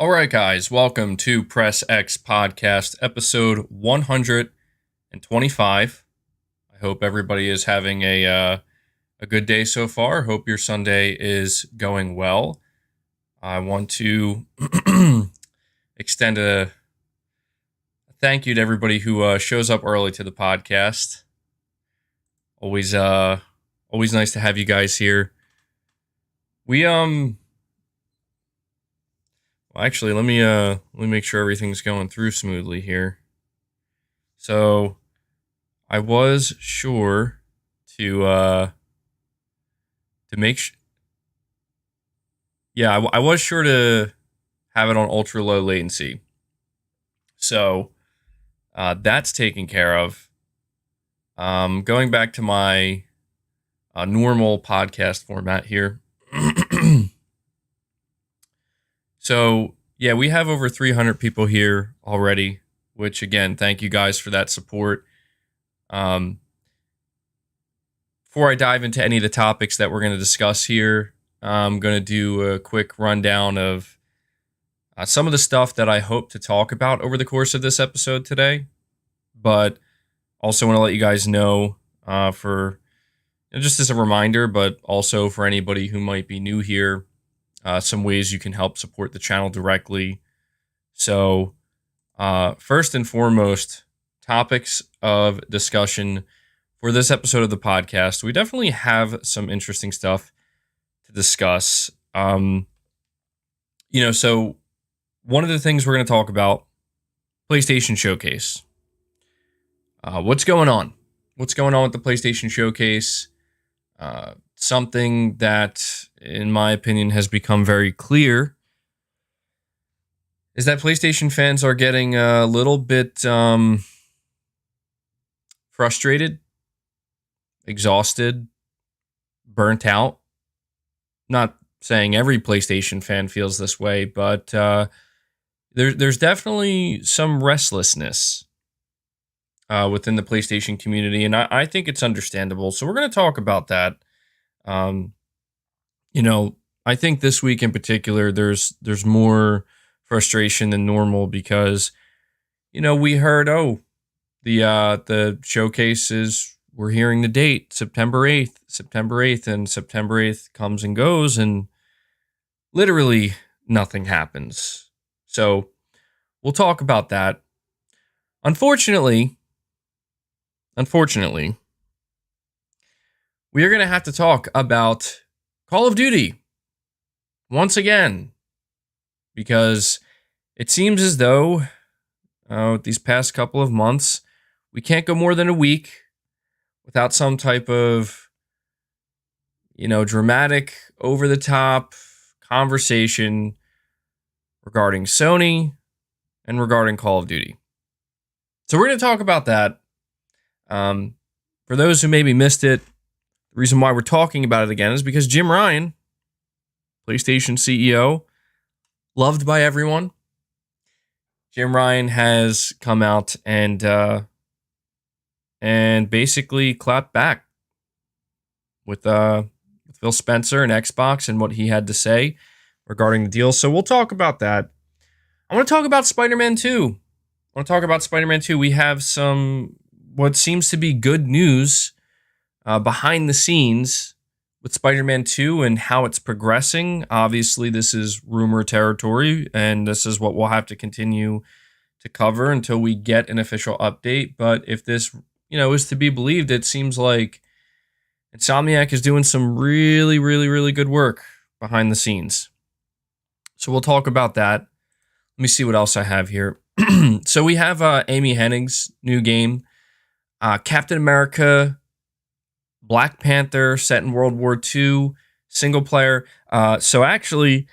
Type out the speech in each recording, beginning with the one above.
All right, guys, welcome to Press X Podcast, episode 125. I hope everybody is having a good day so far. Hope your Sunday is going well. I want to extend a thank you to everybody who shows up early to the podcast. Always nice to have you guys here. Actually, let me make sure everything's going through smoothly here. So, I was sure to make I was sure to have it on ultra low latency. So, that's taken care of. Going back to my normal podcast format here. So, yeah, we have over 300 people here already, which, again, thank you guys for that support. Before I dive into any of the topics that we're going to discuss here, I'm going to do a quick rundown of some of the stuff that I hope to talk about over the course of this episode today. But also want to let you guys know for just as a reminder, but also for anybody who might be new here, some ways you can help support the channel directly. So, first and foremost, topics of discussion for this episode of the podcast. We definitely have some interesting stuff to discuss. So one of the things we're going to talk about, PlayStation Showcase. What's going on? What's going on with the PlayStation Showcase? Something that, in my opinion, has become very clear is that PlayStation fans are getting a little bit frustrated, exhausted, burnt out. Not saying every PlayStation fan feels this way, but there's definitely some restlessness within the PlayStation community, and I think it's understandable. So we're going to talk about that. I think this week in particular, there's more frustration than normal because, we heard, the showcase is, we're hearing the date, September 8th, and September 8th comes and goes, and literally nothing happens. So we'll talk about that. Unfortunately, we are going to have to talk about Call of Duty once again, because it seems as though these past couple of months, we can't go more than a week without some type of, dramatic, over-the-top conversation regarding Sony and regarding Call of Duty. So we're going to talk about that. For those who maybe missed it, the reason why we're talking about it again is because Jim Ryan, PlayStation CEO, loved by everyone, Jim Ryan has come out and basically clapped back with Phil Spencer and Xbox and what he had to say regarding the deal. So we'll talk about that. I want to talk about Spider-Man 2. We have some what seems to be good news behind the scenes with Spider-Man 2 and how it's progressing. Obviously, this is rumor territory, and this is what we'll have to continue to cover until we get an official update. But if this, is to be believed, it seems like Insomniac is doing some really, really, really good work behind the scenes. So we'll talk about that. Let me see what else I have here. So we have Amy Hennig's new game, Captain America, Black Panther, set in World War II, single player. So actually,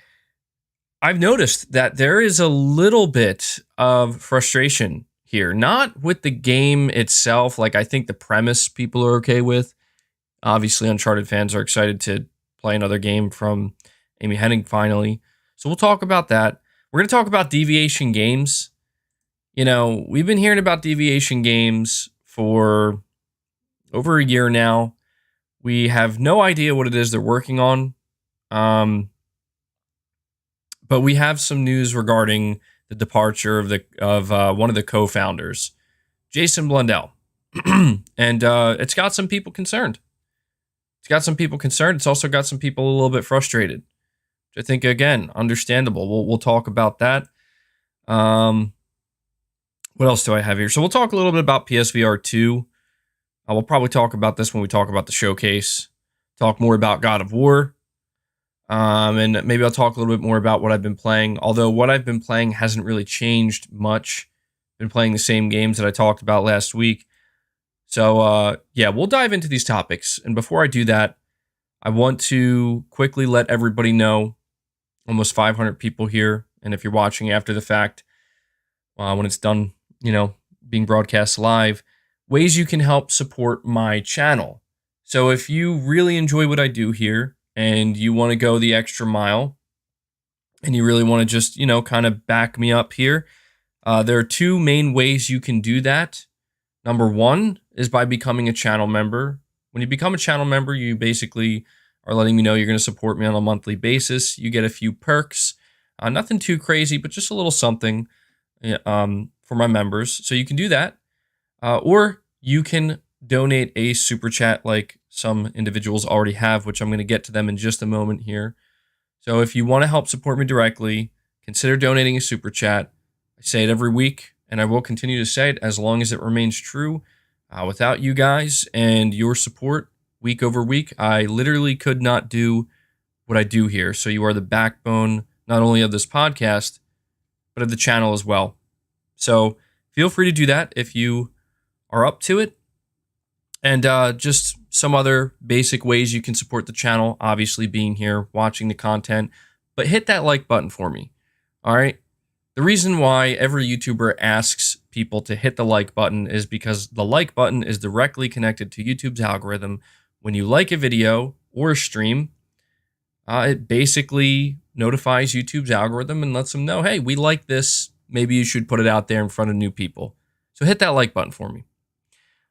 I've noticed that there is a little bit of frustration here. Not with the game itself. Like, I think the premise people are okay with. Obviously, Uncharted fans are excited to play another game from Amy Hennig finally. So we'll talk about that. We're going to talk about Deviation Games. We've been hearing about Deviation Games for over a year now. We have no idea what it is they're working on. But we have some news regarding the departure of one of the co-founders, Jason Blundell, and it's got some people concerned. It's also got some people a little bit frustrated, which I think, again, understandable. We'll talk about that. What else do I have here? So we'll talk a little bit about PSVR 2. We'll probably talk about this when we talk about the showcase. Talk more about God of War. And maybe I'll talk a little bit more about what I've been playing. Although what I've been playing hasn't really changed much. Been playing the same games that I talked about last week. So, yeah, we'll dive into these topics. And before I do that, I want to quickly let everybody know, almost 500 people here. And if you're watching after the fact, when it's done, being broadcast live, ways you can help support my channel. So if you really enjoy what I do here and you want to go the extra mile and you really want to just, kind of back me up here, there are two main ways you can do that. Number one is by becoming a channel member. When you become a channel member, you basically are letting me know you're going to support me on a monthly basis. You get a few perks, nothing too crazy, but just a little something for my members. So you can do that. Or you can donate a super chat like some individuals already have, which I'm going to get to them in just a moment here. So if you want to help support me directly, consider donating a super chat. I say it every week, and I will continue to say it as long as it remains true. Without you guys and your support week over week, I literally could not do what I do here. So you are the backbone, not only of this podcast, but of the channel as well. So feel free to do that if you are up to it. And just some other basic ways you can support the channel, obviously being here, watching the content, but hit that like button for me. All right. The reason why every YouTuber asks people to hit the like button is because the like button is directly connected to YouTube's algorithm. When you like a video or a stream, it basically notifies YouTube's algorithm and lets them know, hey, we like this. Maybe you should put it out there in front of new people. So hit that like button for me.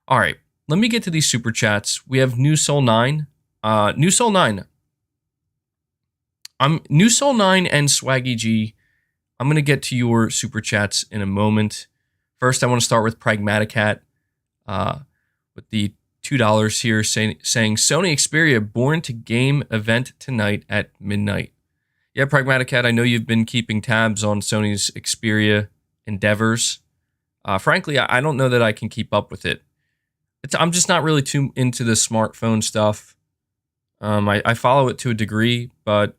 All right, let me get to these super chats. We have New Soul 9. New Soul 9. New Soul 9 and Swaggy G. I'm going to get to your super chats in a moment. First, I want to start with Pragmatic Hat with the $2 here saying Sony Xperia Born to Game event tonight at midnight. Yeah, Pragmatic Cat, I know you've been keeping tabs on Sony's Xperia endeavors. Frankly, I don't know that I can keep up with it. I'm just not really too into the smartphone stuff. I follow it to a degree, but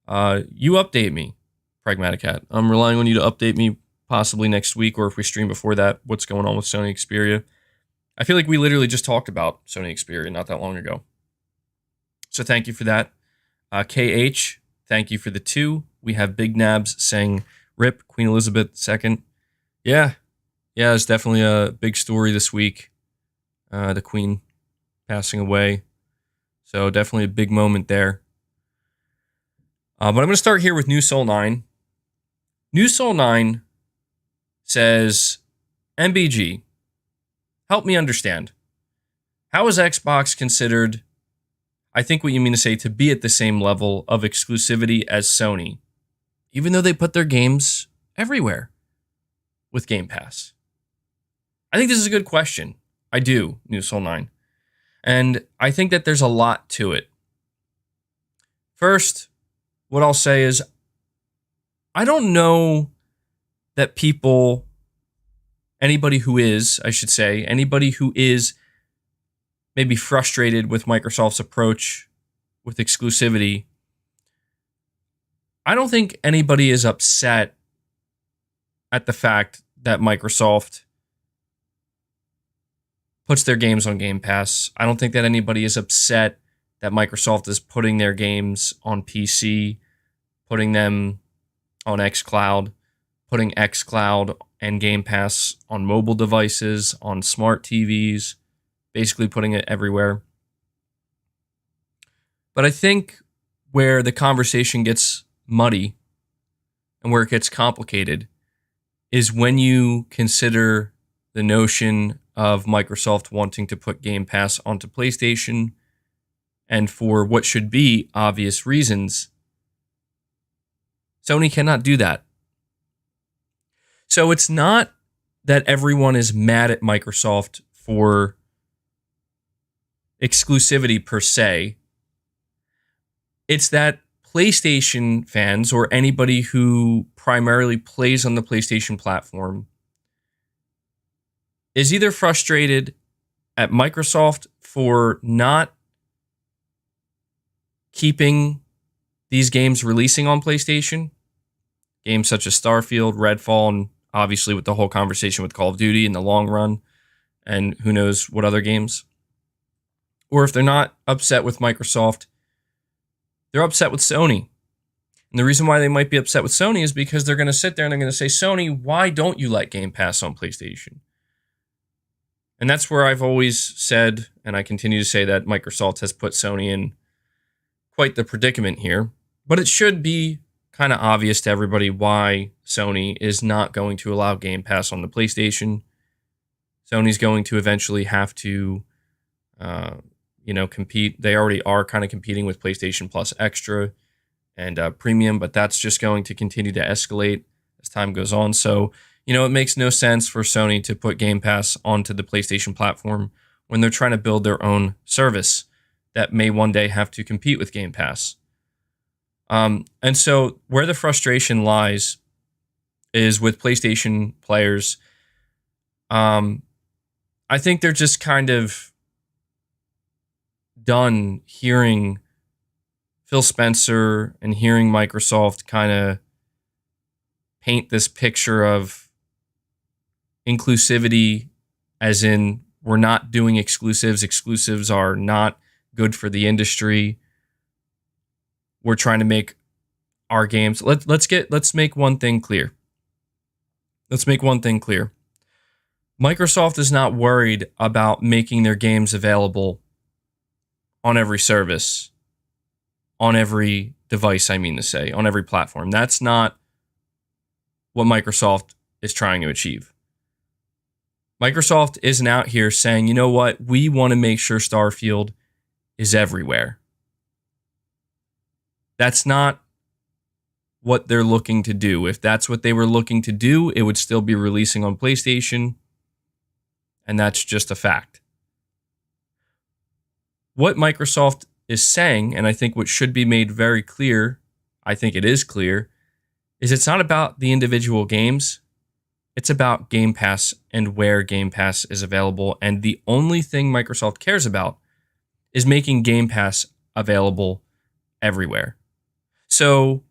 you update me, Pragmatic Cat. I'm relying on you to update me possibly next week, or if we stream before that, what's going on with Sony Xperia. I feel like we literally just talked about Sony Xperia not that long ago. So thank you for that. KH, thank you for the 2. We have Big Nabs saying, RIP, Queen Elizabeth II. Yeah, it's definitely a big story this week. The Queen passing away. So definitely a big moment there. But I'm going to start here with New Soul 9. New Soul 9 says, MBG, help me understand. How is Xbox considered, I think what you mean to say, to be at the same level of exclusivity as Sony, even though they put their games everywhere with Game Pass? I think this is a good question. I do, New Soul 9. And I think that there's a lot to it. First, what I'll say is, I don't know that anybody who is maybe frustrated with Microsoft's approach with exclusivity, I don't think anybody is upset at the fact that Microsoft puts their games on Game Pass. I don't think that anybody is upset that Microsoft is putting their games on PC, putting them on xCloud, putting xCloud and Game Pass on mobile devices, on smart TVs, basically putting it everywhere. But I think where the conversation gets muddy and where it gets complicated is when you consider the notion of Microsoft wanting to put Game Pass onto PlayStation, and for what should be obvious reasons, Sony cannot do that. So it's not that everyone is mad at Microsoft for exclusivity per se. It's that PlayStation fans or anybody who primarily plays on the PlayStation platform is either frustrated at Microsoft for not keeping these games releasing on PlayStation, games such as Starfield, Redfall, and obviously with the whole conversation with Call of Duty in the long run, and who knows what other games. Or if they're not upset with Microsoft, they're upset with Sony. And the reason why they might be upset with Sony is because they're going to sit there and they're going to say, Sony, why don't you let Game Pass on PlayStation? And that's where I've always said, and I continue to say, that Microsoft has put Sony in quite the predicament here. But it should be kind of obvious to everybody why Sony is not going to allow Game Pass on the PlayStation. Sony's going to eventually have to, compete. They already are kind of competing with PlayStation Plus Extra and Premium, but that's just going to continue to escalate as time goes on. So, it makes no sense for Sony to put Game Pass onto the PlayStation platform when they're trying to build their own service that may one day have to compete with Game Pass. And so where the frustration lies is with PlayStation players. I think they're just kind of done hearing Phil Spencer and hearing Microsoft kind of paint this picture of inclusivity, as in we're not doing exclusives. Exclusives are not good for the industry. We're trying to make our games. Let's make one thing clear. Microsoft is not worried about making their games available on every service, on every device, on every platform. That's not what Microsoft is trying to achieve. Microsoft isn't out here saying, you know what, we want to make sure Starfield is everywhere. That's not what they're looking to do. If that's what they were looking to do, it would still be releasing on PlayStation, and that's just a fact. What Microsoft is saying, and I think what should be made very clear, I think it is clear, is it's not about the individual games. It's about Game Pass and where Game Pass is available. And the only thing Microsoft cares about is making Game Pass available everywhere. So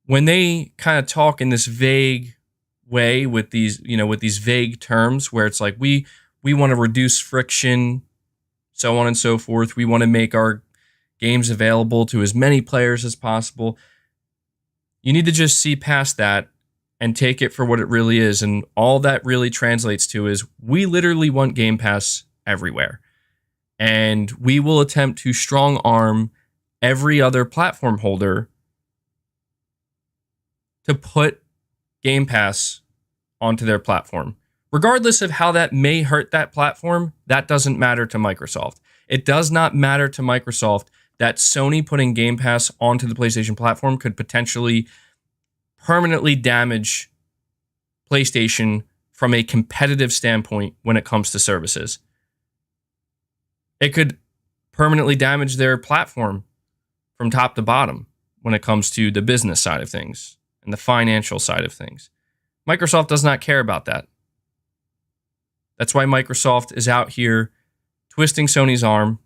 when they kind of talk in this vague way with these vague terms where it's like, we want to reduce friction, so on and so forth. We want to make our games available to as many players as possible. You need to just see past that and take it for what it really is. And all that really translates to is we literally want Game Pass everywhere. And we will attempt to strong arm every other platform holder to put Game Pass onto their platform. Regardless of how that may hurt that platform, that doesn't matter to Microsoft. It does not matter to Microsoft that Sony putting Game Pass onto the PlayStation platform could potentially permanently damage PlayStation from a competitive standpoint when it comes to services. It could permanently damage their platform from top to bottom when it comes to the business side of things and the financial side of things. Microsoft does not care about that. That's why Microsoft is out here twisting Sony's arm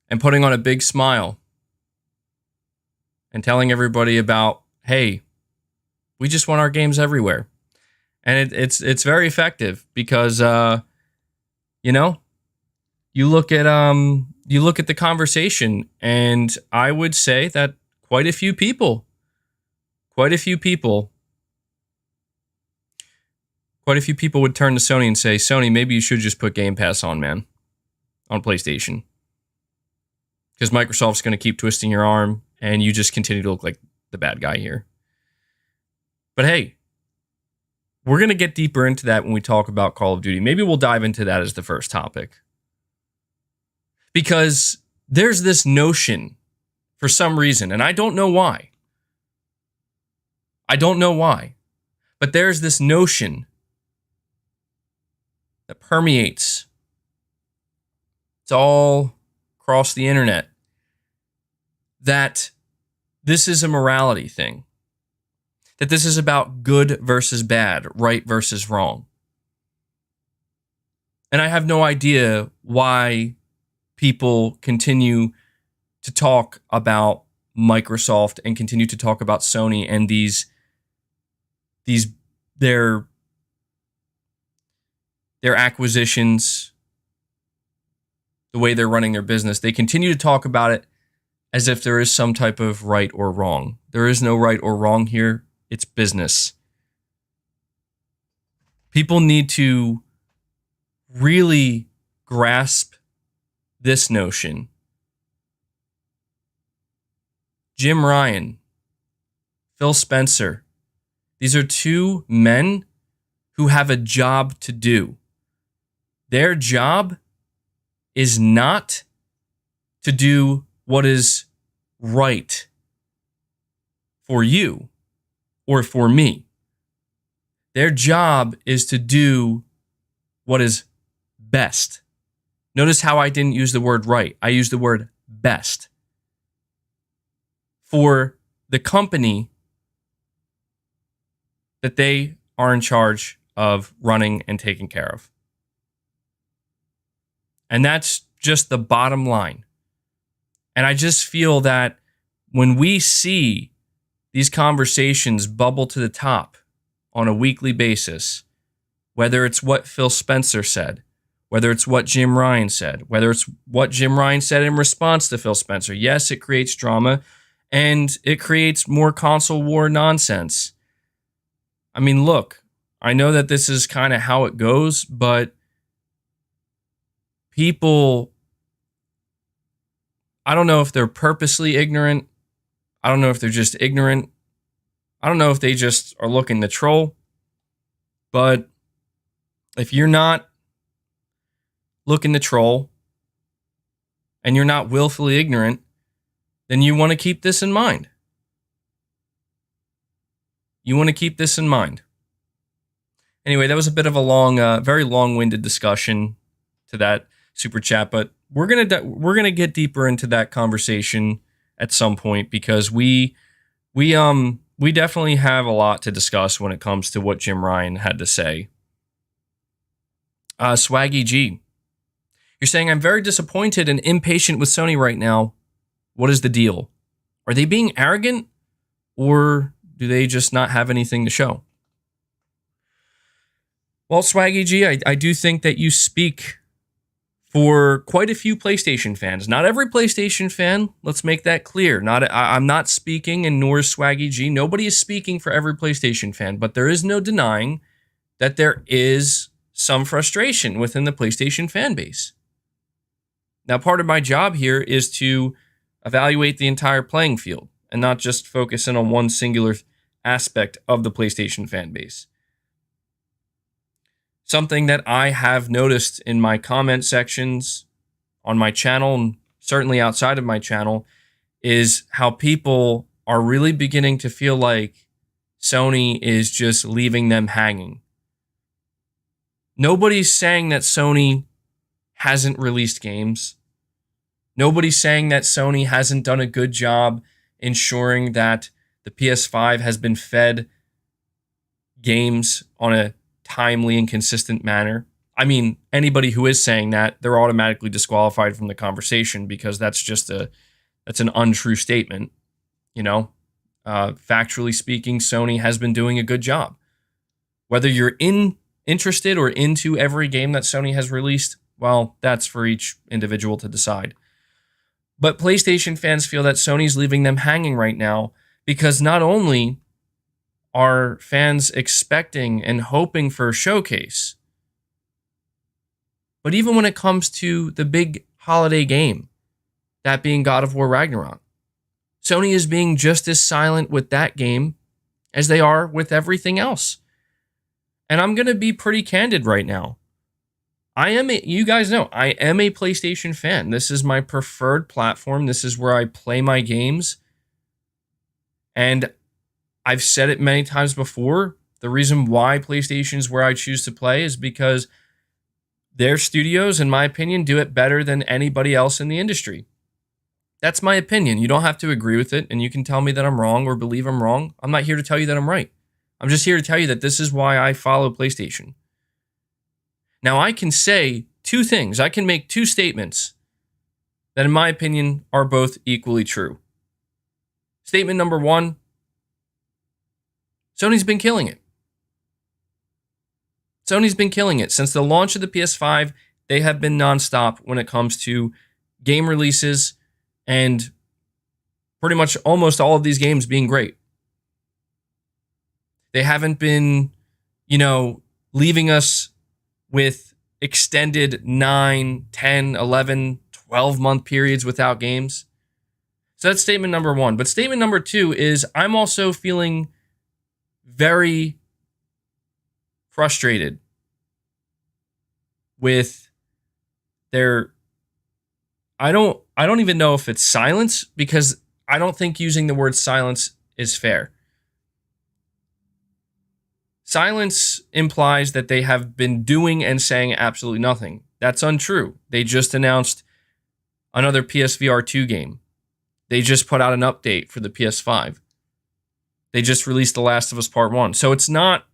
and putting on a big smile and telling everybody about, hey, we just want our games everywhere. And it's very effective because you look at the conversation, and I would say that quite a few people would turn to Sony and say, Sony, maybe you should just put Game Pass on, man, on PlayStation. Because Microsoft's going to keep twisting your arm, and you just continue to look like the bad guy here. But hey, we're going to get deeper into that when we talk about Call of Duty. Maybe we'll dive into that as the first topic. Because there's this notion, for some reason, and I don't know why, I don't know why, but there's this notion that permeates. It's all across the internet that this is a morality thing, that this is about good versus bad, right versus wrong. And I have no idea why people continue to talk about Microsoft and continue to talk about Sony and their acquisitions, the way they're running their business. They continue to talk about it as if there is some type of right or wrong. There is no right or wrong here. It's business. People need to really grasp this notion. Jim Ryan, Phil Spencer, these are two men who have a job to do. Their job is not to do what is right for you or for me. Their job is to do what is best. Notice how I didn't use the word right. I used the word best. For the company that they are in charge of running and taking care of. And that's just the bottom line. And I just feel that when we see these conversations bubble to the top on a weekly basis, whether it's what Phil Spencer said, whether it's what Jim Ryan said, whether it's what Jim Ryan said in response to Phil Spencer, yes, it creates drama and it creates more console war nonsense. I mean, look, I know that this is kind of how it goes, but people, I don't know if they're purposely ignorant. I don't know if they're just ignorant. I don't know if they just are looking to troll. But if you're not looking to troll and you're not willfully ignorant, then you want to keep this in mind. You want to keep this in mind. Anyway, that was a bit of a long, very long-winded discussion to that super chat, but we're gonna get deeper into that conversation at some point because we definitely have a lot to discuss when it comes to what Jim Ryan had to say. Swaggy G, you're saying I'm very disappointed and impatient with Sony right now. What is the deal? Are they being arrogant, or do they just not have anything to show? Well, Swaggy G, I do think that you speak for quite a few PlayStation fans. Not every PlayStation fan, let's make that clear. I'm not speaking, and nor is Swaggy G. Nobody is speaking for every PlayStation fan, but there is no denying that there is some frustration within the PlayStation fan base. Now, part of my job here is to evaluate the entire playing field and not just focus in on one singular aspect of the PlayStation fan base. Something that I have noticed in my comment sections on my channel, and certainly outside of my channel, is how people are really beginning to feel like Sony is just leaving them hanging. Nobody's saying that Sony hasn't released games. Nobody's saying that Sony hasn't done a good job ensuring that the PS5 has been fed games on a timely and consistent manner. I mean, anybody who is saying that, they're automatically disqualified from the conversation because that's an untrue statement. You know, factually speaking, Sony has been doing a good job. Whether you're interested or into every game that Sony has released, well, that's for each individual to decide. But PlayStation fans feel that Sony's leaving them hanging right now because not only are fans expecting and hoping for a showcase, but even when it comes to the big holiday game, that being God of War Ragnarok, Sony is being just as silent with that game as they are with everything else. And I'm going to be pretty candid right now. You guys know, I am a PlayStation fan. This is my preferred platform. This is where I play my games. And I've said it many times before. The reason why PlayStation's where I choose to play is because their studios, in my opinion, do it better than anybody else in the industry. That's my opinion. You don't have to agree with it, and you can tell me that I'm wrong or believe I'm wrong. I'm not here to tell you that I'm right. I'm just here to tell you that this is why I follow PlayStation. Now, I can say two things. I can make two statements that, in my opinion, are both equally true. Statement number one, Sony's been killing it. Sony's been killing it. Since the launch of the PS5, they have been nonstop when it comes to game releases and pretty much almost all of these games being great. They haven't been, leaving us with extended 9, 10, 11, 12-month periods without games. So that's statement number one. But statement number two is I'm also feeling very frustrated with their I don't even know if it's silence, because I don't think using the word silence is fair. Silence implies that they have been doing and saying absolutely nothing. That's untrue. They just announced another PSVR 2 game. They just put out an update for the PS5. They just released The Last of Us Part 1. So it's not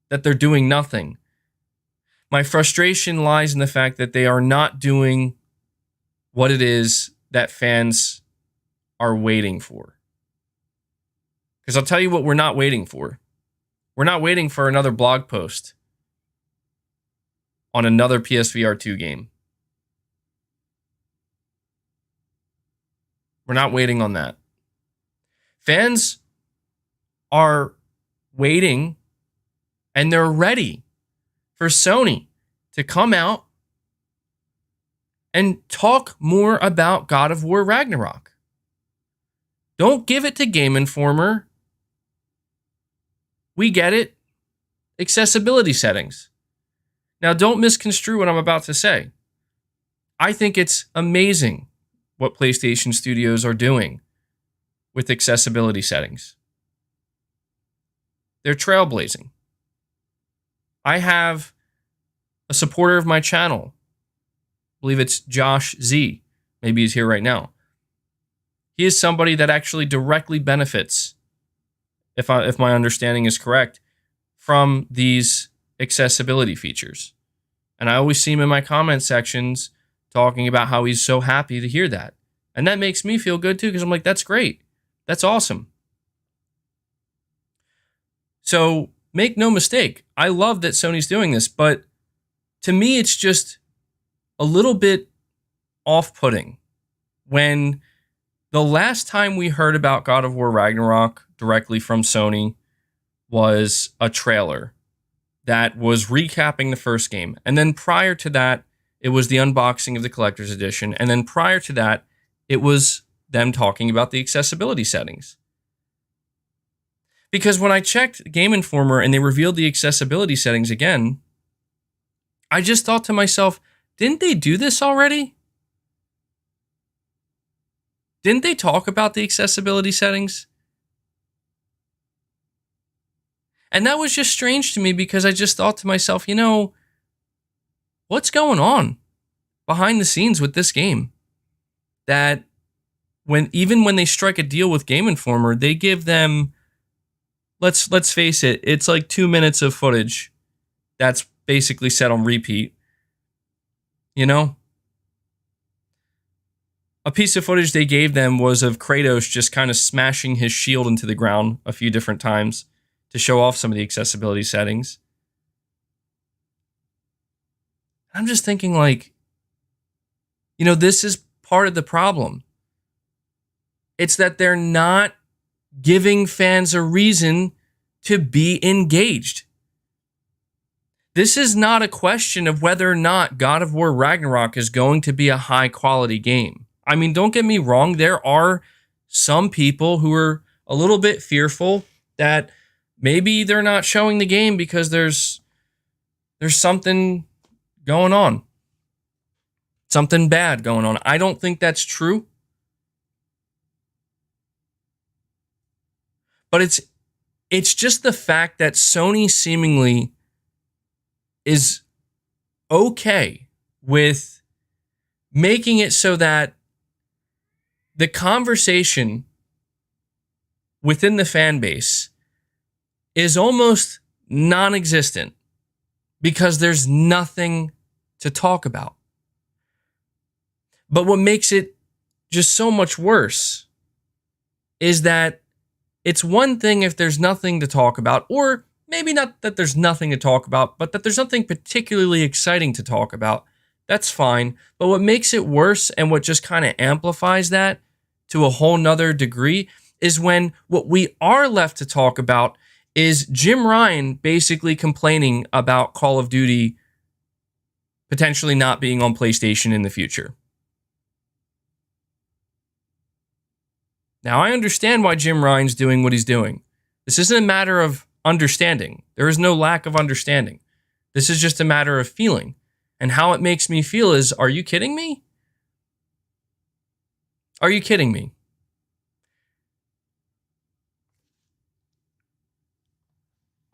that they're doing nothing. My frustration lies in the fact that they are not doing what it is that fans are waiting for. Because I'll tell you what we're not waiting for. We're not waiting for another blog post on another PSVR 2 game. We're not waiting on that. Fans are waiting and they're ready for Sony to come out and talk more about God of War Ragnarok. Don't give it to Game Informer. We get it. Accessibility settings. Now, don't misconstrue what I'm about to say. I think it's amazing what PlayStation Studios are doing with accessibility settings. They're trailblazing. I have a supporter of my channel. I believe it's Josh Z. Maybe he's here right now. He is somebody that actually directly benefits, if my understanding is correct, from these accessibility features. And I always see him in my comment sections talking about how he's so happy to hear that. And that makes me feel good too, because I'm like, that's great. That's awesome. So make no mistake, I love that Sony's doing this, but to me, it's just a little bit off-putting when the last time we heard about God of War Ragnarok directly from Sony was a trailer that was recapping the first game. And then prior to that, it was the unboxing of the collector's edition. And then prior to that, it was them talking about the accessibility settings. Because when I checked Game Informer and they revealed the accessibility settings again, I just thought to myself, didn't they do this already? Didn't they talk about the accessibility settings? And that was just strange to me, because I just thought to myself, what's going on behind the scenes with this game? That even when they strike a deal with Game Informer, they give them, let's face it, it's like 2 minutes of footage that's basically set on repeat. A piece of footage they gave them was of Kratos just kind of smashing his shield into the ground a few different times to show off some of the accessibility settings. I'm just thinking, this is part of the problem. It's that they're not giving fans a reason to be engaged. This is not a question of whether or not God of War Ragnarok is going to be a high-quality game. I mean, don't get me wrong, there are some people who are a little bit fearful that maybe they're not showing the game because there's something going on. Something bad going on. I don't think that's true. But it's It's just the fact that Sony seemingly is okay with making it so that the conversation within the fan base is almost non-existent because there's nothing to talk about. But what makes it just so much worse is that it's one thing if there's nothing to talk about, or maybe not that there's nothing to talk about, but that there's nothing particularly exciting to talk about. That's fine. But what makes it worse and what just kind of amplifies that to a whole nother degree is when what we are left to talk about is Jim Ryan basically complaining about Call of Duty potentially not being on PlayStation in the future. Now, I understand why Jim Ryan's doing what he's doing. This isn't a matter of understanding. There is no lack of understanding. This is just a matter of feeling. And how it makes me feel is, are you kidding me? Are you kidding me?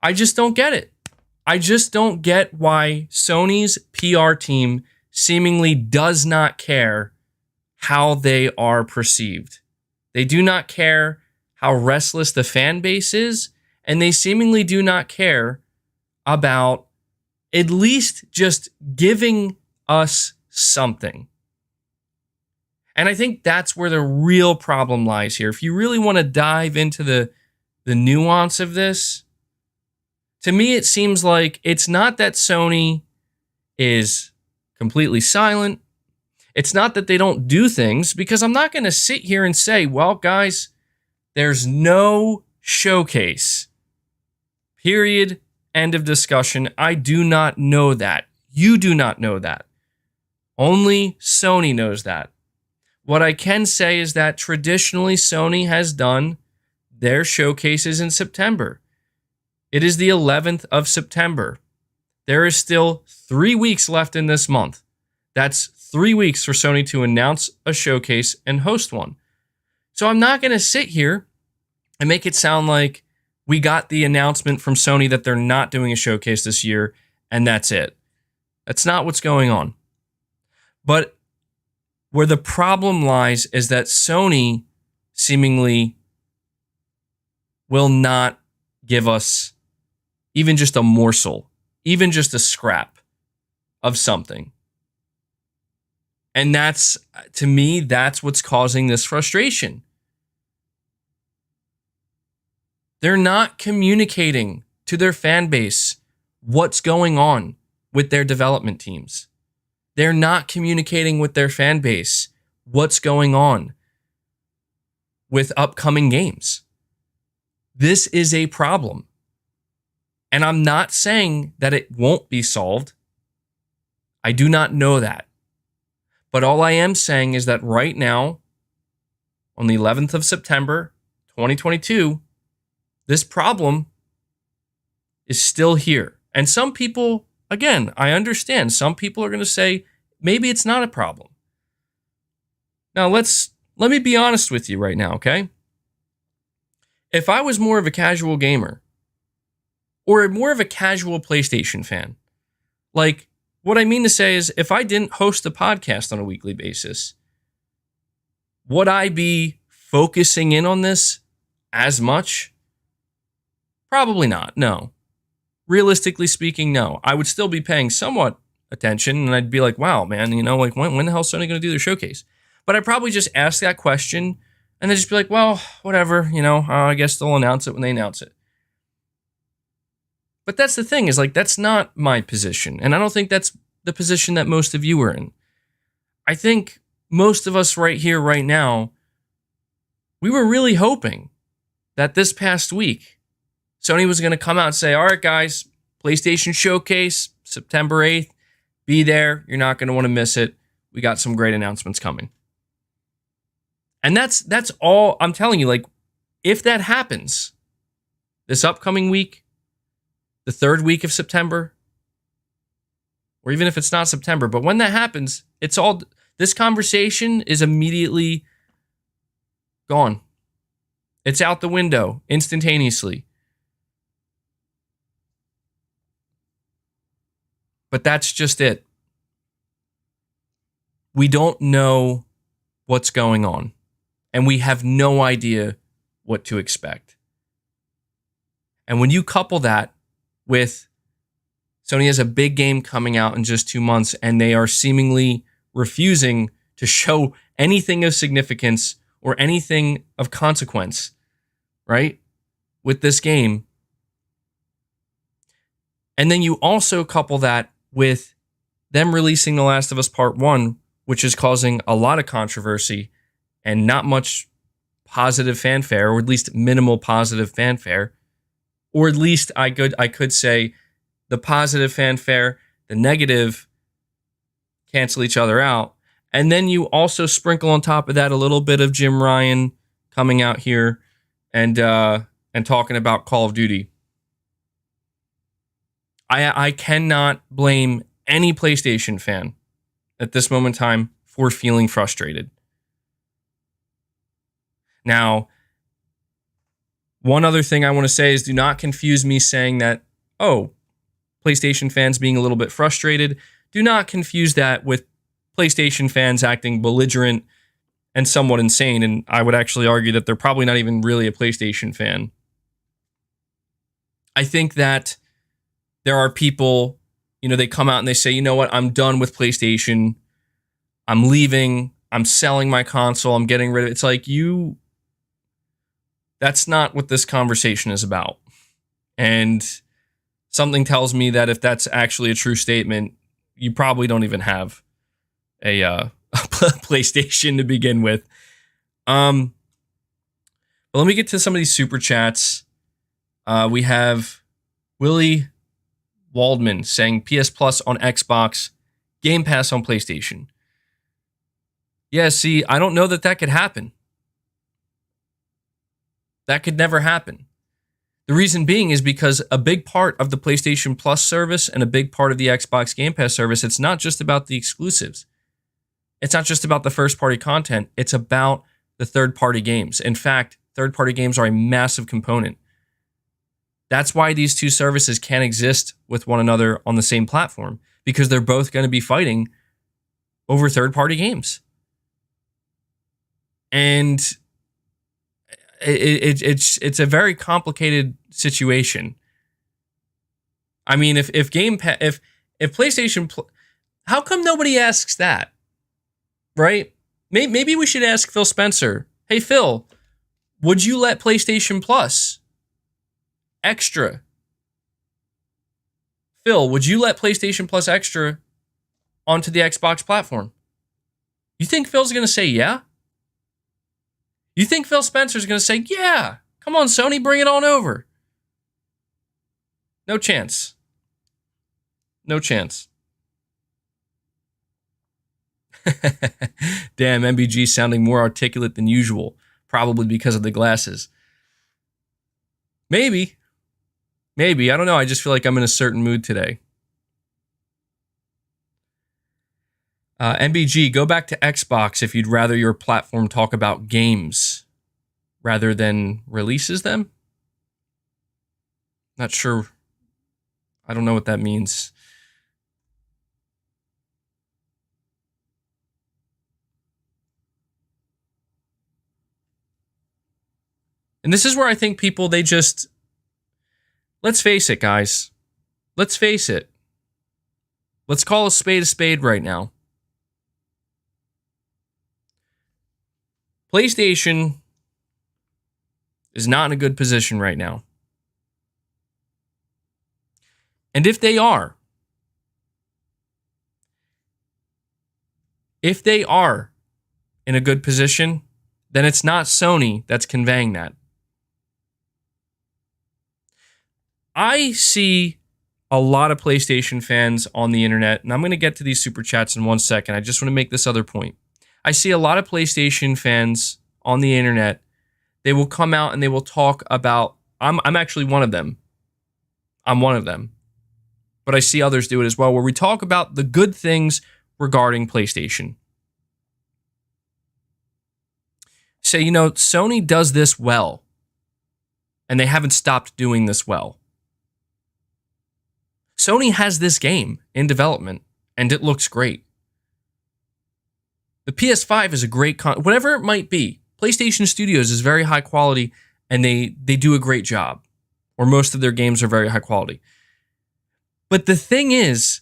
I just don't get it. I just don't get why Sony's PR team seemingly does not care how they are perceived. They do not care how restless the fan base is, and they seemingly do not care about at least just giving us something. And I think that's where the real problem lies here. If you really want to dive into the nuance of this, to me it seems like it's not that Sony is completely silent. It's not that they don't do things, because I'm not going to sit here and say, well, guys, there's no showcase. Period. End of discussion. I do not know that. You do not know that. Only Sony knows that. What I can say is that traditionally Sony has done their showcases in September. It is the 11th of September. There is still 3 weeks left in this month. That's 3 weeks for Sony to announce a showcase and host one. So I'm not going to sit here and make it sound like we got the announcement from Sony that they're not doing a showcase this year and that's it. That's not what's going on. But where the problem lies is that Sony seemingly will not give us even just a morsel, even just a scrap of something. And that's, to me, that's what's causing this frustration. They're not communicating to their fan base what's going on with their development teams. They're not communicating with their fan base what's going on with upcoming games. This is a problem. And I'm not saying that it won't be solved. I do not know that. But all I am saying is that right now, on the 11th of September, 2022, this problem is still here. And some people, again, I understand, some people are going to say, maybe it's not a problem. Now, let me be honest with you right now, okay? If I was more of a casual gamer, or more of a casual PlayStation fan, like, what I mean to say is, if I didn't host a podcast on a weekly basis, would I be focusing in on this as much? Probably not, no. Realistically speaking, no. I would still be paying somewhat attention, and I'd be like, wow, man, you know, like, when the hell is Sony going to do their showcase? But I'd probably just ask that question, and then just be like, well, whatever, you know, I guess they'll announce it when they announce it. But that's the thing, is like, that's not my position. And I don't think that's the position that most of you are in. I think most of us right here, right now, we were really hoping that this past week, Sony was going to come out and say, all right, guys, PlayStation Showcase, September 8th, be there. You're not going to want to miss it. We got some great announcements coming. And that's all I'm telling you. Like, if that happens this upcoming week, the third week of September, or even if it's not September, but when that happens, it's all, this conversation is immediately gone. It's out the window instantaneously. But that's just it. We don't know what's going on, and we have no idea what to expect. And when you couple that with Sony has a big game coming out in just 2 months, and they are seemingly refusing to show anything of significance or anything of consequence, right, with this game. And then you also couple that with them releasing The Last of Us Part 1, which is causing a lot of controversy and not much positive fanfare, or at least minimal positive fanfare. Or at least I could say the positive fanfare, the negative cancel each other out. And then you also sprinkle on top of that a little bit of Jim Ryan coming out here and talking about Call of Duty. I cannot blame any PlayStation fan at this moment in time for feeling frustrated. Now, one other thing I want to say is do not confuse me saying that, oh, PlayStation fans being a little bit frustrated. Do not confuse that with PlayStation fans acting belligerent and somewhat insane. And I would actually argue that they're probably not even really a PlayStation fan. I think that there are people, they come out and they say, you know what, I'm done with PlayStation. I'm leaving. I'm selling my console. I'm getting rid of it. It's like that's not what this conversation is about. And something tells me that if that's actually a true statement, you probably don't even have a PlayStation to begin with. But let me get to some of these super chats. We have Willie Waldman saying PS Plus on Xbox, Game Pass on PlayStation. Yeah, see, I don't know that could happen. That could never happen. The reason being is because a big part of the PlayStation Plus service and a big part of the Xbox Game Pass service, it's not just about the exclusives. It's not just about the first-party content. It's about the third-party games. In fact, third-party games are a massive component. That's why these two services can't exist with one another on the same platform, because they're both going to be fighting over third-party games. And it's a very complicated situation. I mean, if PlayStation, how come nobody asks that, right? Maybe we should ask Phil Spencer. Hey Phil, would you let PlayStation Plus Extra? Phil, would you let PlayStation Plus Extra onto the Xbox platform? You think Phil's going to say yeah? You think Phil Spencer's going to say, yeah, come on, Sony, bring it on over? No chance. No chance. Damn, MBG sounding more articulate than usual, probably because of the glasses. Maybe. I don't know. I just feel like I'm in a certain mood today. MBG, go back to Xbox if you'd rather your platform talk about games rather than releases them. Not sure. I don't know what that means. And this is where I think people, let's face it, guys. Let's face it. Let's call a spade right now. PlayStation is not in a good position right now. And if they are in a good position, then it's not Sony that's conveying that. I see a lot of PlayStation fans on the internet, and I'm going to get to these super chats in 1 second. I just want to make this other point. I see a lot of PlayStation fans on the internet. They will come out and they will talk about, I'm actually one of them. I'm one of them. But I see others do it as well, where we talk about the good things regarding PlayStation. Say, Sony does this well, and they haven't stopped doing this well. Sony has this game in development, and it looks great. The PS5 is a great whatever it might be. PlayStation Studios is very high quality, and they do a great job. Or most of their games are very high quality. But the thing is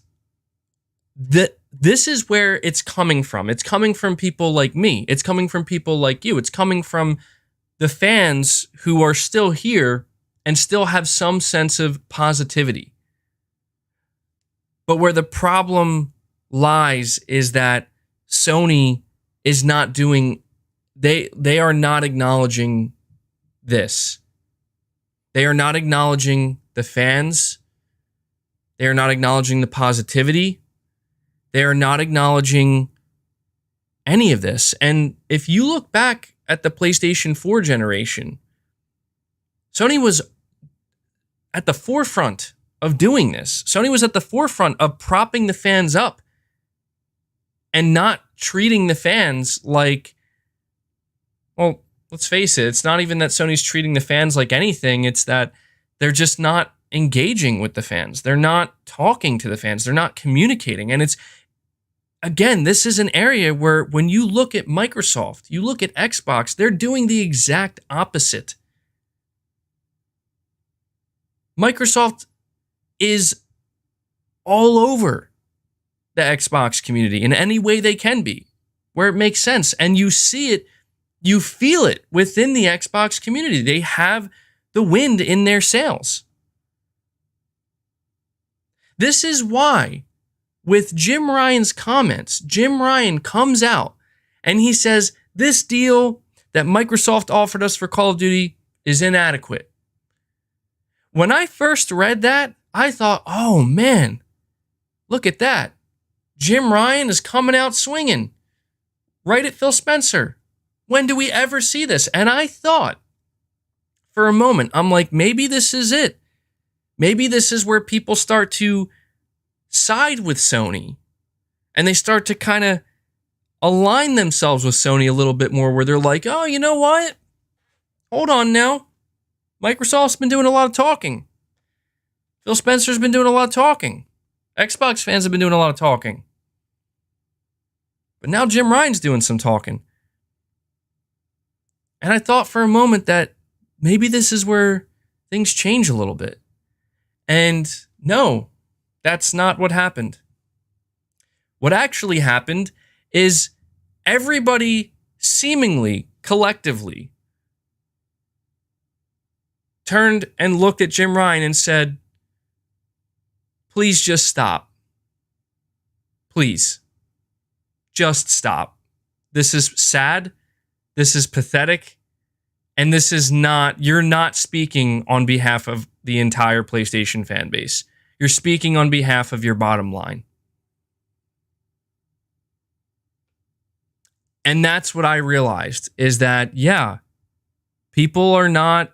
that this is where it's coming from. It's coming from people like me. It's coming from people like you. It's coming from the fans who are still here and still have some sense of positivity. But where the problem lies is that Sony is not doing, they are not acknowledging this. They are not acknowledging the fans. They are not acknowledging the positivity. They are not acknowledging any of this. And if you look back at the PlayStation 4 generation, Sony was at the forefront of doing this. Sony was at the forefront of propping the fans up and not treating the fans like, well, let's face it, it's not even that Sony's treating the fans like anything. It's that they're just not engaging with the fans. They're not talking to the fans. They're not communicating. And it's, again, this is an area where when you look at Microsoft, you look at Xbox, they're doing the exact opposite. Microsoft is all over the Xbox community in any way they can be, where it makes sense. And you see it, you feel it within the Xbox community. They have the wind in their sails. This is why, with Jim Ryan's comments, Jim Ryan comes out and he says, this deal that Microsoft offered us for Call of Duty is inadequate. When I first read that, I thought, oh man, look at that. Jim Ryan is coming out swinging right at Phil Spencer. When do we ever see this? And I thought for a moment, I'm like, maybe this is it. Maybe this is where people start to side with Sony and they start to kind of align themselves with Sony a little bit more, where they're like, oh, you know what? Hold on now. Microsoft's been doing a lot of talking. Phil Spencer's been doing a lot of talking. Xbox fans have been doing a lot of talking. But now Jim Ryan's doing some talking. And I thought for a moment that maybe this is where things change a little bit. And no, that's not what happened. What actually happened is everybody seemingly collectively turned and looked at Jim Ryan and said, please just stop. Please. Just stop. This is sad. This is pathetic. And this is not, you're not speaking on behalf of the entire PlayStation fan base. You're speaking on behalf of your bottom line. And that's what I realized, is that, yeah, people are not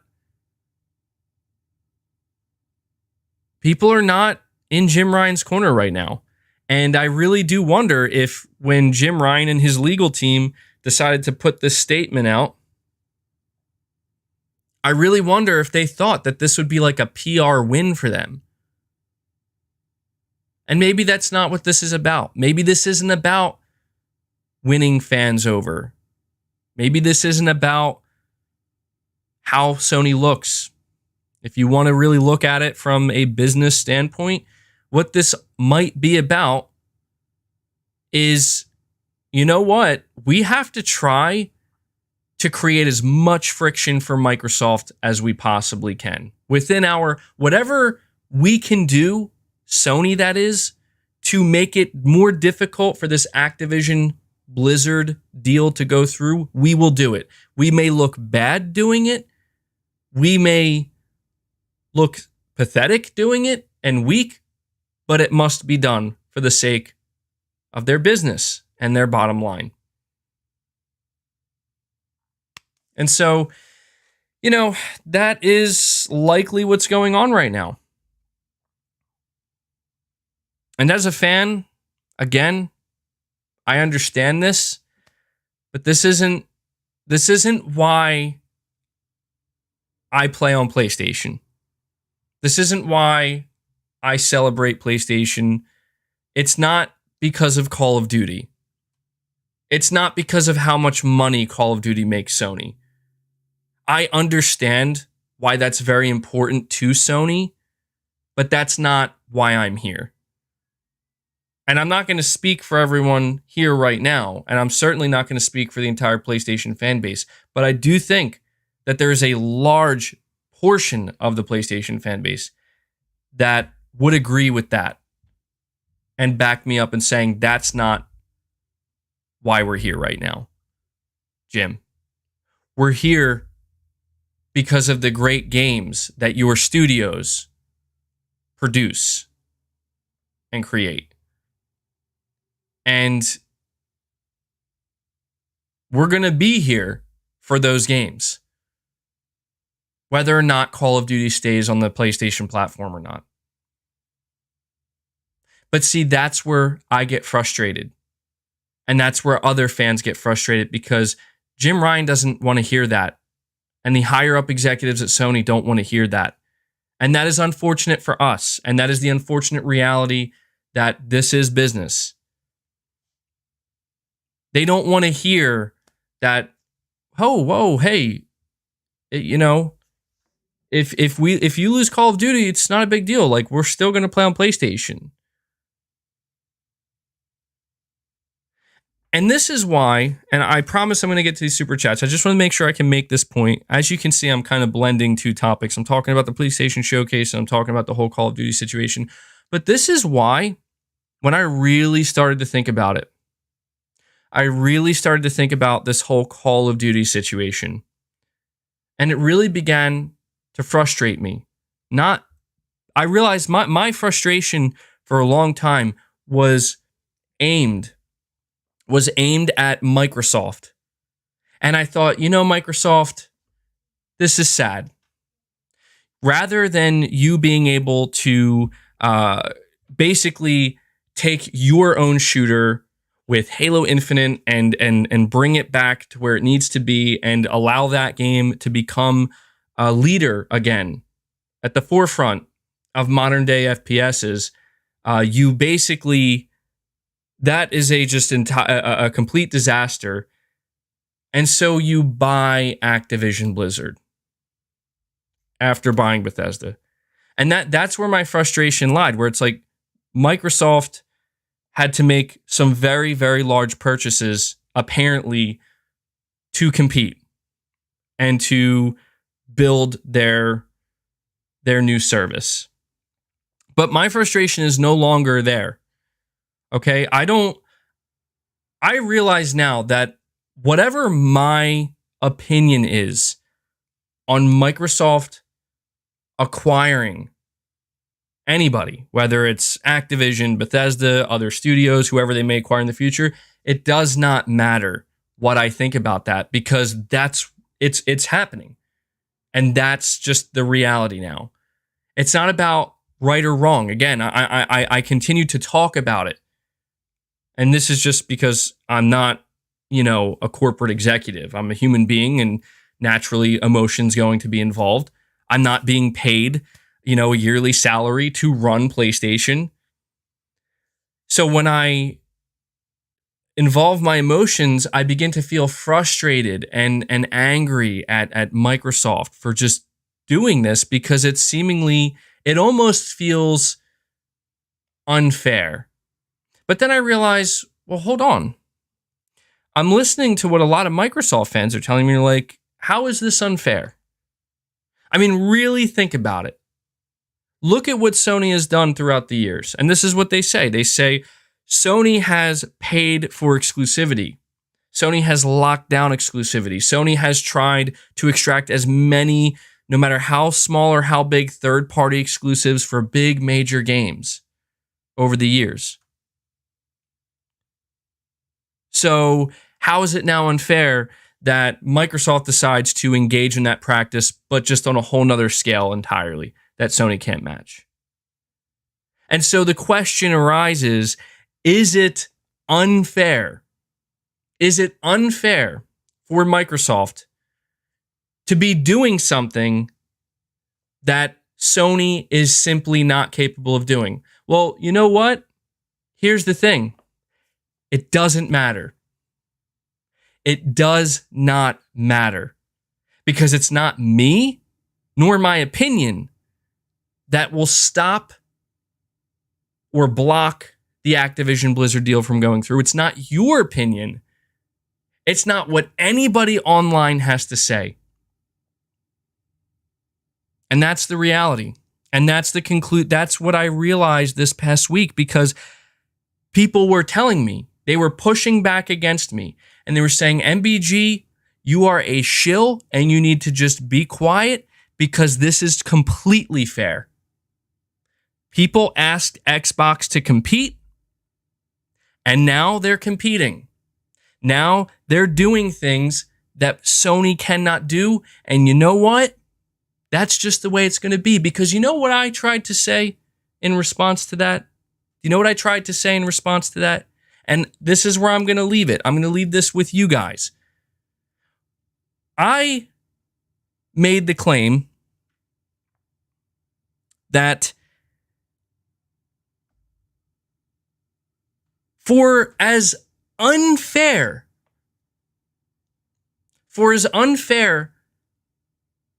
in Jim Ryan's corner right now. And I really do wonder if when Jim Ryan and his legal team decided to put this statement out, I really wonder if they thought that this would be like a PR win for them. And maybe that's not what this is about. Maybe this isn't about winning fans over. Maybe this isn't about how Sony looks. If you want to really look at it from a business standpoint, what this might be about is, you know what? We have to try to create as much friction for Microsoft as we possibly can within our, whatever we can do, Sony that is, to make it more difficult for this Activision Blizzard deal to go through. We will do it. We may look bad doing it. We may look pathetic doing it and weak, but it must be done for the sake of their business and their bottom line. And so, you know, that is likely what's going on right now. And as a fan, again, I understand this, but this isn't why I play on PlayStation. This isn't why I celebrate PlayStation, it's not because of Call of Duty. It's not because of how much money Call of Duty makes Sony. I understand why that's very important to Sony, but that's not why I'm here. And I'm not going to speak for everyone here right now, and I'm certainly not going to speak for the entire PlayStation fan base, but I do think that there is a large portion of the PlayStation fan base that would agree with that and back me up in saying that's not why we're here right now. Jim, we're here because of the great games that your studios produce and create. And we're going to be here for those games, whether or not Call of Duty stays on the PlayStation platform or not. But see, that's where I get frustrated. And that's where other fans get frustrated because Jim Ryan doesn't want to hear that. And the higher up executives at Sony don't want to hear that. And that is unfortunate for us. And that is the unfortunate reality that this is business. They don't want to hear that, oh, whoa, hey, you know, if you lose Call of Duty, it's not a big deal. Like, we're still going to play on PlayStation. And this is why, and I promise I'm going to get to these super chats. I just want to make sure I can make this point. As you can see, I'm kind of blending two topics. I'm talking about the PlayStation Showcase, and I'm talking about the whole Call of Duty situation. But this is why, when I really started to think about it, I really started to think about this whole Call of Duty situation. And it really began to frustrate me. I realized my frustration for a long time was aimed at Microsoft. And I thought, Microsoft, this is sad. Rather than you being able to basically take your own shooter with Halo Infinite and bring it back to where it needs to be and allow that game to become a leader again at the forefront of modern day FPSs, you basically... That is a complete disaster. And so you buy Activision Blizzard after buying Bethesda. And that's where my frustration lied, where it's like Microsoft had to make some very, very large purchases, apparently, to compete and to build their new service. But my frustration is no longer there. Okay, I realize now that whatever my opinion is on Microsoft acquiring anybody, whether it's Activision, Bethesda, other studios, whoever they may acquire in the future, it does not matter what I think about that because it's happening. And that's just the reality now. It's not about right or wrong. Again, I continue to talk about it. And this is just because I'm not, a corporate executive. I'm a human being and naturally emotion's going to be involved. I'm not being paid, a yearly salary to run PlayStation. So when I involve my emotions, I begin to feel frustrated and angry at Microsoft for just doing this because it almost feels unfair. But then I realize, well, hold on. I'm listening to what a lot of Microsoft fans are telling me, like, how is this unfair? I mean, really think about it. Look at what Sony has done throughout the years. And this is what they say. They say Sony has paid for exclusivity. Sony has locked down exclusivity. Sony has tried to extract as many, no matter how small or how big, third-party exclusives for big major games over the years. So how is it now unfair that Microsoft decides to engage in that practice, but just on a whole nother scale entirely that Sony can't match? And so the question arises, is it unfair? Is it unfair for Microsoft to be doing something that Sony is simply not capable of doing. Well, you know what? Here's the thing. It doesn't matter. It does not matter. Because it's not me, nor my opinion, that will stop or block the Activision Blizzard deal from going through. It's not your opinion. It's not what anybody online has to say. And that's the reality. And that's that's what I realized this past week, because people were telling me, they were pushing back against me, and they were saying, MBG, you are a shill and you need to just be quiet because this is completely fair. People asked Xbox to compete, and now they're competing. Now they're doing things that Sony cannot do, and you know what? That's just the way it's going to be, because you know what I tried to say in response to that? You know what I tried to say in response to that? And this is where I'm going to leave it. I'm going to leave this with you guys. I made the claim that for as unfair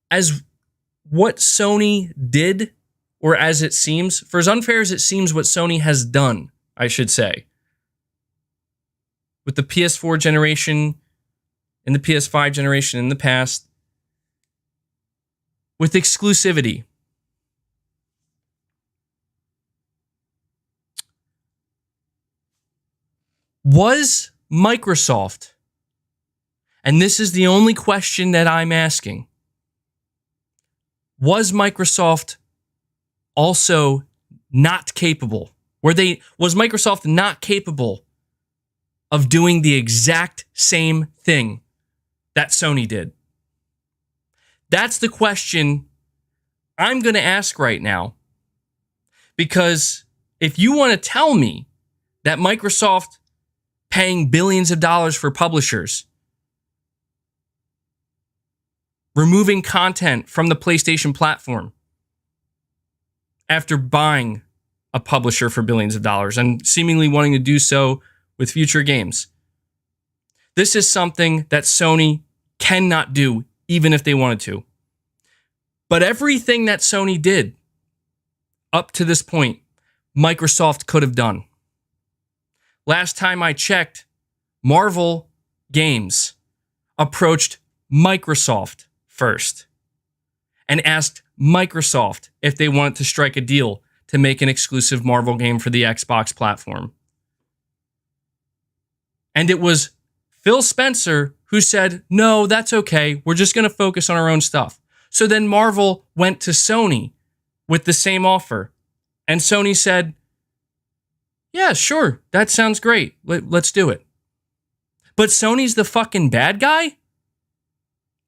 as what Sony did, or as it seems, for as unfair as it seems what Sony has done, I should say, with the PS4 generation and the PS5 generation in the past, with exclusivity. Was Microsoft, and this is the only question that I'm asking, was Microsoft also not capable? Was Microsoft not capable of doing the exact same thing that Sony did? That's the question I'm going to ask right now. Because if you want to tell me that Microsoft paying billions of dollars for publishers, removing content from the PlayStation platform after buying a publisher for billions of dollars and seemingly wanting to do so with future games, this is something that Sony cannot do, even if they wanted to. But everything that Sony did up to this point, Microsoft could have done. Last time I checked, Marvel Games approached Microsoft first and asked Microsoft if they wanted to strike a deal to make an exclusive Marvel game for the Xbox platform. And it was Phil Spencer who said, no, that's okay. We're just going to focus on our own stuff. So then Marvel went to Sony with the same offer. And Sony said, yeah, sure, that sounds great. Let's do it. But Sony's the fucking bad guy?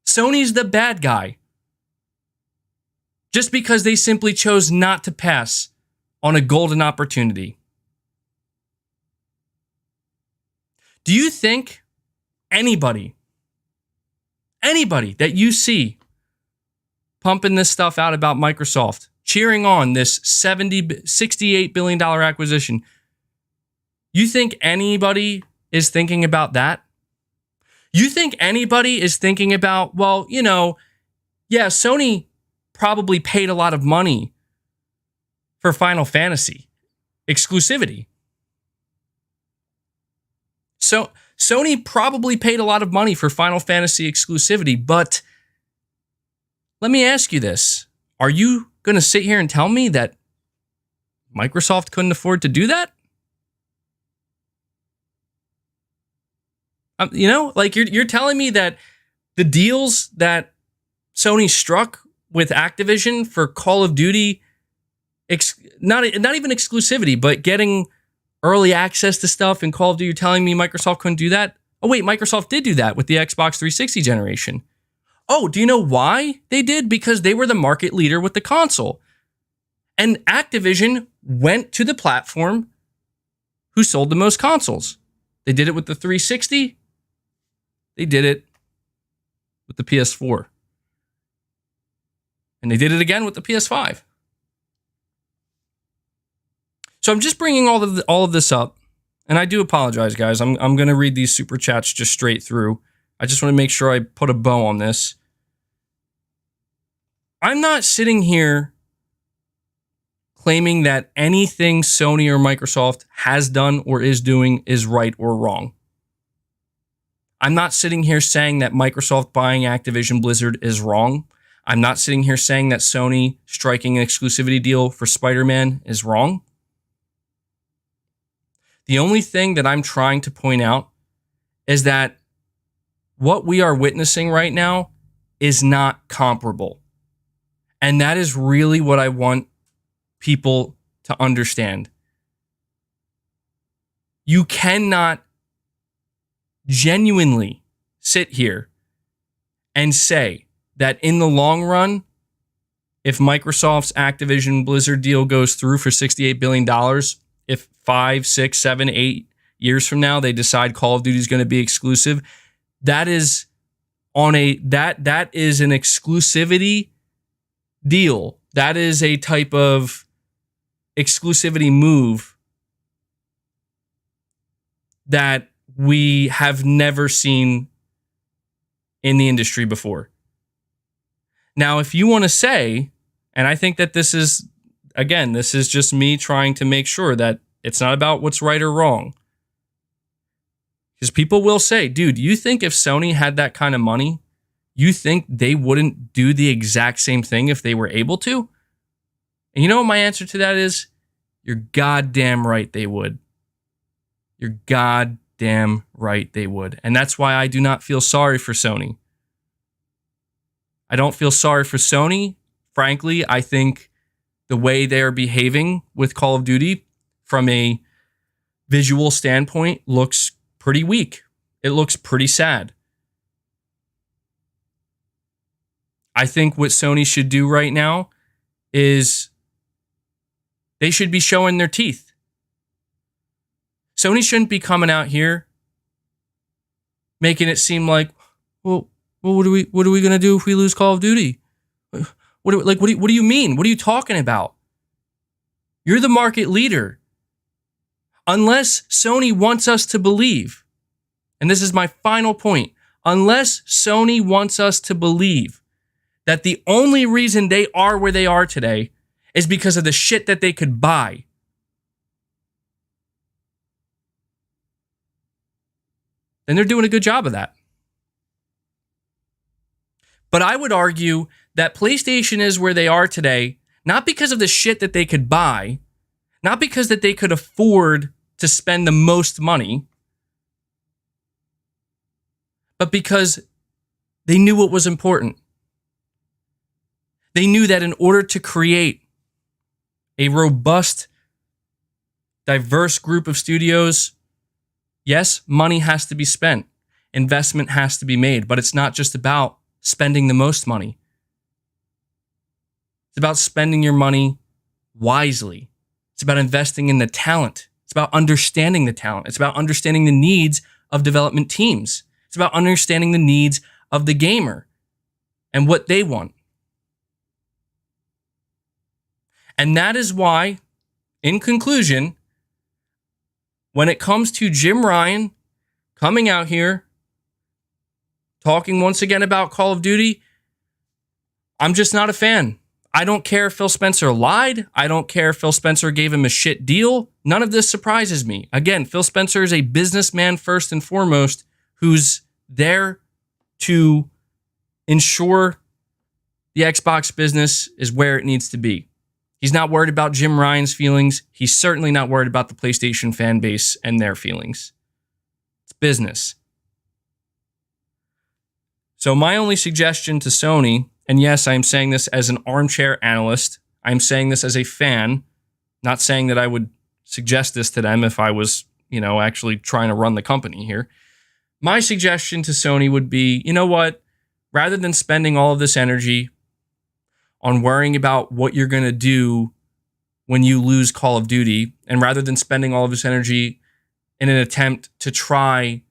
Sony's the bad guy. Just because they simply chose not to pass on a golden opportunity. Do you think anybody that you see pumping this stuff out about Microsoft, cheering on this $68 billion acquisition, you think anybody is thinking about that? You think anybody is thinking about, well, yeah, Sony probably paid a lot of money for Final Fantasy exclusivity. So Sony probably paid a lot of money for Final Fantasy exclusivity, but let me ask you this. Are you going to sit here and tell me that Microsoft couldn't afford to do that? You're telling me that the deals that Sony struck with Activision for Call of Duty, not even exclusivity, but getting early access to stuff in Call of Duty, you're telling me Microsoft couldn't do that? Oh, wait, Microsoft did do that with the Xbox 360 generation. Oh, do you know why they did? Because they were the market leader with the console. And Activision went to the platform who sold the most consoles. They did it with the 360. They did it with the PS4. And they did it again with the PS5. So I'm just bringing all of this up, and I do apologize, guys. I'm going to read these super chats just straight through. I just want to make sure I put a bow on this. I'm not sitting here claiming that anything Sony or Microsoft has done or is doing is right or wrong. I'm not sitting here saying that Microsoft buying Activision Blizzard is wrong. I'm not sitting here saying that Sony striking an exclusivity deal for Spider-Man is wrong. The only thing that I'm trying to point out is that what we are witnessing right now is not comparable. And that is really what I want people to understand. You cannot genuinely sit here and say that in the long run, if Microsoft's Activision Blizzard deal goes through for $68 billion, if 5, 6, 7, 8 years from now they decide Call of Duty is going to be exclusive, that is that is an exclusivity deal. That is a type of exclusivity move that we have never seen in the industry before. Now, if you want to say, and I think that this is just me trying to make sure that it's not about what's right or wrong. Because people will say, dude, you think if Sony had that kind of money, you think they wouldn't do the exact same thing if they were able to? And you know what my answer to that is? You're goddamn right they would. You're goddamn right they would. And that's why I do not feel sorry for Sony. I don't feel sorry for Sony. Frankly, I think the way they are behaving with Call of Duty from a visual standpoint looks pretty weak. It looks pretty sad. I think what Sony should do right now is they should be showing their teeth. Sony shouldn't be coming out here making it seem like, well, what are we going to do if we lose Call of Duty? What do you mean? What are you talking about? You're the market leader. Unless Sony wants us to believe, and this is my final point, unless Sony wants us to believe that the only reason they are where they are today is because of the shit that they could buy, then they're doing a good job of that. But I would argue that PlayStation is where they are today, not because of the shit that they could buy, not because that they could afford to spend the most money, but because they knew what was important. They knew that in order to create a robust, diverse group of studios, yes, money has to be spent. Investment has to be made, but it's not just about spending the most money. It's about spending your money wisely. It's about investing in the talent. It's about understanding the talent. It's about understanding the needs of development teams. It's about understanding the needs of the gamer and what they want. And that is why, in conclusion, when it comes to Jim Ryan coming out here, talking once again about Call of Duty, I'm just not a fan. I don't care if Phil Spencer lied. I don't care if Phil Spencer gave him a shit deal. None of this surprises me. Again, Phil Spencer is a businessman first and foremost who's there to ensure the Xbox business is where it needs to be. He's not worried about Jim Ryan's feelings. He's certainly not worried about the PlayStation fan base and their feelings. It's business. So my only suggestion to Sony, and yes, I'm saying this as an armchair analyst, I'm saying this as a fan, not saying that I would suggest this to them if I was, actually trying to run the company here. My suggestion to Sony would be, you know what? Rather than spending all of this energy on worrying about what you're going to do when you lose Call of Duty, and rather than spending all of this energy in an attempt to try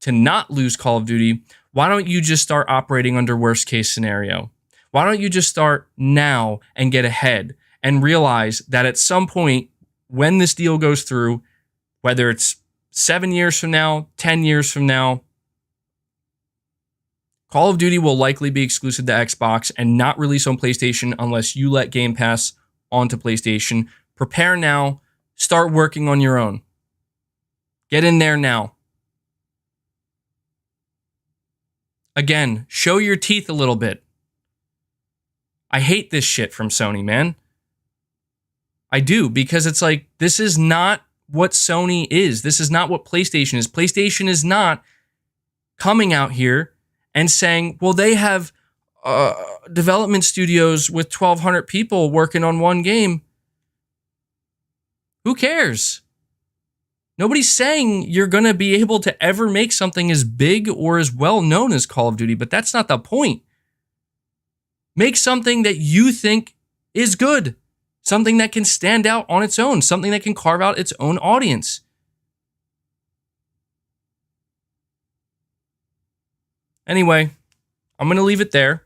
to not lose Call of Duty, why don't you just start operating under worst case scenario? Why don't you just start now and get ahead and realize that at some point when this deal goes through, whether it's 7 years from now, 10 years from now, Call of Duty will likely be exclusive to Xbox and not release on PlayStation unless you let Game Pass onto PlayStation. Prepare now. Start working on your own. Get in there now. Again, show your teeth a little bit. I hate this shit from Sony, man. I do, because it's like, this is not what Sony is. This is not what PlayStation is. PlayStation is not coming out here and saying, well, they have development studios with 1,200 people working on one game. Who cares? Nobody's saying you're going to be able to ever make something as big or as well known as Call of Duty, but that's not the point. Make something that you think is good. Something that can stand out on its own. Something that can carve out its own audience. Anyway, I'm going to leave it there.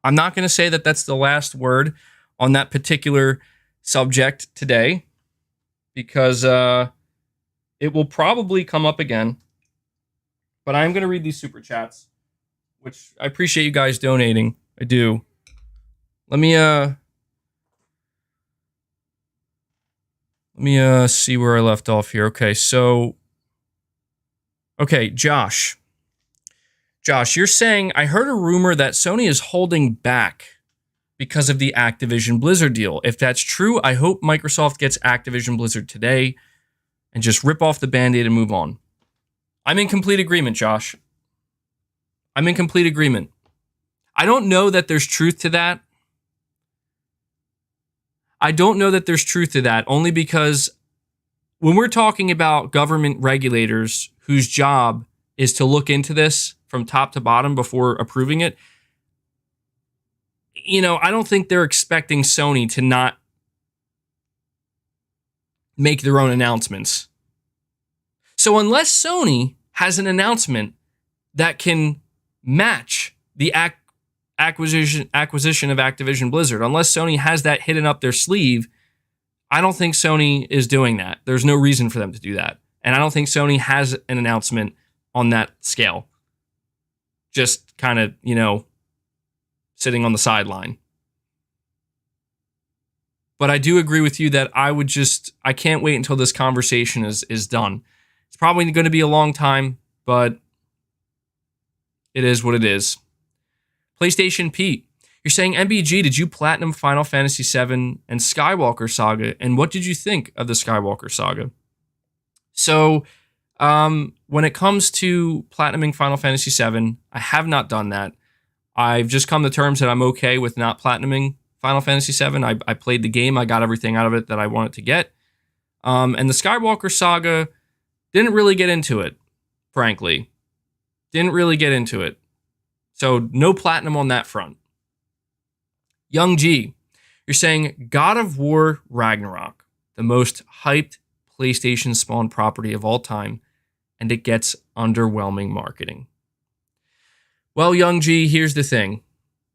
I'm not going to say that that's the last word on that particular subject today, because it will probably come up again. But I'm going to read these super chats, which I appreciate you guys donating. I do. Let me see where I left off here. Okay, so Josh, you're saying, I heard a rumor that Sony is holding back because of the Activision Blizzard deal. If that's true, I hope Microsoft gets Activision Blizzard today and just rip off the Band-Aid and move on. I'm in complete agreement, Josh. I'm in complete agreement. I don't know that there's truth to that. Only because when we're talking about government regulators whose job is to look into this from top to bottom before approving it, I don't think they're expecting Sony to not make their own announcements. So unless Sony has an announcement that can match the acquisition of Activision Blizzard, unless Sony has that hidden up their sleeve, I don't think Sony is doing that. There's no reason for them to do that. And I don't think Sony has an announcement on that scale. Just kind of, sitting on the sideline. But I do agree with you that I can't wait until this conversation is done. It's probably going to be a long time, but it is what it is. PlayStation Pete, you're saying, MBG, did you platinum Final Fantasy VII and Skywalker Saga? And what did you think of the Skywalker Saga? So, when it comes to platinuming Final Fantasy VII, I have not done that. I've just come to terms that I'm okay with not platinuming Final Fantasy VII. I played the game. I got everything out of it that I wanted to get. And the Skywalker Saga, didn't really get into it, frankly. Didn't really get into it. So no platinum on that front. Young G, you're saying God of War Ragnarok, the most hyped PlayStation Spawn property of all time, and it gets underwhelming marketing. Well, Young G, here's the thing.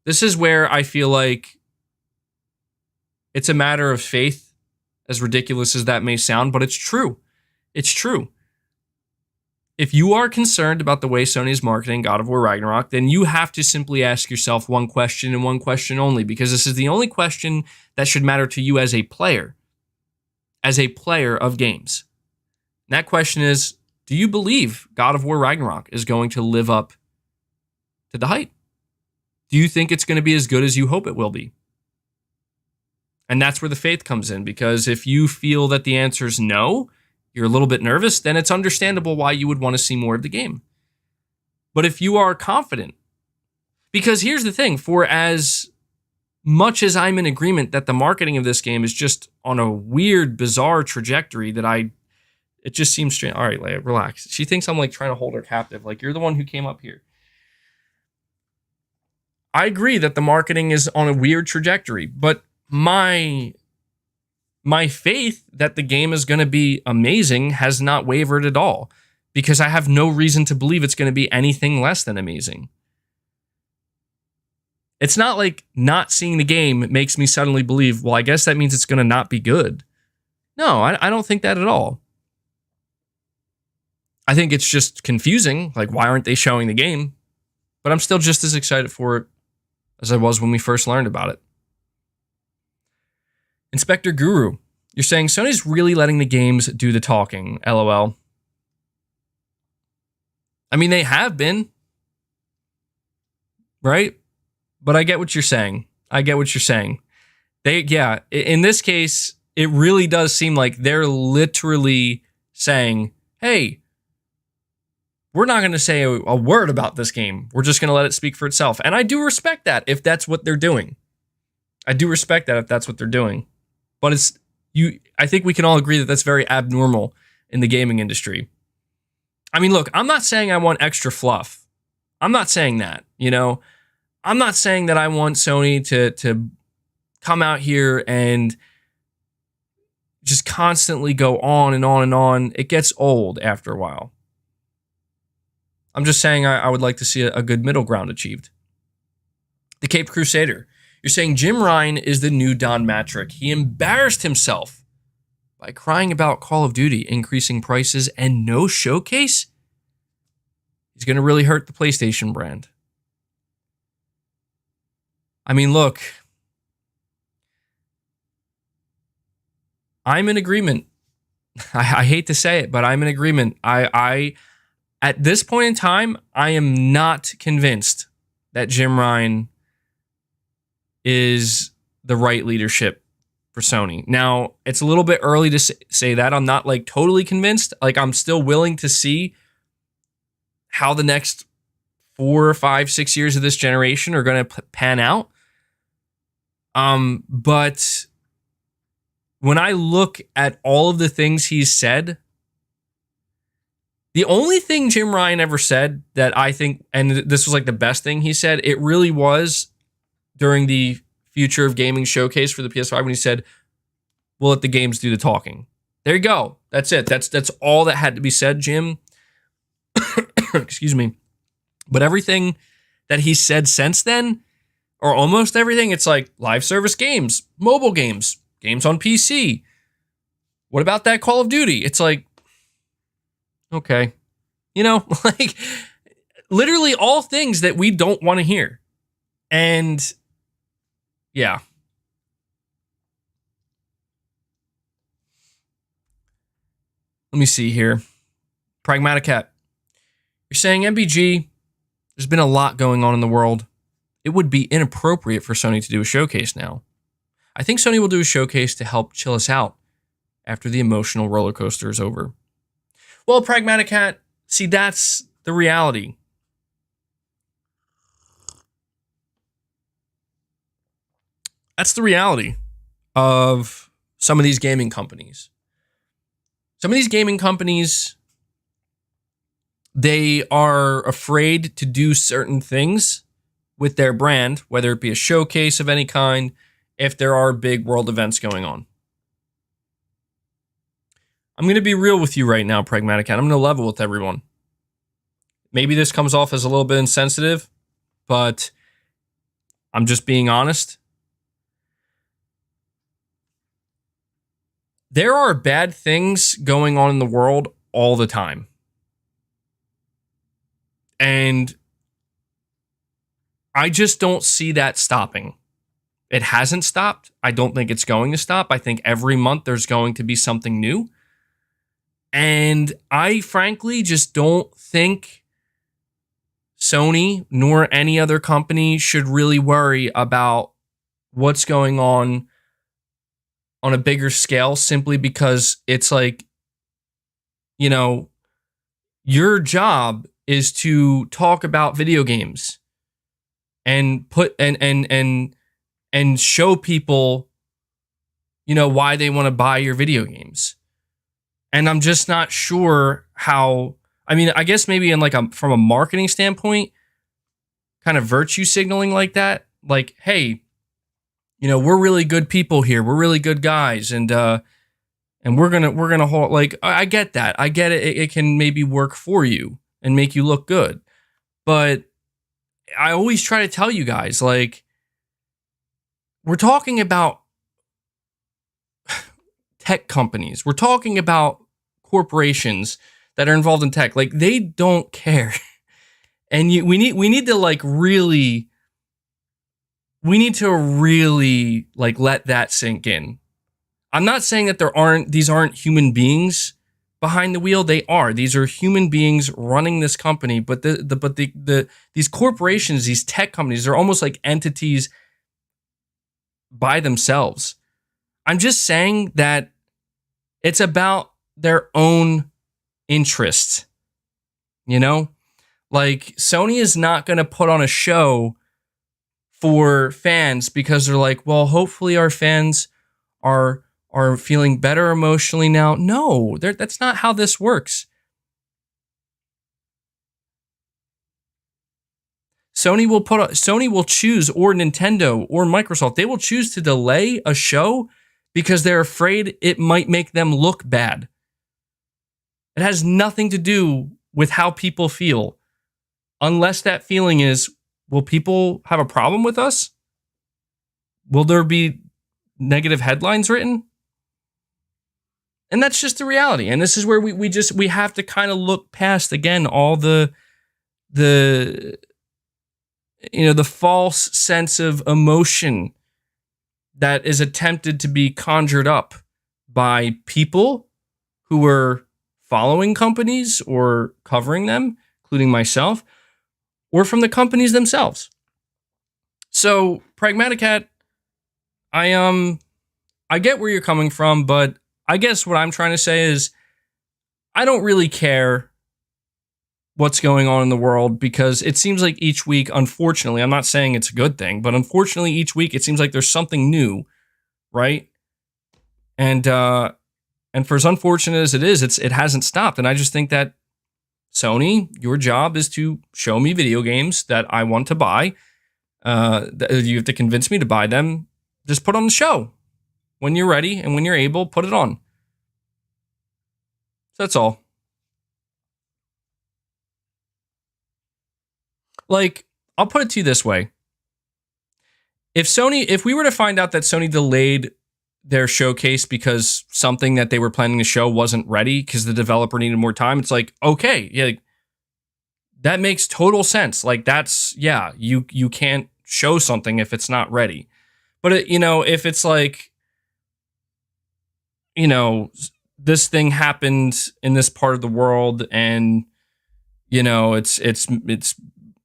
This is where I feel like it's a matter of faith, as ridiculous as that may sound, but it's true. It's true. If you are concerned about the way Sony is marketing God of War Ragnarok, then you have to simply ask yourself one question and one question only, because this is the only question that should matter to you as a player of games. And that question is, do you believe God of War Ragnarok is going to live up to the hype? Do you think it's going to be as good as you hope it will be? And that's where the faith comes in, because if you feel that the answer is no, you're a little bit nervous, then it's understandable why you would want to see more of the game. But if you are confident, because here's the thing, for as much as I'm in agreement that the marketing of this game is just on a weird, bizarre trajectory it just seems strange. All right, Leia, relax. She thinks I'm trying to hold her captive. You're the one who came up here. I agree that the marketing is on a weird trajectory, but my faith that the game is going to be amazing has not wavered at all, because I have no reason to believe it's going to be anything less than amazing. It's not like not seeing the game makes me suddenly believe, well, I guess that means it's going to not be good. No, I don't think that at all. I think it's just confusing. Like, why aren't they showing the game? But I'm still just as excited for it as I was when we first learned about it. Inspector Guru, you're saying Sony's really letting the games do the talking, LOL. I mean, they have been, right? But I get what you're saying. In this case, it really does seem like they're literally saying, hey, we're not going to say a word about this game. We're just going to let it speak for itself. And I do respect that if that's what they're doing. But I think we can all agree that that's very abnormal in the gaming industry. I mean, look, I'm not saying I want extra fluff. I'm not saying that, I'm not saying that I want Sony to come out here and just constantly go on and on and on. It gets old after a while. I'm just saying I would like to see a good middle ground achieved. The Cape Crusader. You're saying Jim Ryan is the new Don Matrick. He embarrassed himself by crying about Call of Duty increasing prices and no showcase? He's going to really hurt the PlayStation brand. I mean, look, I'm in agreement. I hate to say it, but I'm in agreement. I at this point in time, I am not convinced that Jim Ryan is the right leadership for Sony. Now, it's a little bit early to say that. I'm not like totally convinced. Like, I'm still willing to see how the next 4, 5, 6 years of this generation are going to pan out. But when I look at all of the things he's said, the only thing Jim Ryan ever said that I think, and this was like the best thing he said, it really was during the Future of Gaming showcase for the PS5 when he said, we'll let the games do the talking. There you go. That's it. That's all that had to be said, Jim. Excuse me. But everything that he said since then, or almost everything, it's like live service games, mobile games, games on PC. What about that Call of Duty? It's like, okay. Like literally all things that we don't want to hear. And yeah. Let me see here. Pragmatic Cat. You're saying MBG, there's been a lot going on in the world. It would be inappropriate for Sony to do a showcase now. I think Sony will do a showcase to help chill us out after the emotional roller coaster is over. Well, Pragmatic Cat, see, that's the reality. That's the reality of some of these gaming companies. Some of these gaming companies, they are afraid to do certain things with their brand, whether it be a showcase of any kind, if there are big world events going on. I'm going to be real with you right now, Pragmatic Cat. I'm going to level with everyone. Maybe this comes off as a little bit insensitive, but I'm just being honest. There are bad things going on in the world all the time. And I just don't see that stopping. It hasn't stopped. I don't think it's going to stop. I think every month there's going to be something new. And I frankly just don't think Sony nor any other company should really worry about what's going on a bigger scale, simply because it's like, your job is to talk about video games and put and show people, why they want to buy your video games. And I'm just not sure how, I guess maybe in from a marketing standpoint, kind of virtue signaling like that, like, hey, we're really good people here. We're really good guys. And we're going to hold, like, I get that. I get it. It can maybe work for you and make you look good. But I always try to tell you guys, like, we're talking about tech companies. We're talking about corporations that are involved in tech. Like, they don't care. And we need to like really, like let that sink in. I'm not saying that these aren't human beings behind the wheel. They are. These are human beings running this company, but these corporations, these tech companies, they're almost like entities by themselves. I'm just saying that it's about their own interests. You know? Like, Sony is not going to put on a show for fans because they're like, well, hopefully our fans are feeling better emotionally now. No, that's not how this works. Sony will choose, or Nintendo or Microsoft, they will choose to delay a show because they're afraid it might make them look bad. It has nothing to do with how people feel. Unless that feeling is, will people have a problem with us? Will there be negative headlines written? And that's just the reality. And this is where we have to kind of look past, again, all the false sense of emotion that is attempted to be conjured up by people who are following companies or covering them, including myself, or from the companies themselves. So, Pragmatic Cat, I get where you're coming from, but I guess what I'm trying to say is I don't really care what's going on in the world, because it seems like each week, unfortunately, I'm not saying it's a good thing, but unfortunately each week it seems like there's something new, right? And for as unfortunate as it is, it hasn't stopped. And I just think that Sony, your job is to show me video games that I want to buy. You have to convince me to buy them. Just put on the show. When you're ready and when you're able, put it on. So that's all. Like, I'll put it to you this way. If we were to find out that Sony delayed their showcase because something that they were planning to show wasn't ready because the developer needed more time, it's like, okay, yeah, that makes total sense. Like, that's, yeah, you can't show something if it's not ready. But if it's like, this thing happened in this part of the world and it's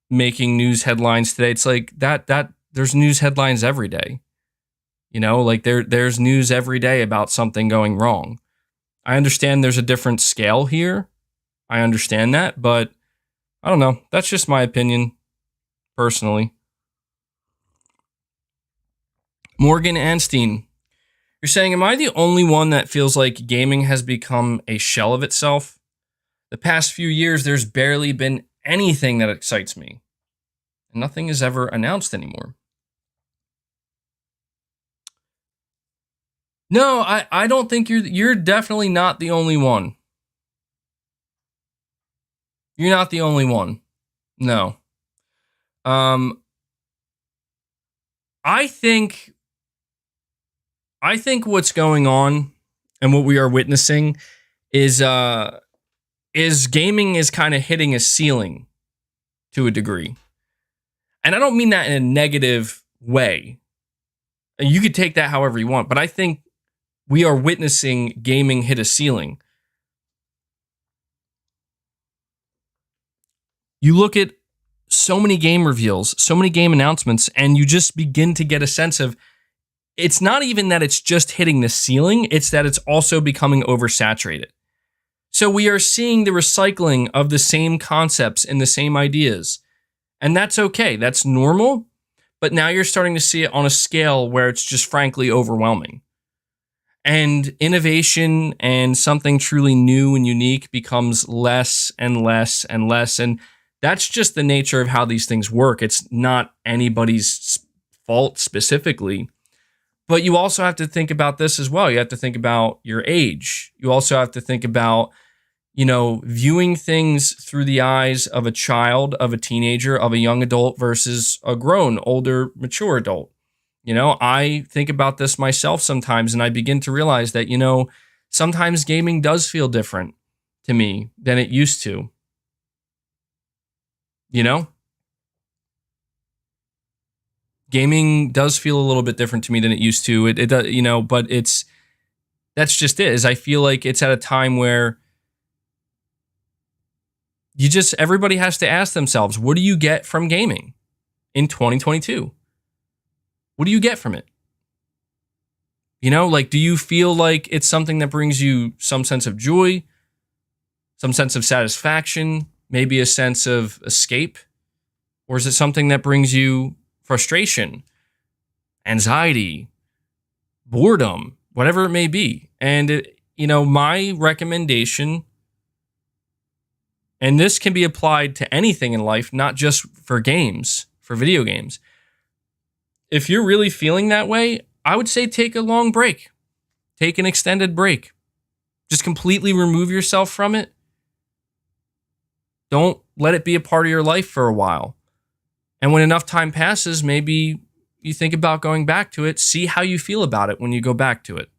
making news headlines today, it's like that there's news headlines every day. Like there's news every day about something going wrong. I understand there's a different scale here. I understand that, but I don't know. That's just my opinion, personally. Morgan Anstein, you're saying, am I the only one that feels like gaming has become a shell of itself? The past few years, there's barely been anything that excites me. And nothing is ever announced anymore. No, I don't think you're definitely not the only one. You're not the only one. No. I think what's going on and what we are witnessing is gaming is kind of hitting a ceiling to a degree. And I don't mean that in a negative way. You could take that however you want, but I think we are witnessing gaming hit a ceiling. You look at so many game reveals, so many game announcements, and you just begin to get a sense of, it's not even that it's just hitting the ceiling, it's that it's also becoming oversaturated. So we are seeing the recycling of the same concepts and the same ideas. And that's okay, that's normal, but now you're starting to see it on a scale where it's just frankly overwhelming. And innovation and something truly new and unique becomes less and less and less. And that's just the nature of how these things work. It's not anybody's fault specifically. But you also have to think about this as well. You have to think about your age. You also have to think about, viewing things through the eyes of a child, of a teenager, of a young adult versus a grown, older, mature adult. I think about this myself sometimes, and I begin to realize that, sometimes gaming does feel different to me than it used to. Gaming does feel a little bit different to me than it used to. It does, but that's just it. Is I feel like it's at a time where everybody has to ask themselves, what do you get from gaming in 2022? What do you get from it? Do you feel like it's something that brings you some sense of joy, some sense of satisfaction, maybe a sense of escape? Or is it something that brings you frustration, anxiety, boredom, whatever it may be? And, my recommendation, and this can be applied to anything in life, not just for games, for video games. If you're really feeling that way, I would say take a long break. Take an extended break. Just completely remove yourself from it. Don't let it be a part of your life for a while. And when enough time passes, maybe you think about going back to it. See how you feel about it when you go back to it.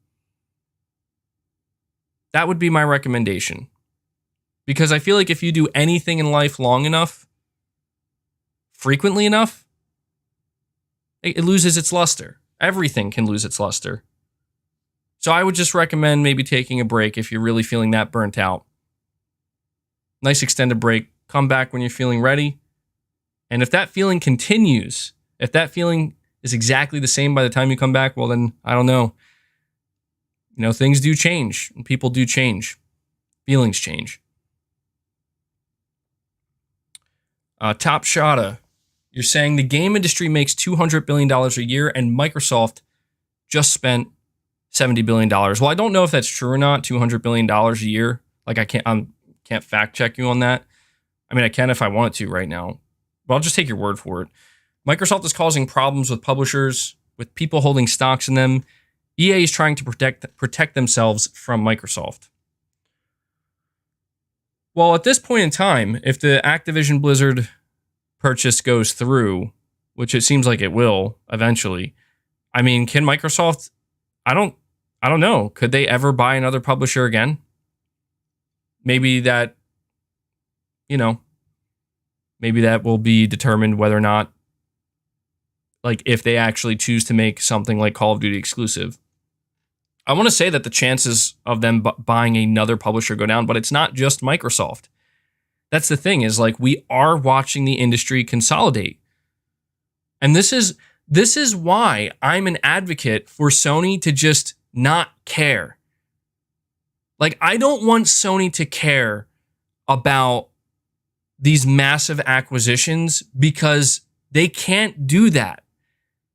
That would be my recommendation. Because I feel like if you do anything in life long enough, frequently enough, it loses its luster. Everything can lose its luster. So I would just recommend maybe taking a break if you're really feeling that burnt out. Nice extended break. Come back when you're feeling ready. And if that feeling continues, if that feeling is exactly the same by the time you come back, well then, I don't know. Things do change. And people do change. Feelings change. Top Shotta, you're saying the game industry makes $200 billion a year and Microsoft just spent $70 billion. Well, I don't know if that's true or not, $200 billion a year. Like I can't fact check you on that. I mean, I can if I wanted to right now, but I'll just take your word for it. Microsoft is causing problems with publishers, with people holding stocks in them. EA is trying to protect themselves from Microsoft. Well, at this point in time, if the Activision Blizzard purchase goes through, which it seems like it will eventually, I mean, can Microsoft, I don't know, could they ever buy another publisher again? Maybe that, maybe that will be determined whether or not, like if they actually choose to make something like Call of Duty exclusive. I want to say that the chances of them buying another publisher go down, but it's not just Microsoft. That's the thing, is like we are watching the industry consolidate. And this is why I'm an advocate for Sony to just not care. Like, I don't want Sony to care about these massive acquisitions because they can't do that.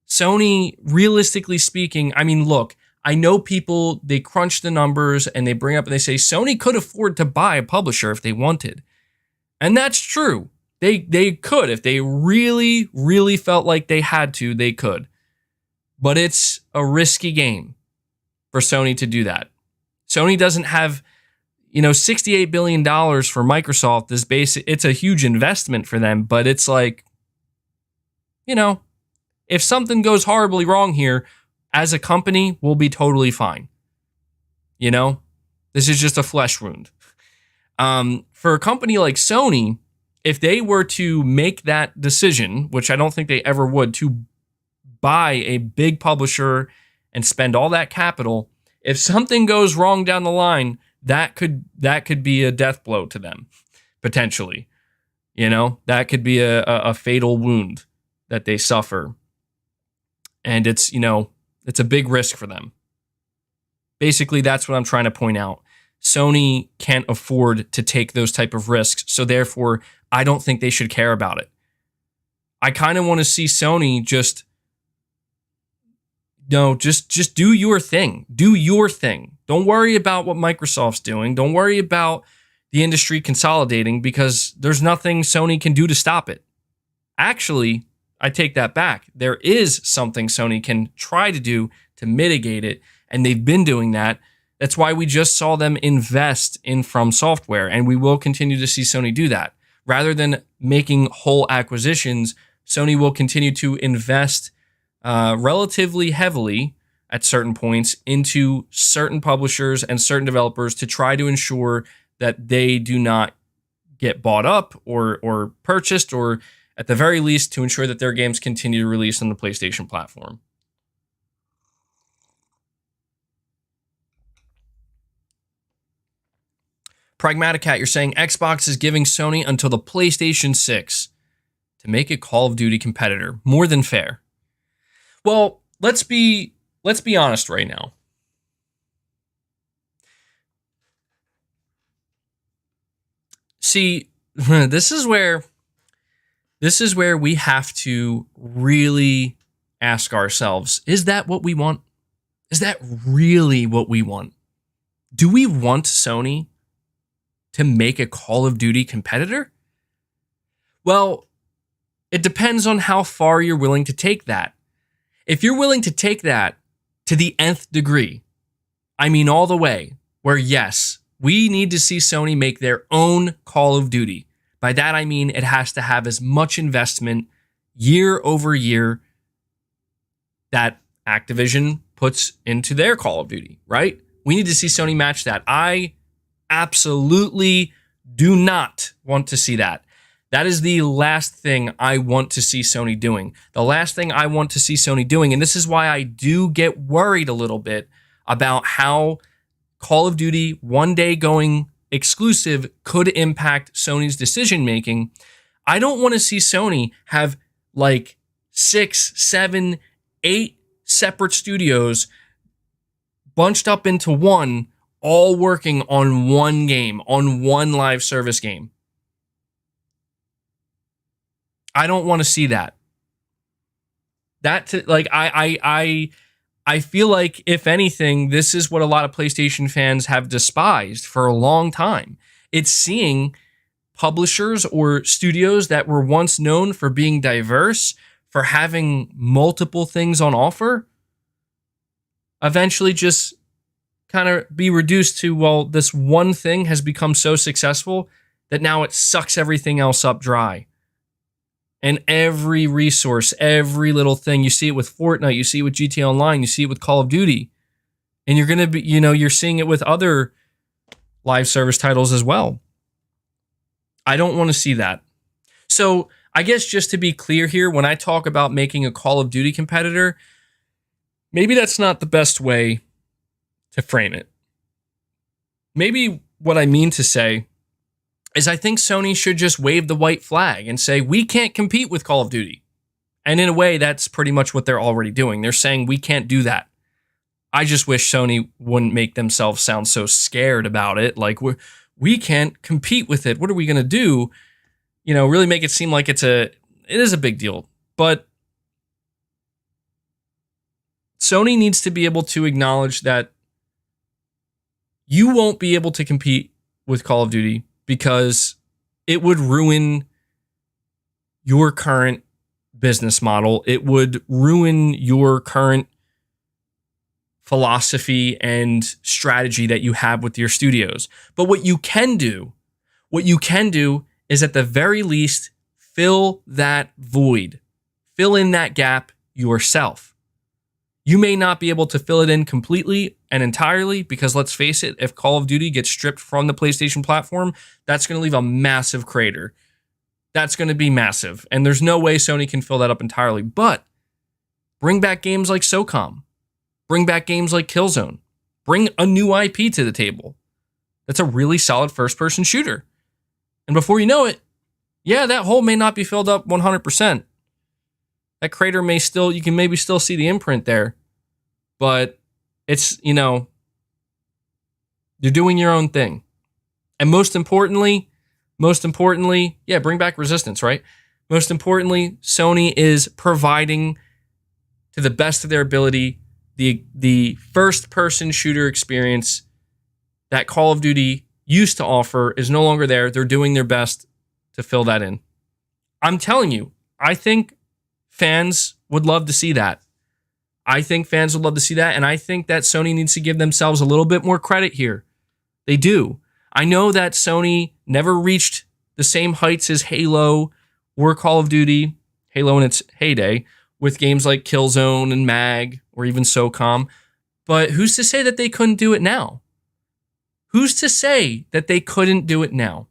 Sony, realistically speaking, I mean, look, I know people, they crunch the numbers and they bring up and they say Sony could afford to buy a publisher if they wanted. And that's true. They could. If they really, really felt like they had to, they could. But it's a risky game for Sony to do that. Sony doesn't have, $68 billion for Microsoft is basic. It's a huge investment for them, but it's like, if something goes horribly wrong here, as a company, we'll be totally fine. This is just a flesh wound. For a company like Sony, if they were to make that decision, which I don't think they ever would, to buy a big publisher and spend all that capital, if something goes wrong down the line, that could be a death blow to them, potentially. That could be a fatal wound that they suffer. And it's a big risk for them. Basically, that's what I'm trying to point out. Sony can't afford to take those type of risks, so therefore, I don't think they should care about it. I kind of want to see Sony just do your thing. Do your thing. Don't worry about what Microsoft's doing. Don't worry about the industry consolidating because there's nothing Sony can do to stop it. Actually, I take that back. There is something Sony can try to do to mitigate it, and they've been doing that. That's why we just saw them invest in From Software, and we will continue to see Sony do that. Rather than making whole acquisitions, Sony will continue to invest relatively heavily at certain points into certain publishers and certain developers to try to ensure that they do not get bought up or purchased, or at the very least to ensure that their games continue to release on the PlayStation platform. Pragmatic Cat, you're saying Xbox is giving Sony until the PlayStation 6 to make a Call of Duty competitor. More than fair. Well, let's be honest right now. See, this is where we have to really ask ourselves, is that what we want? Is that really what we want? Do we want Sony to make a Call of Duty competitor? Well, it depends on how far you're willing to take that. If you're willing to take that to the nth degree, I mean all the way, where yes, we need to see Sony make their own Call of Duty. By that I mean it has to have as much investment year over year that Activision puts into their Call of Duty, right? We need to see Sony match that. I absolutely do not want to see that. That is the last thing I want to see Sony doing. The last thing I want to see Sony doing, and this is why I do get worried a little bit about how Call of Duty one day going exclusive could impact Sony's decision making. I don't want to see Sony have like 6, 7, 8 separate studios bunched up into one, all working on one game, on one live service game. I don't want to see that. I feel like, if anything, this is what a lot of PlayStation fans have despised for a long time. It's seeing publishers or studios that were once known for being diverse, for having multiple things on offer, eventually just kind of be reduced to, well, this one thing has become so successful that now it sucks everything else up dry. And every resource, every little thing, you see it with Fortnite, you see it with GTA Online, you see it with Call of Duty. And you're going to be, you're seeing it with other live service titles as well. I don't want to see that. So I guess just to be clear here, when I talk about making a Call of Duty competitor, maybe that's not the best way to frame it. Maybe what I mean to say is I think Sony should just wave the white flag and say, we can't compete with Call of Duty. And in a way, that's pretty much what they're already doing. They're saying we can't do that. I just wish Sony wouldn't make themselves sound so scared about it. Like, we can't compete with it. What are we going to do? Really make it seem like it is a big deal. But Sony needs to be able to acknowledge that you won't be able to compete with Call of Duty because it would ruin your current business model. It would ruin your current philosophy and strategy that you have with your studios. But what you can do is at the very least fill that void. Fill in that gap yourself. You may not be able to fill it in completely and entirely because, let's face it, if Call of Duty gets stripped from the PlayStation platform, that's going to leave a massive crater. That's going to be massive. And there's no way Sony can fill that up entirely. But bring back games like SOCOM. Bring back games like Killzone. Bring a new IP to the table. That's a really solid first-person shooter. And before you know it, yeah, that hole may not be filled up 100%. That crater you can maybe still see the imprint there. But it's, you're doing your own thing. And most importantly, yeah, bring back Resistance, right? Most importantly, Sony is providing, to the best of their ability, the first-person shooter experience that Call of Duty used to offer is no longer there. They're doing their best to fill that in. I'm telling you, I think fans would love to see that. And I think that Sony needs to give themselves a little bit more credit here. They do. I know that Sony never reached the same heights as Halo or Call of Duty, Halo in its heyday, with games like Killzone and Mag or even SOCOM. But who's to say that they couldn't do it now? Who's to say that they couldn't do it now?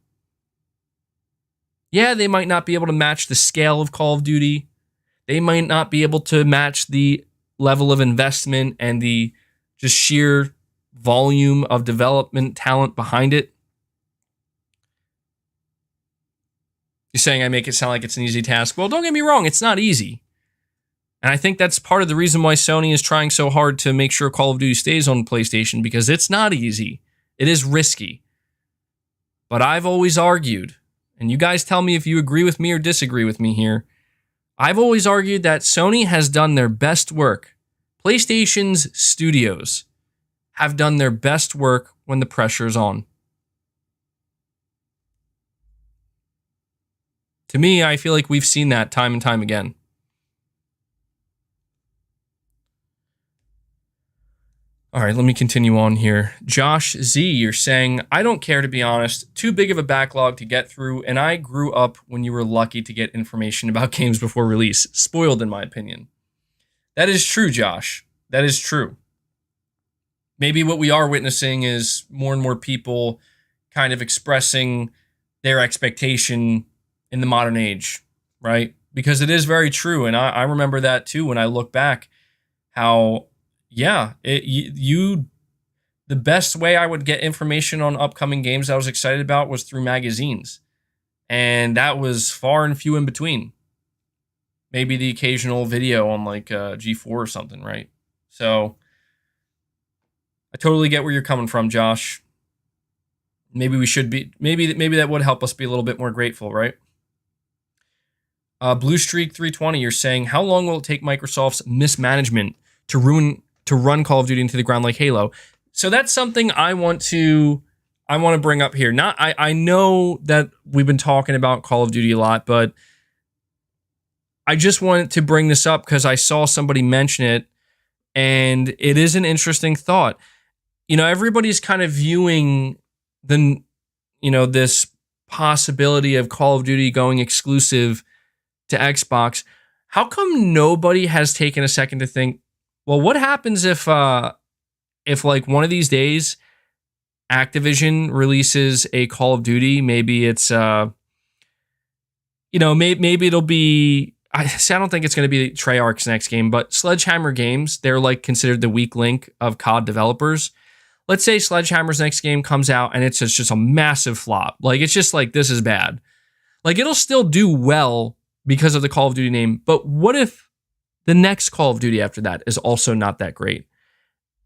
Yeah, they might not be able to match the scale of Call of Duty. They might not be able to match the level of investment and the just sheer volume of development talent behind it. You're saying I make it sound like it's an easy task. Well, don't get me wrong, it's not easy. And I think that's part of the reason why Sony is trying so hard to make sure Call of Duty stays on PlayStation, because it's not easy. It is risky. But I've always argued, and you guys tell me if you agree with me or disagree with me here, I've always argued that Sony has done their best work. PlayStation's studios have done their best work when the pressure is on. To me, I feel like we've seen that time and time again. All right, let me continue on here. Josh Z, you're saying, I don't care, to be honest. Too big of a backlog to get through, and I grew up when you were lucky to get information about games before release. Spoiled, in my opinion. That is true, Josh. That is true. Maybe what we are witnessing is more and more people kind of expressing their expectation in the modern age, right? Because it is very true, and I remember that too when I look back, how, yeah, the best way I would get information on upcoming games I was excited about was through magazines, and that was far and few in between. Maybe the occasional video on like G4 or something, right? So I totally get where you're coming from, Josh. Maybe we should be, maybe that would help us be a little bit more grateful, right? Blue Streak 320, you're saying, how long will it take Microsoft's mismanagement to run Call of Duty into the ground like Halo? So that's something I want to bring up here. I know that we've been talking about Call of Duty a lot, but I just wanted to bring this up because I saw somebody mention it, and it is an interesting thought. You know, everybody's kind of viewing this possibility of Call of Duty going exclusive to Xbox. How come nobody has taken a second to think, well, what happens if like one of these days Activision releases a Call of Duty? Maybe it's maybe it'll be, I don't think it's going to be Treyarch's next game, but Sledgehammer Games, they're like considered the weak link of COD developers. Let's say Sledgehammer's next game comes out and it's just a massive flop. Like, it's just like, this is bad. Like, it'll still do well because of the Call of Duty name, but what if the next Call of Duty after that is also not that great?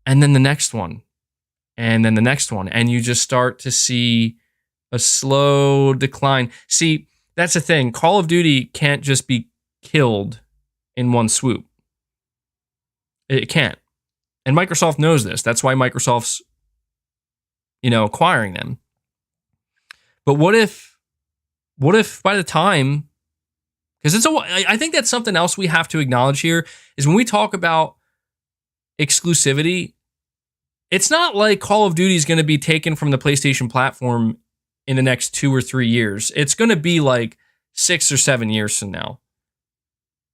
And then the next one, and then the next one, and you just start to see a slow decline. See, that's the thing. Call of Duty can't just be killed in one swoop. It can't. And Microsoft knows this. That's why Microsoft's, acquiring them. But what if by the time, because I think that's something else we have to acknowledge here, is when we talk about exclusivity, it's not like Call of Duty is going to be taken from the PlayStation platform in the next 2 or 3 years. It's going to be like 6 or 7 years from now.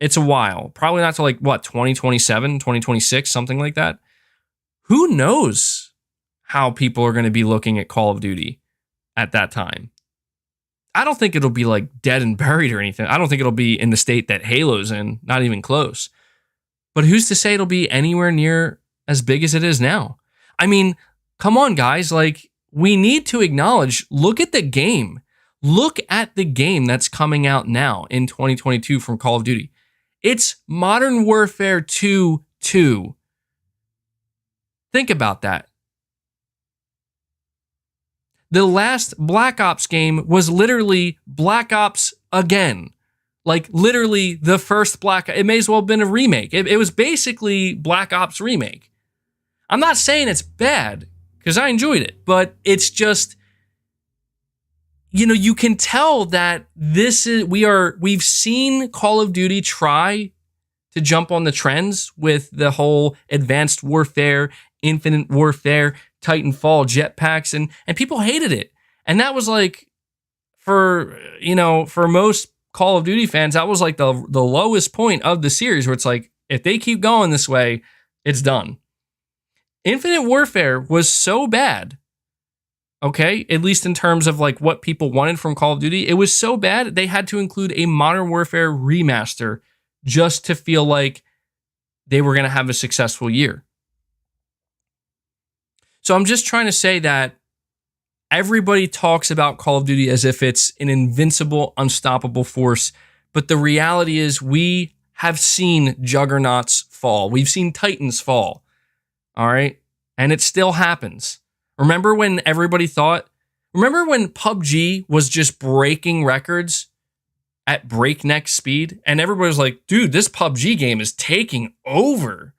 It's a while. Probably not to 2027, 2026, something like that. Who knows how people are going to be looking at Call of Duty at that time? I don't think it'll be like dead and buried or anything. I don't think it'll be in the state that Halo's in, not even close. But who's to say it'll be anywhere near as big as it is now? I mean, come on, guys. Like, we need to acknowledge, look at the game. Look at the game that's coming out now in 2022 from Call of Duty. It's Modern Warfare 2. Think about that. The last Black Ops game was literally Black Ops again. Like, literally the first Black Ops. It may as well have been a remake. It was basically Black Ops remake. I'm not saying it's bad, because I enjoyed it, but it's just, you can tell that we've seen Call of Duty try to jump on the trends with the whole Advanced Warfare, Infinite Warfare, Titanfall, jetpacks, and people hated it. And that was like, for most Call of Duty fans, that was like the lowest point of the series where it's like, if they keep going this way, it's done. Infinite Warfare was so bad, okay, at least in terms of like what people wanted from Call of Duty. It was so bad, they had to include a Modern Warfare remaster just to feel like they were going to have a successful year. So I'm just trying to say that everybody talks about Call of Duty as if it's an invincible, unstoppable force. But the reality is we have seen juggernauts fall. We've seen titans fall. All right. And it still happens. Remember when PUBG was just breaking records at breakneck speed? And everybody was like, dude, this PUBG game is taking over.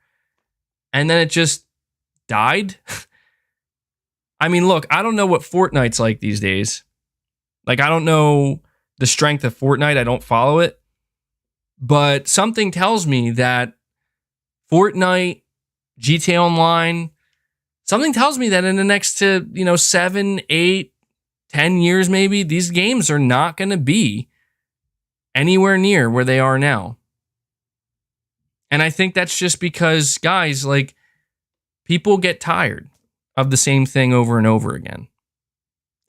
And then it just died. I mean, look, I don't know what Fortnite's like these days. Like, I don't know the strength of Fortnite. I don't follow it. But something tells me that Fortnite, GTA Online, something tells me that in the next 7, 8, 10 years maybe, these games are not going to be anywhere near where they are now. And I think that's just because, guys, like, people get tired of the same thing over and over again.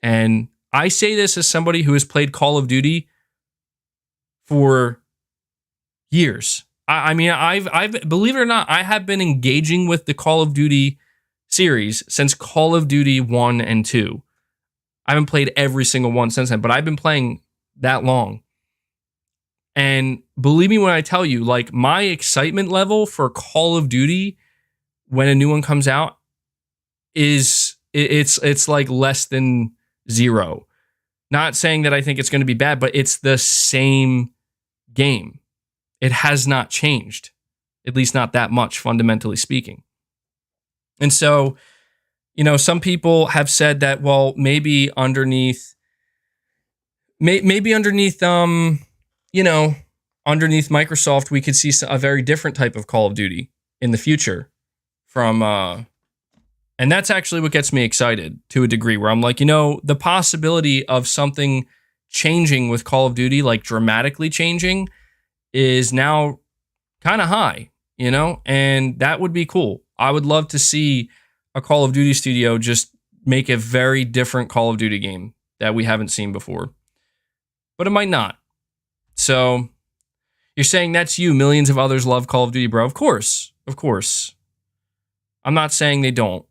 And I say this as somebody who has played Call of Duty for years. I mean, I've believe it or not, I have been engaging with the Call of Duty series since Call of Duty 1 and 2. I haven't played every single one since then, but I've been playing that long. And believe me when I tell you, like, my excitement level for Call of Duty when a new one comes out is it's like less than zero. Not saying that I think it's going to be bad, but it's the same game. It has not changed, at least not that much, fundamentally speaking. And so, some people have said that, well, maybe underneath Microsoft, we could see a very different type of Call of Duty in the future from, and that's actually what gets me excited to a degree, where I'm like, the possibility of something changing with Call of Duty, like dramatically changing, is now kind of high, and that would be cool. I would love to see a Call of Duty studio just make a very different Call of Duty game that we haven't seen before. But it might not. So you're saying that's you. Millions of others love Call of Duty, bro. Of course. I'm not saying they don't.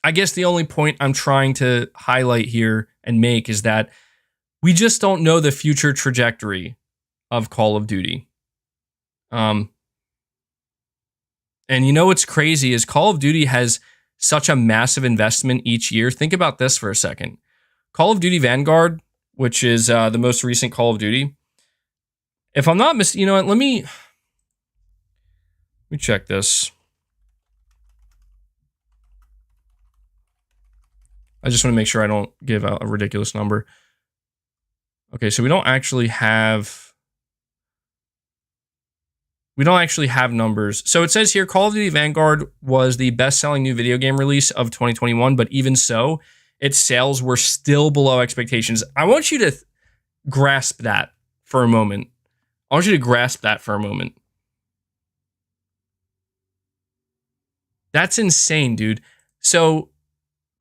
I guess the only point I'm trying to highlight here and make is that we just don't know the future trajectory of Call of Duty. And what's crazy is Call of Duty has such a massive investment each year. Think about this for a second. Call of Duty Vanguard, which is the most recent Call of Duty. If I'm not let me check this. I just want to make sure I don't give out a ridiculous number. Okay, so we don't actually have numbers. So it says here, Call of Duty Vanguard was the best-selling new video game release of 2021, but even so, its sales were still below expectations. I want you to grasp that for a moment. That's insane, dude. So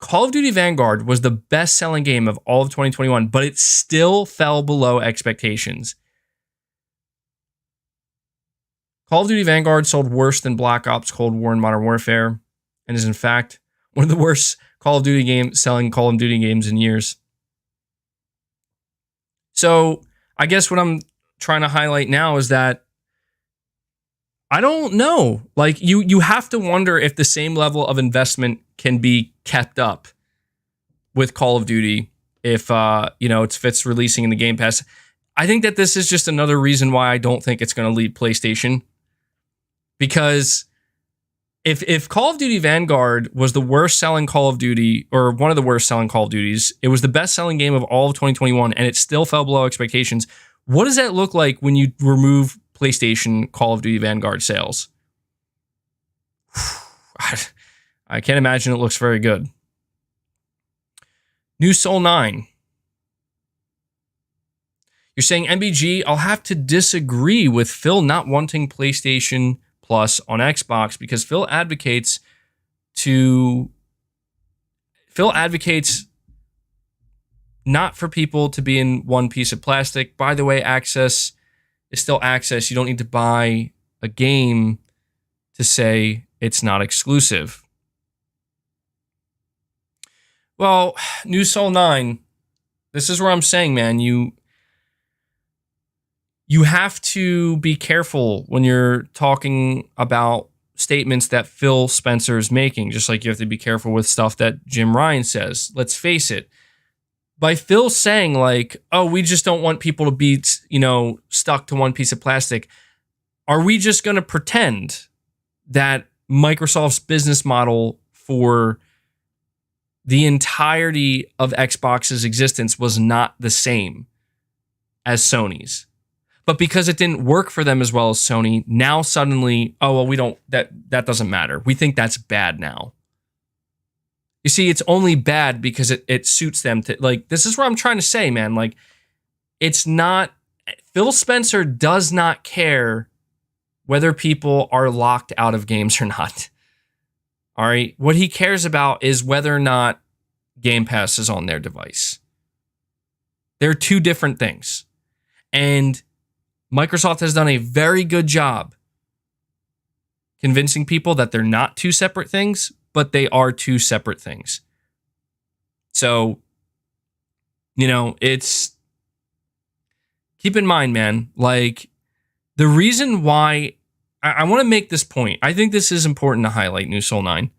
Call of Duty Vanguard was the best-selling game of all of 2021, but it still fell below expectations. Call of Duty Vanguard sold worse than Black Ops Cold War and Modern Warfare, and is in fact one of the worst Call of Duty selling Call of Duty games in years. So I guess what I'm trying to highlight now is that I don't know. Like, you have to wonder if the same level of investment can be kept up with Call of Duty if it's releasing in the Game Pass. I think that this is just another reason why I don't think it's going to lead PlayStation. Because if Call of Duty Vanguard was the worst selling Call of Duty, or one of the worst selling Call of Duties, it was the best selling game of all of 2021, and it still fell below expectations. What does that look like when you remove PlayStation Call of Duty Vanguard sales? I can't imagine it looks very good. New Soul 9. You're saying MBG, I'll have to disagree with Phil not wanting PlayStation Plus on Xbox because Phil advocates not for people to be in one piece of plastic. By the way, access is still access. You don't need to buy a game to say it's not exclusive. Well, New Soul 9, this is where I'm saying, man, you have to be careful when you're talking about statements that Phil Spencer is making, just like you have to be careful with stuff that Jim Ryan says. Let's face it. By Phil saying like, oh, we just don't want people to be, stuck to one piece of plastic, are we just going to pretend that Microsoft's business model for the entirety of Xbox's existence was not the same as Sony's? But because it didn't work for them as well as Sony, now suddenly, that doesn't matter. We think that's bad now. You see, it's only bad because it suits them to, like, this is what I'm trying to say, man. Like, it's not, Phil Spencer does not care whether people are locked out of games or not. All right. What he cares about is whether or not Game Pass is on their device. They're two different things. And Microsoft has done a very good job convincing people that they're not two separate things, but they are two separate things. So, it's, keep in mind, man, like, the reason why I want to make this point, I think this is important to highlight, New Soul 9.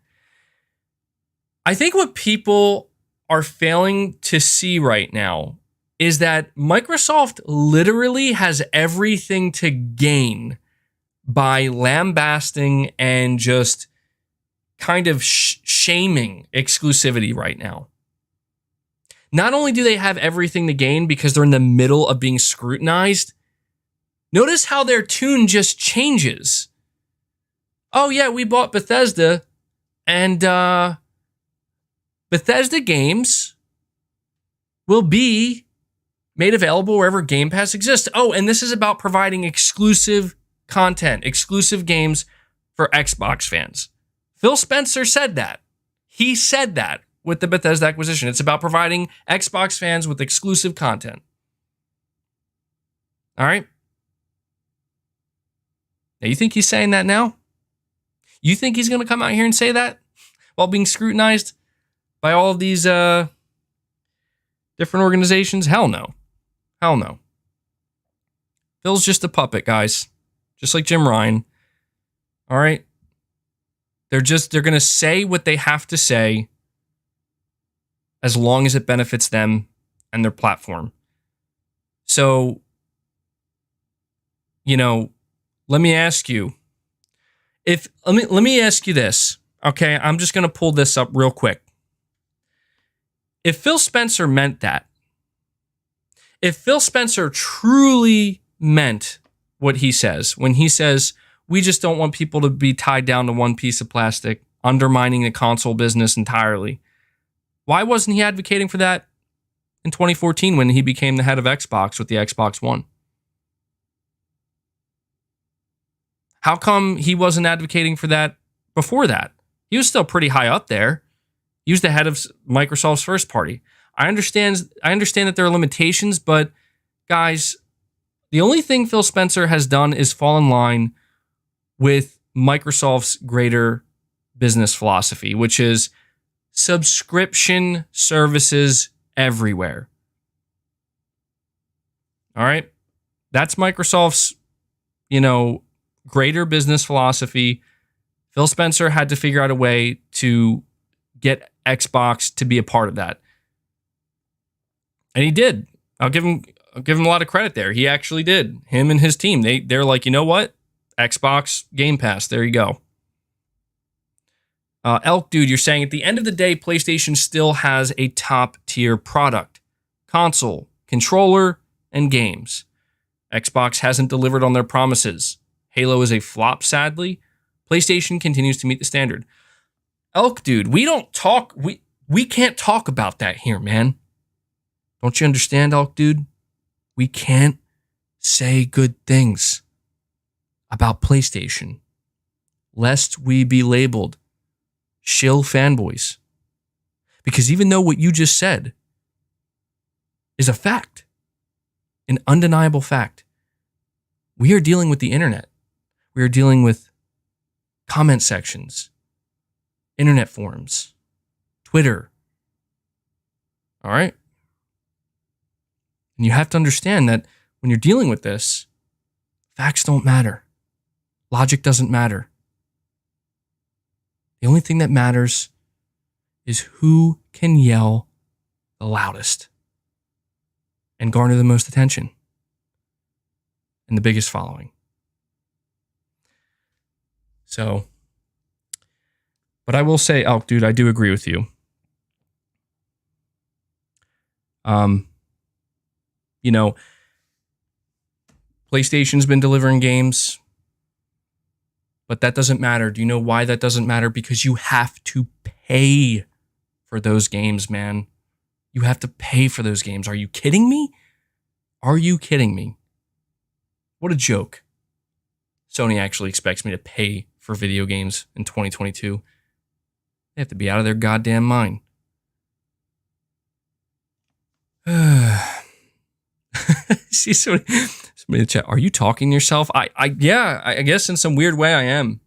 I think what people are failing to see right now is that Microsoft literally has everything to gain by lambasting and just kind of shaming exclusivity right now. Not only do they have everything to gain because they're in the middle of being scrutinized, notice how their tune just changes. Oh yeah, we bought Bethesda, and Bethesda games will be made available wherever Game Pass exists. Oh, and this is about providing exclusive content, exclusive games for Xbox fans. Phil Spencer said that. He said that with the Bethesda acquisition. It's about providing Xbox fans with exclusive content. All right? Now, you think he's saying that now? You think he's going to come out here and say that while being scrutinized by all of these different organizations? Hell no. Hell no. Phil's just a puppet, guys. Just like Jim Ryan. All right? They're going to say what they have to say as long as it benefits them and their platform. So, let me ask you. Let me ask you this. Okay, I'm just going to pull this up real quick. If Phil Spencer meant that, if Phil Spencer truly meant what he says, when he says, we just don't want people to be tied down to one piece of plastic, undermining the console business entirely, why wasn't he advocating for that in 2014 when he became the head of Xbox with the Xbox One? How come he wasn't advocating for that before that? He was still pretty high up there. He was the head of Microsoft's first party. I understand that there are limitations, but guys, the only thing Phil Spencer has done is fall in line with Microsoft's greater business philosophy, which is subscription services everywhere. All right? That's Microsoft's, greater business philosophy. Phil Spencer had to figure out a way to get Xbox to be a part of that. And he did. I'll give him a lot of credit there. He actually did. Him and his team. They're like, you know what? Xbox Game Pass. There you go. Elk Dude, you're saying at the end of the day, PlayStation still has a top tier product. Console, controller, and games. Xbox hasn't delivered on their promises. Halo is a flop, sadly. PlayStation continues to meet the standard. Elk Dude, we can't talk about that here, man. Don't you understand, Elk Dude? We can't say good things about PlayStation, lest we be labeled shill fanboys. Because even though what you just said is a fact, an undeniable fact, we are dealing with the internet. We are dealing with comment sections, internet forums, Twitter. All right? And you have to understand that when you're dealing with this, facts don't matter. Logic doesn't matter. The only thing that matters is who can yell the loudest and garner the most attention and the biggest following. So, but I will say, Elk, dude, I do agree with you. You know, PlayStation's been delivering games, but that doesn't matter. Do you know why that doesn't matter? Because you have to pay for those games, man. You have to pay for those games. Are you kidding me? Are you kidding me? What a joke. Sony actually expects me to pay for video games in 2022. They have to be out of their goddamn mind. See somebody in the chat. Are you talking to yourself? I guess in some weird way I am.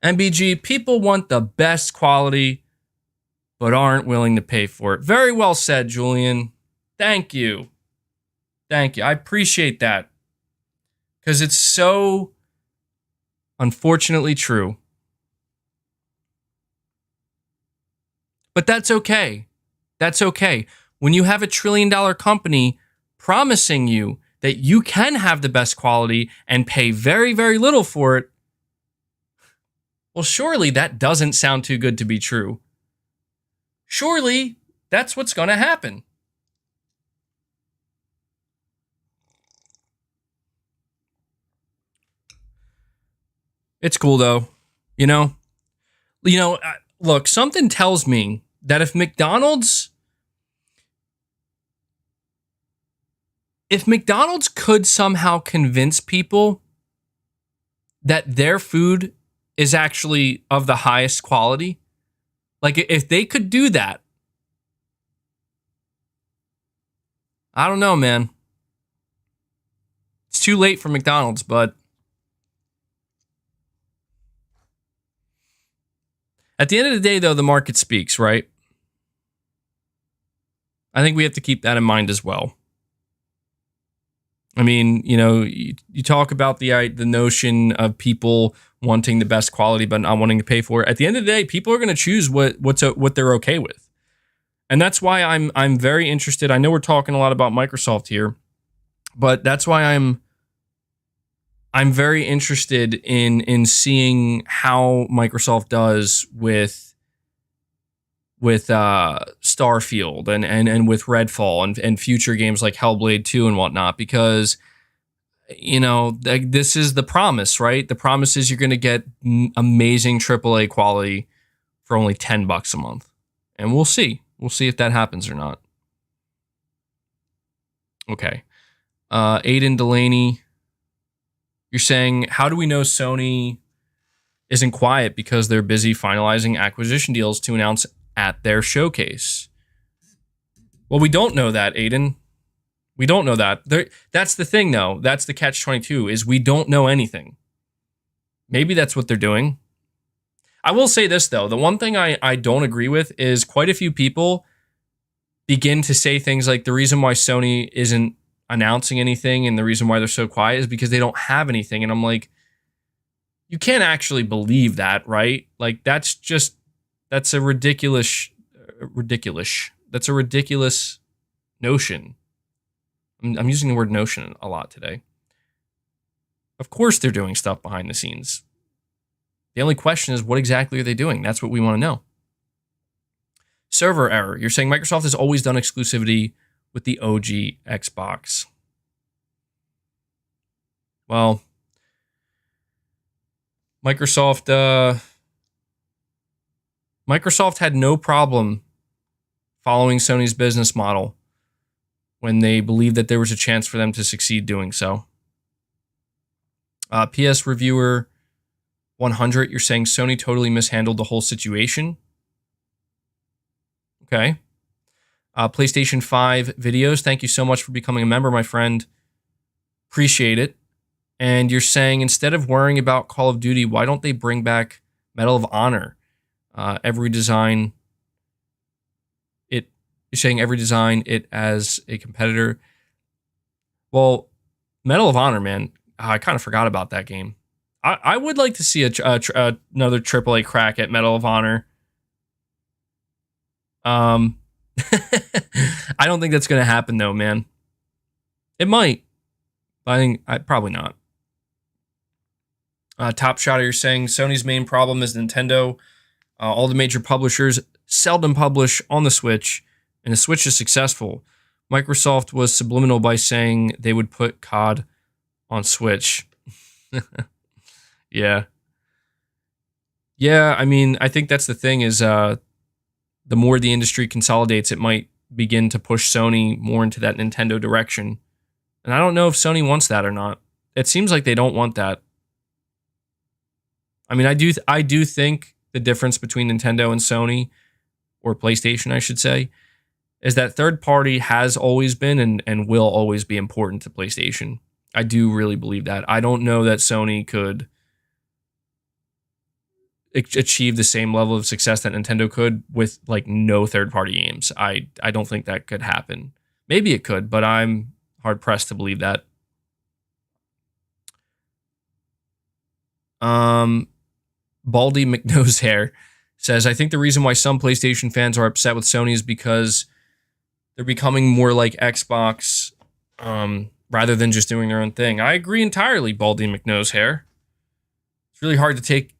MBG, people want the best quality, but aren't willing to pay for it. Very well said, Julian. Thank you. Thank you. I appreciate that. Because it's so unfortunately true. But that's okay. That's okay. When you have a $1 trillion company promising you that you can have the best quality and pay very, very little for it, well, surely that doesn't sound too good to be true. Surely that's what's going to happen. It's cool, though. You know, look, something tells me that if McDonald's could somehow convince people that their food is actually of the highest quality, like if they could do that, I don't know, man. It's too late for McDonald's, but at the end of the day, though, the market speaks, right? I think we have to keep that in mind as well. I mean, you talk about the notion of people wanting the best quality but not wanting to pay for it. At the end of the day, people are going to choose what they're okay with, and that's why I'm very interested. I know we're talking a lot about Microsoft here, but that's why I'm very interested in seeing how Microsoft does with Starfield and with Redfall and future games like Hellblade 2 and whatnot, because this is the promise, right? The promise is you're going to get amazing AAA quality for only $10 a month, and we'll see if that happens or not. Okay, Aiden Delaney, you're saying, how do we know Sony isn't quiet because they're busy finalizing acquisition deals to announce at their showcase? Well, we don't know that, Aiden. We don't know that. That's the thing, though. That's the catch-22, is we don't know anything. Maybe that's what they're doing. I will say this, though. The one thing I don't agree with is quite a few people begin to say things like the reason why Sony isn't announcing anything and the reason why they're so quiet is because they don't have anything. And I'm like, you can't actually believe that, right? Like, that's a ridiculous notion. I'm using the word notion a lot today. Of course they're doing stuff behind the scenes. The only question is, what exactly are they doing? That's what we want to know. Server error. You're saying Microsoft has always done exclusivity with the OG Xbox. Well, Microsoft had no problem following Sony's business model when they believed that there was a chance for them to succeed doing so. PS Reviewer 100, you're saying Sony totally mishandled the whole situation. Okay. PlayStation 5 videos, thank you so much for becoming a member, my friend. Appreciate it. And you're saying instead of worrying about Call of Duty, why don't they bring back Medal of Honor? Every design it. You're saying every design it as a competitor. Well, Medal of Honor, man, I kind of forgot about that game. I would like to see another AAA crack at Medal of Honor. I don't think that's going to happen, though, man. It might. I think probably not. Top Shotter, you're saying Sony's main problem is Nintendo. All the major publishers seldom publish on the Switch, and the Switch is successful. Microsoft was subliminal by saying they would put COD on Switch. Yeah. Yeah, I mean, I think that's the thing is the more the industry consolidates, it might begin to push Sony more into that Nintendo direction. And I don't know if Sony wants that or not. It seems like they don't want that. I mean, I do think the difference between Nintendo and Sony, or PlayStation, I should say, is that third party has always been and will always be important to PlayStation. I do really believe that. I don't know that Sony could achieve the same level of success that Nintendo could with like no third party games. I don't think that could happen. Maybe it could, but I'm hard pressed to believe that. Baldy McNosehair says, I think the reason why some PlayStation fans are upset with Sony is because they're becoming more like Xbox rather than just doing their own thing. I agree entirely, Baldy McNosehair. It's really hard to take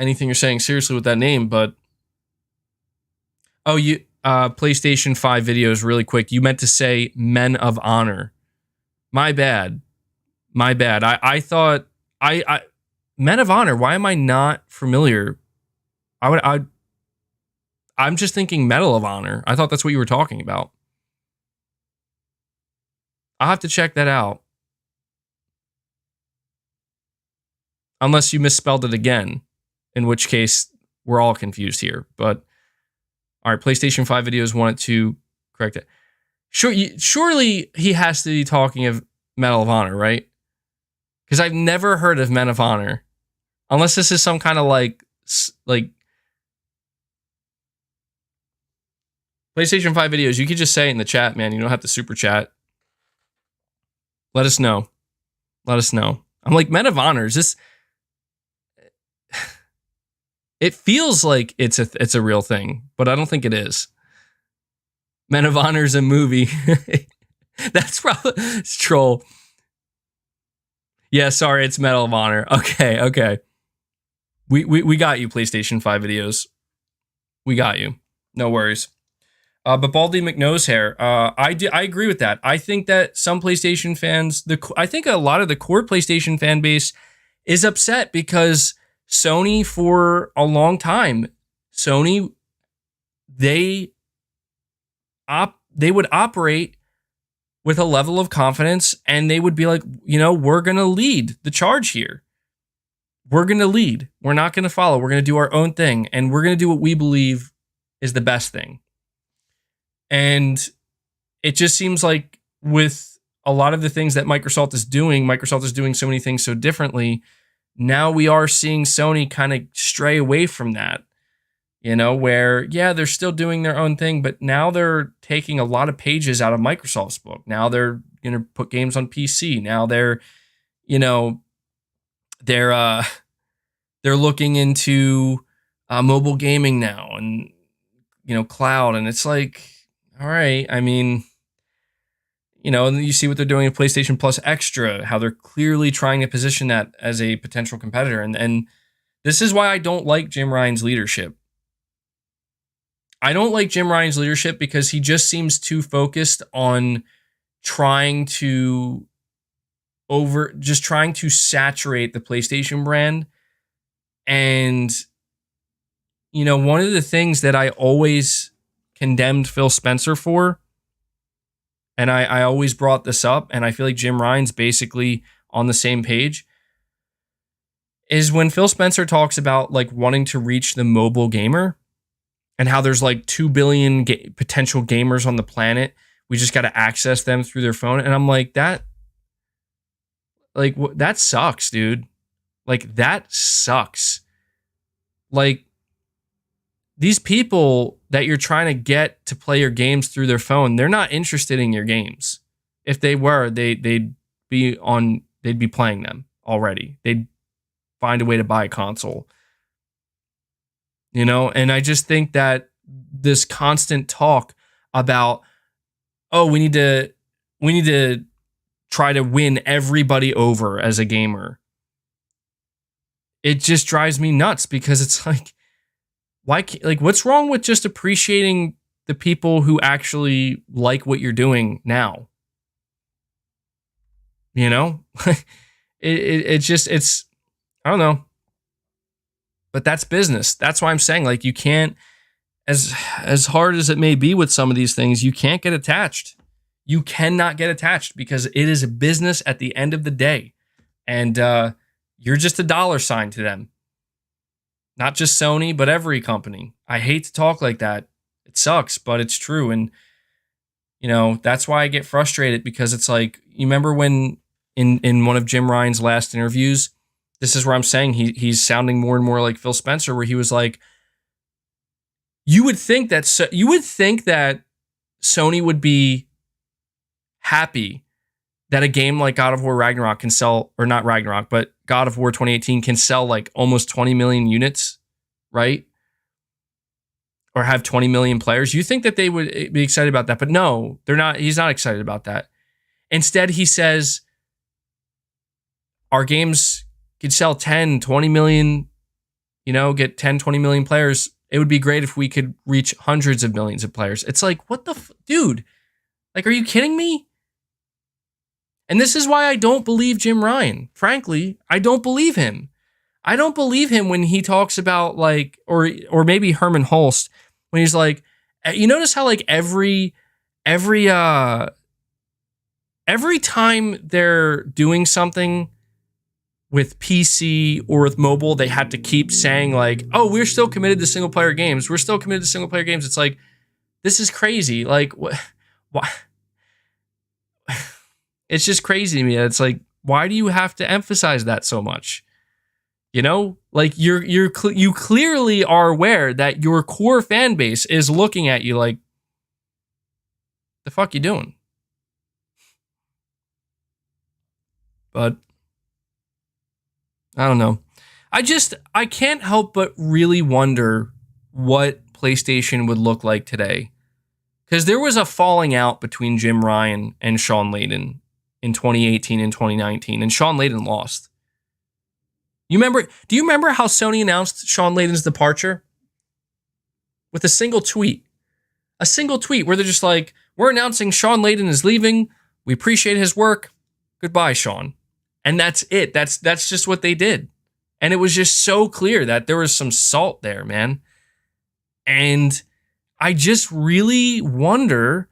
anything you're saying seriously with that name, but PlayStation 5 videos really quick. You meant to say Men of Honor. My bad. I thought Men of Honor, why am I not familiar? I'm just thinking Medal of Honor. I thought that's what you were talking about. I'll have to check that out. Unless you misspelled it again, in which case we're all confused here. But all right, PlayStation 5 videos wanted to correct it. Surely he has to be talking of Medal of Honor, right? Because I've never heard of Men of Honor. Unless this is some kind of like PlayStation 5 videos. You could just say it in the chat, man. You don't have to super chat. Let us know. I'm like, Men of Honor, is this... It feels like it's a real thing, but I don't think it is. Men of Honor is a movie. That's probably... It's troll. Yeah, sorry, it's Medal of Honor. Okay. We got you, PlayStation 5 videos. We got you. No worries. But Baldy McNosehair, I agree with that. I think that some PlayStation fans, I think a lot of the core PlayStation fan base is upset because Sony, for a long time, they would operate with a level of confidence, and they would be like, we're going to lead the charge here. We're going to lead. We're not going to follow. We're going to do our own thing, and we're going to do what we believe is the best thing. And it just seems like with a lot of the things that Microsoft is doing so many things so differently. Now we are seeing Sony kind of stray away from that, where, yeah, they're still doing their own thing, but now they're taking a lot of pages out of Microsoft's book. Now they're going to put games on PC. Now they're looking into mobile gaming now and, cloud. And it's like, all right, I mean, and you see what they're doing with PlayStation Plus Extra, how they're clearly trying to position that as a potential competitor. And this is why I don't like Jim Ryan's leadership. I don't like Jim Ryan's leadership because he just seems too focused on trying to saturate the PlayStation brand. And, one of the things that I always condemned Phil Spencer for and I always brought this up, and I feel like Jim Ryan's basically on the same page, is when Phil Spencer talks about like wanting to reach the mobile gamer and how there's like 2 billion potential gamers on the planet. We just got to access them through their phone. And I'm like, that sucks, dude. Like, that sucks. Like, these people that you're trying to get to play your games through their phone, they're not interested in your games. If they were, they'd be playing them already. They'd find a way to buy a console. You know, and I just think that this constant talk about, oh, we need to try to win everybody over as a gamer. It just drives me nuts, because it's like, what's wrong with just appreciating the people who actually like what you're doing now? You know, it's I don't know. But that's business. That's why I'm saying, like, you can't, as hard as it may be with some of these things, you can't get attached. You cannot get attached, because it is a business at the end of the day. And you're just a dollar sign to them. Not just Sony, but every company. I hate to talk like that. It sucks, but it's true. And, you know, that's why I get frustrated, because it's like, you remember when in one of Jim Ryan's last interviews, this is where I'm saying he's sounding more and more like Phil Spencer, where he was like, you would think that Sony would be happy that a game like God of War Ragnarok can sell, or not Ragnarok, but God of War 2018 can sell like almost 20 million units, right? Or have 20 million players. You think that they would be excited about that, but no, they're not. He's not excited about that. Instead, he says our games could sell 10, 20 million, you know, get 10, 20 million players. It would be great if we could reach hundreds of millions of players. It's like, what the dude? Like, are you kidding me? And this is why I don't believe Jim Ryan. Frankly, I don't believe him. I don't believe him when he talks about, like, or maybe Herman Hulst, when he's like, you notice how like every time they're doing something with PC or with mobile, they had to keep saying like, oh, we're still committed to single player games. We're still committed to single player games. It's like, this is crazy. Like, why? It's just crazy to me. It's like, why do you have to emphasize that so much? You know, like you clearly are aware that your core fan base is looking at you like, the fuck you doing? But I don't know. I can't help but really wonder what PlayStation would look like today. Because there was a falling out between Jim Ryan and Sean Layden in 2018 and 2019, and Sean Layden lost. Do you remember how Sony announced Sean Layden's departure? With a single tweet. A single tweet where they're just like, we're announcing Sean Layden is leaving. We appreciate his work. Goodbye, Sean. And that's it. That's just what they did. And it was just so clear that there was some salt there, man. And I just really wonder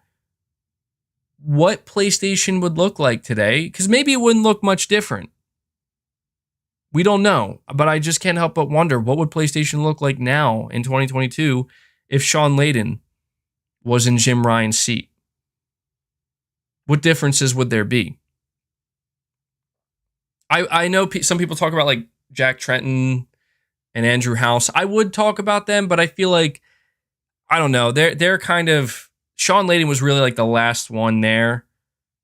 what PlayStation would look like today, because maybe it wouldn't look much different. We don't know, but I just can't help but wonder, what would PlayStation look like now in 2022 if Sean Layden was in Jim Ryan's seat? What differences would there be? I know some people talk about like Jack Tretton and Andrew House. I would talk about them, but I feel like, I don't know, they're kind of, Sean Layden was really like the last one there,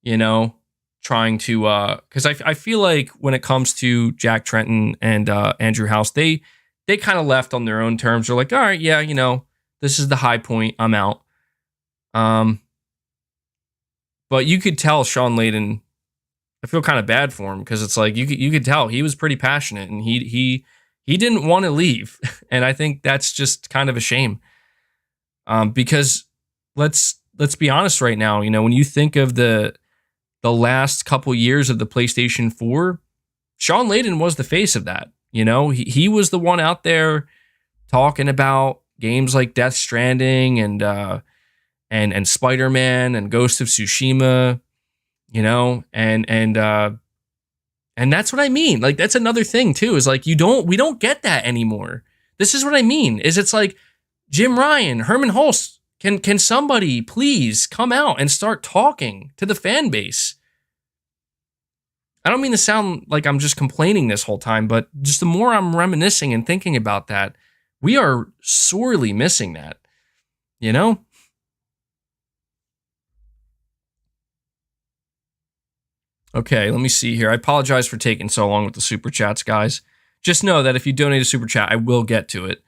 you know, trying to, because I feel like when it comes to Jack Tretton and Andrew House, they kind of left on their own terms. They're like, all right, yeah, you know, this is the high point. I'm out. But you could tell Sean Layden, I feel kind of bad for him, because it's like you could tell he was pretty passionate, and he didn't want to leave, and I think that's just kind of a shame. Because let's be honest right now, you know, when you think of the last couple years of the PlayStation 4, Sean Layden was the face of that. You know, he was the one out there talking about games like Death Stranding and and Spider-Man and Ghost of Tsushima, and that's what I mean. Like, that's another thing too, is like we don't get that anymore. This is what I mean, is it's like Jim Ryan, Herman Hulst, can somebody please come out and start talking to the fan base? I don't mean to sound like I'm just complaining this whole time, but just the more I'm reminiscing and thinking about that, we are sorely missing that, you know? Okay, let me see here. I apologize for taking so long with the super chats, guys. Just know that if you donate a super chat, I will get to it.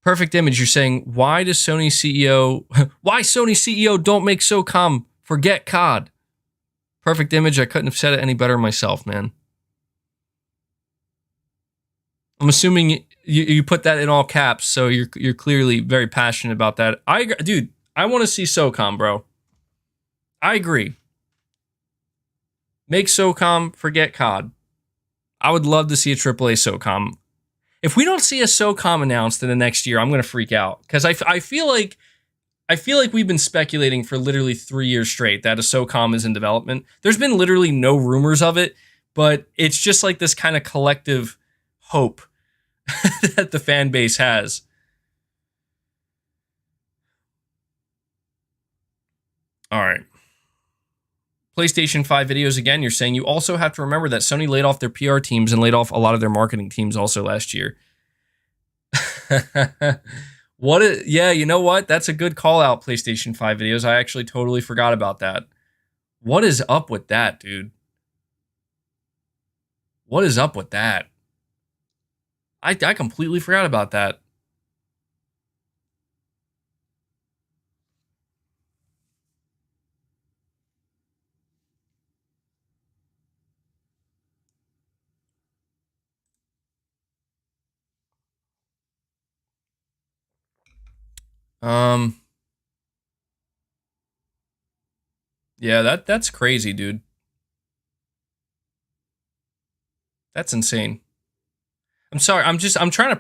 Perfect Image, you're saying, why Sony CEO don't make SOCOM forget COD? Perfect Image, I couldn't have said it any better myself, man. I'm assuming you put that in all caps, so you're clearly very passionate about that. Dude, I want to see SOCOM, bro. I agree. Make SOCOM forget COD. I would love to see a AAA SOCOM. If we don't see a SOCOM announced in the next year, I'm going to freak out, because I feel like we've been speculating for literally 3 years straight that a SOCOM is in development. There's been literally no rumors of it, but it's just like this kind of collective hope that the fan base has. All right. PlayStation 5 videos again, you're saying you also have to remember that Sony laid off their PR teams and laid off a lot of their marketing teams also last year. Yeah, you know what? That's a good call out, PlayStation 5 videos. I actually totally forgot about that. What is up with that, dude? What is up with that? I completely forgot about that. Yeah, that's crazy, dude. That's insane. I'm sorry. I'm trying to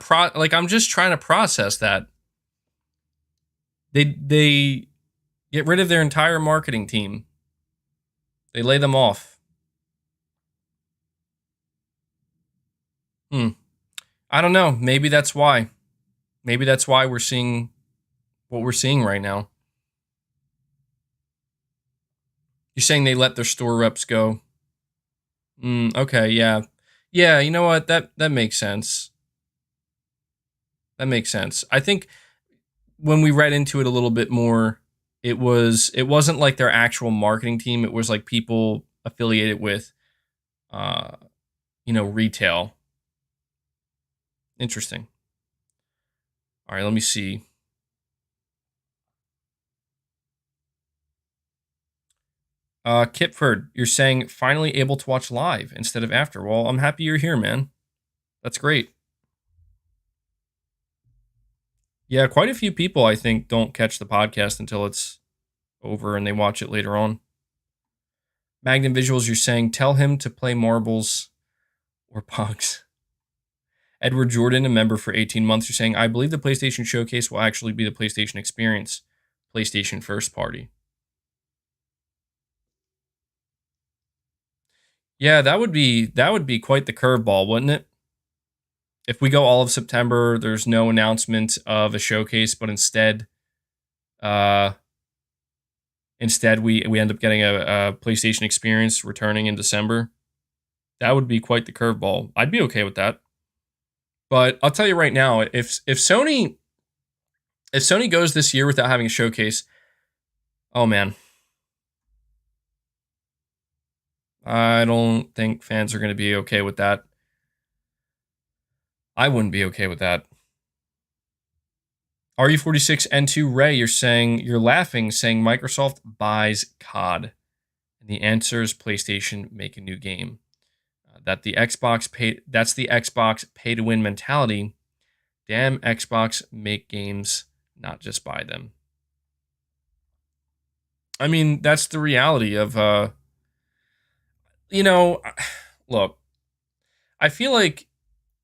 process that. They get rid of their entire marketing team. They lay them off. I don't know. Maybe that's why. Maybe that's why we're seeing what we're seeing right now. You're saying they let their store reps go. Okay, yeah. Yeah, you know what? That makes sense. That makes sense. I think when we read into it a little bit more, it wasn't like their actual marketing team. It was like people affiliated with retail. Interesting. All right, let me see. Kipford, you're saying finally able to watch live instead of after. Well, I'm happy you're here, man. That's great. Yeah, quite a few people, I think, don't catch the podcast until it's over and they watch it later on. Magnum Visuals, you're saying tell him to play marbles or pugs. Edward Jordan, a member for 18 months, you're saying, I believe the PlayStation Showcase will actually be the PlayStation Experience, PlayStation First Party. Yeah, that would be quite the curveball, wouldn't it? If we go all of September, there's no announcement of a showcase, but instead we end up getting a PlayStation Experience returning in December. That would be quite the curveball. I'd be okay with that. But I'll tell you right now, if Sony goes this year without having a showcase, oh man, I don't think fans are going to be okay with that. I wouldn't be okay with that. RU46N2 Ray, you're laughing, saying Microsoft buys COD. And the answer is PlayStation make a new game. That's the Xbox pay to win mentality. Damn, Xbox make games, not just buy them. I mean, that's the reality of look, I feel like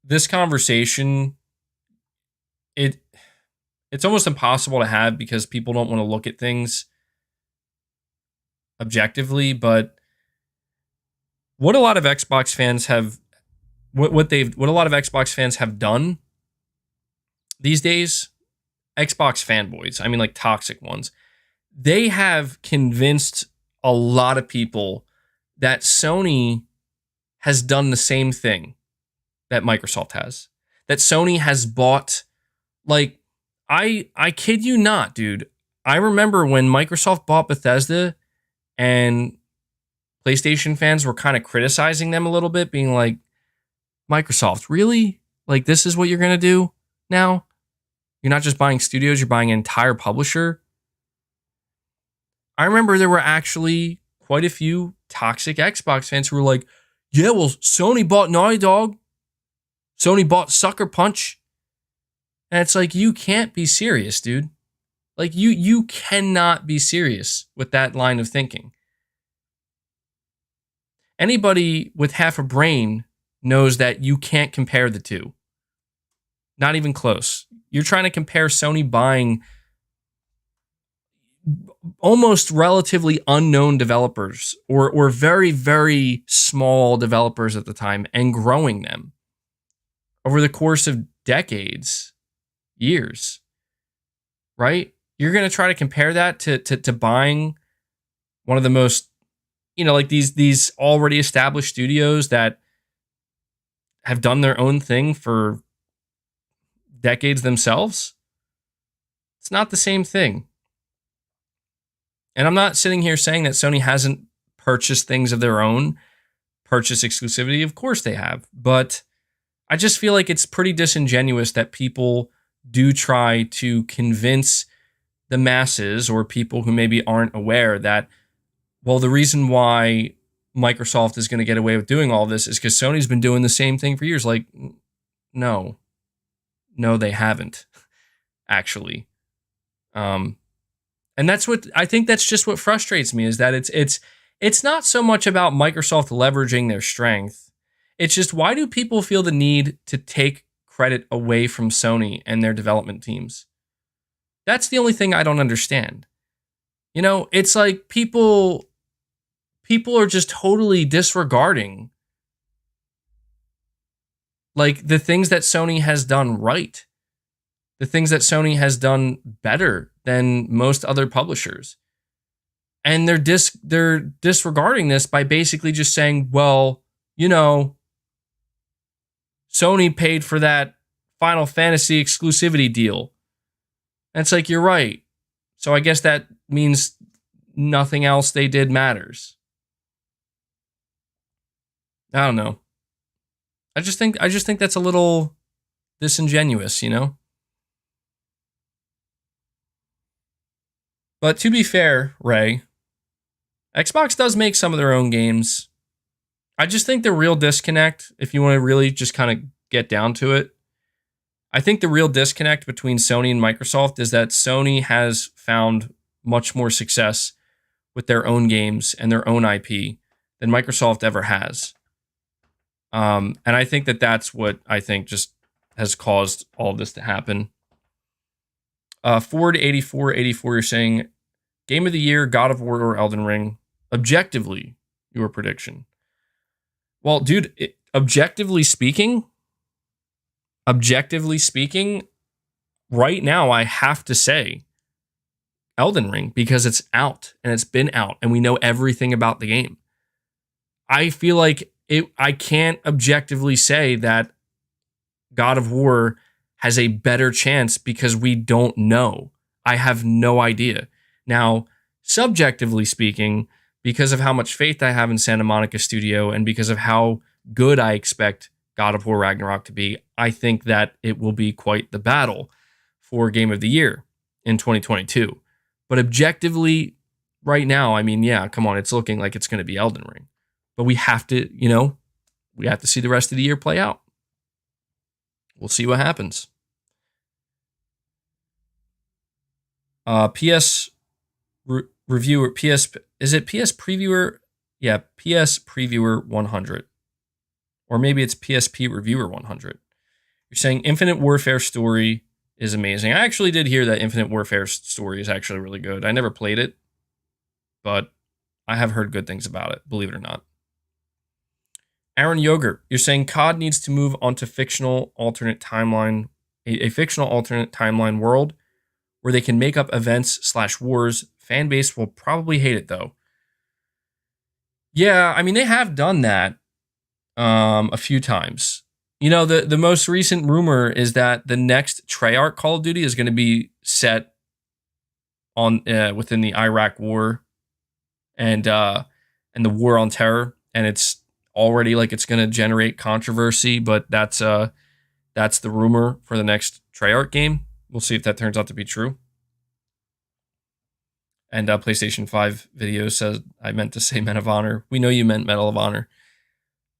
this conversation it's it's almost impossible to have because people don't want to look at things objectively. But what a lot of Xbox fans have, what a lot of Xbox fans have done these days, Xbox fanboys, I mean like toxic ones, they have convinced a lot of people that Sony has done the same thing that Microsoft has. That Sony has bought, like, I kid you not, dude. I remember when Microsoft bought Bethesda and PlayStation fans were kind of criticizing them a little bit, being like, Microsoft, really? Like, this is what you're going to do now? You're not just buying studios, you're buying an entire publisher. I remember there were actually quite a few toxic Xbox fans who were like, yeah, well, Sony bought Naughty Dog. Sony bought Sucker Punch. And it's like, you can't be serious, dude. Like, you cannot be serious with that line of thinking. Anybody with half a brain knows that you can't compare the two. Not even close. You're trying to compare Sony buying almost relatively unknown developers or very, very small developers at the time and growing them over the course of decades, years, right? You're going to try to compare that to buying one of the most, like these already established studios that have done their own thing for decades themselves. It's not the same thing. And I'm not sitting here saying that Sony hasn't purchased things of their own, purchased exclusivity. Of course they have. But I just feel like it's pretty disingenuous that people do try to convince the masses or people who maybe aren't aware that, well, the reason why Microsoft is going to get away with doing all this is because Sony's been doing the same thing for years. Like, no, they haven't, actually. And that's what I think. That's just what frustrates me, is that it's not so much about Microsoft leveraging their strength. It's just, why do people feel the need to take credit away from Sony and their development teams? That's the only thing I don't understand. It's like people are just totally disregarding like the things that Sony has done right. The things that Sony has done better than most other publishers. And they're disregarding this by basically just saying, well, Sony paid for that Final Fantasy exclusivity deal. And it's like, you're right. So I guess that means nothing else they did matters. I don't know. I just think that's a little disingenuous, But to be fair, Ray, Xbox does make some of their own games. I just think the real disconnect, if you want to really just kind of get down to it, I think the real disconnect between Sony and Microsoft is that Sony has found much more success with their own games and their own IP than Microsoft ever has. And I think that that's what I think just has caused all of this to happen. Ford 8484, you're saying Game of the Year, God of War, or Elden Ring? Objectively, your prediction. Well, dude, objectively speaking, right now I have to say Elden Ring, because it's out and it's been out and we know everything about the game. I feel like I can't objectively say that God of War has a better chance because we don't know. I have no idea. Now, subjectively speaking, because of how much faith I have in Santa Monica Studio and because of how good I expect God of War Ragnarok to be, I think that it will be quite the battle for Game of the Year in 2022. But objectively, right now, I mean, yeah, come on, it's looking like it's going to be Elden Ring. But we have to, we have to see the rest of the year play out. We'll see what happens. PS reviewer, is it PS Previewer? Yeah, PS Previewer 100. Or maybe it's PSP Reviewer 100. You're saying Infinite Warfare story is amazing. I actually did hear that Infinite Warfare's story is actually really good. I never played it, but I have heard good things about it, believe it or not. Aaron Yogurt, you're saying COD needs to move onto fictional alternate timeline, a fictional alternate timeline world where they can make up events/wars. Fan base will probably hate it though. Yeah, I mean they have done that a few times. You know, the most recent rumor is that the next Treyarch Call of Duty is going to be set on within the Iraq War and the War on Terror, and it's already like it's going to generate controversy. But that's the rumor for the next Treyarch game. We'll see if that turns out to be true. And PlayStation 5 video says I meant to say Men of Honor. We know you meant Medal of Honor.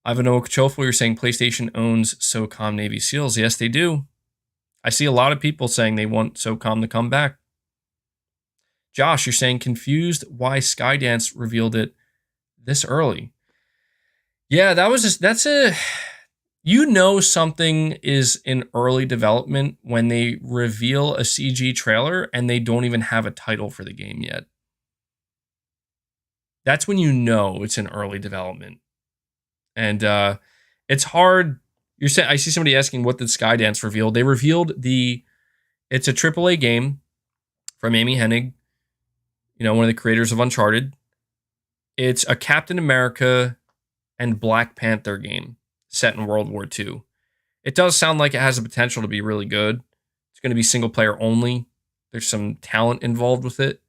Ivan Okachofo, you're saying PlayStation owns SOCOM Navy SEALs. Yes, they do. I see a lot of people saying they want SOCOM to come back. Josh, you're saying confused why Skydance revealed it this early. Yeah, you know something is in early development when they reveal a CG trailer and they don't even have a title for the game yet. That's when you know it's in early development. And it's hard. I see somebody asking what did Skydance reveal. They revealed it's a AAA game from Amy Hennig, one of the creators of Uncharted. It's a Captain America and Black Panther game set in World War II. It does sound like it has the potential to be really good. It's going to be single player only. There's some talent involved with it.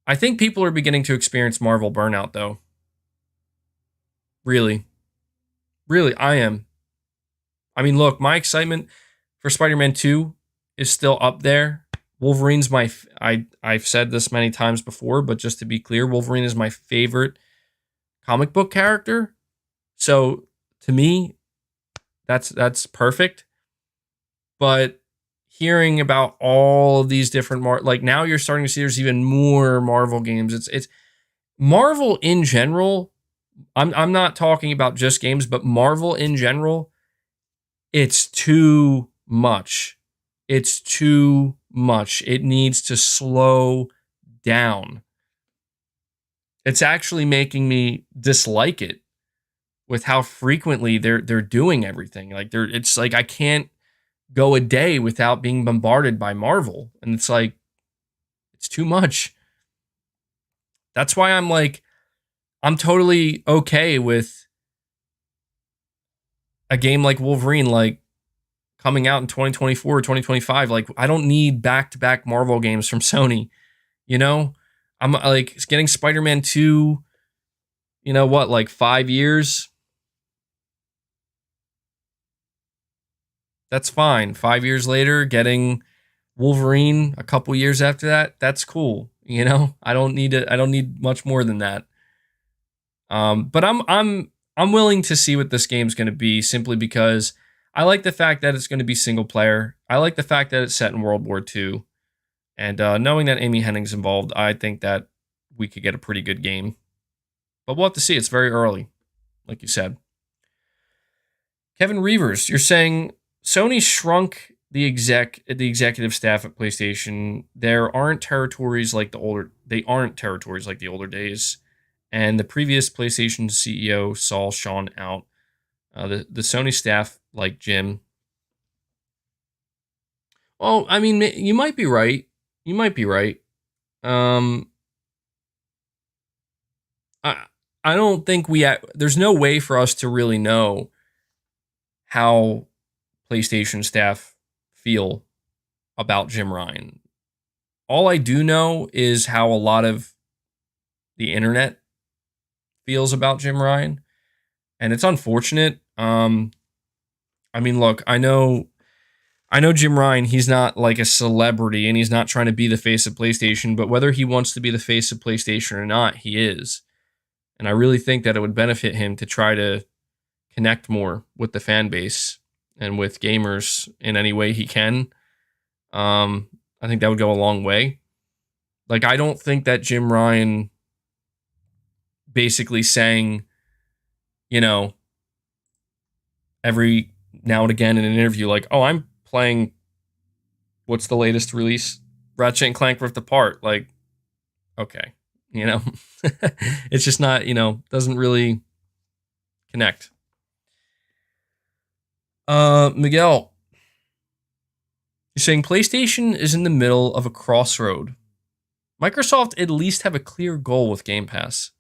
I think people are beginning to experience Marvel burnout, though. Really, I am. I mean, look, my excitement for Spider-Man 2 is still up there. Wolverine's I've said this many times before, but just to be clear, Wolverine is my favorite comic book character. So to me, that's perfect. But hearing about all of these different now you're starting to see there's even more Marvel games. It's Marvel in general. I'm not talking about just games, but Marvel in general. It's too much. It's too much. It needs to slow down. It's actually making me dislike it with how frequently they're doing everything. It's like I can't go a day without being bombarded by Marvel, and it's like it's too much. That's why I'm totally okay with a game like Wolverine coming out in 2024 or 2025. I don't need back-to-back Marvel games from Sony. I'm getting Spider-Man 2, 5 years? That's fine. 5 years later, getting Wolverine a couple years after that, that's cool. I don't need much more than that. But I'm willing to see what this game's going to be simply because I like the fact that it's going to be single player. I like the fact that it's set in World War II. And knowing that Amy Hennig's involved, I think that we could get a pretty good game. But we'll have to see. It's very early, like you said. Kevin Reavers, you're saying Sony shrunk the executive staff at PlayStation. They aren't territories like the older days. And the previous PlayStation CEO saw Sean out. The Sony staff, like Jim. Well, I mean, you might be right. I don't think there's no way for us to really know how PlayStation staff feel about Jim Ryan. All I do know is how a lot of the internet feels about Jim Ryan, and it's unfortunate. I mean, look, I know Jim Ryan, he's not like a celebrity and he's not trying to be the face of PlayStation, but whether he wants to be the face of PlayStation or not, he is. And I really think that it would benefit him to try to connect more with the fan base and with gamers in any way he can. I think that would go a long way. I don't think that Jim Ryan basically saying, every now and again in an interview, oh, I'm playing What's the latest release? Ratchet and Clank Rift Apart. Like, okay, you know, it's just not, doesn't really connect. Miguel, you're saying PlayStation is in the middle of a crossroad. Microsoft at least have a clear goal with Game Pass.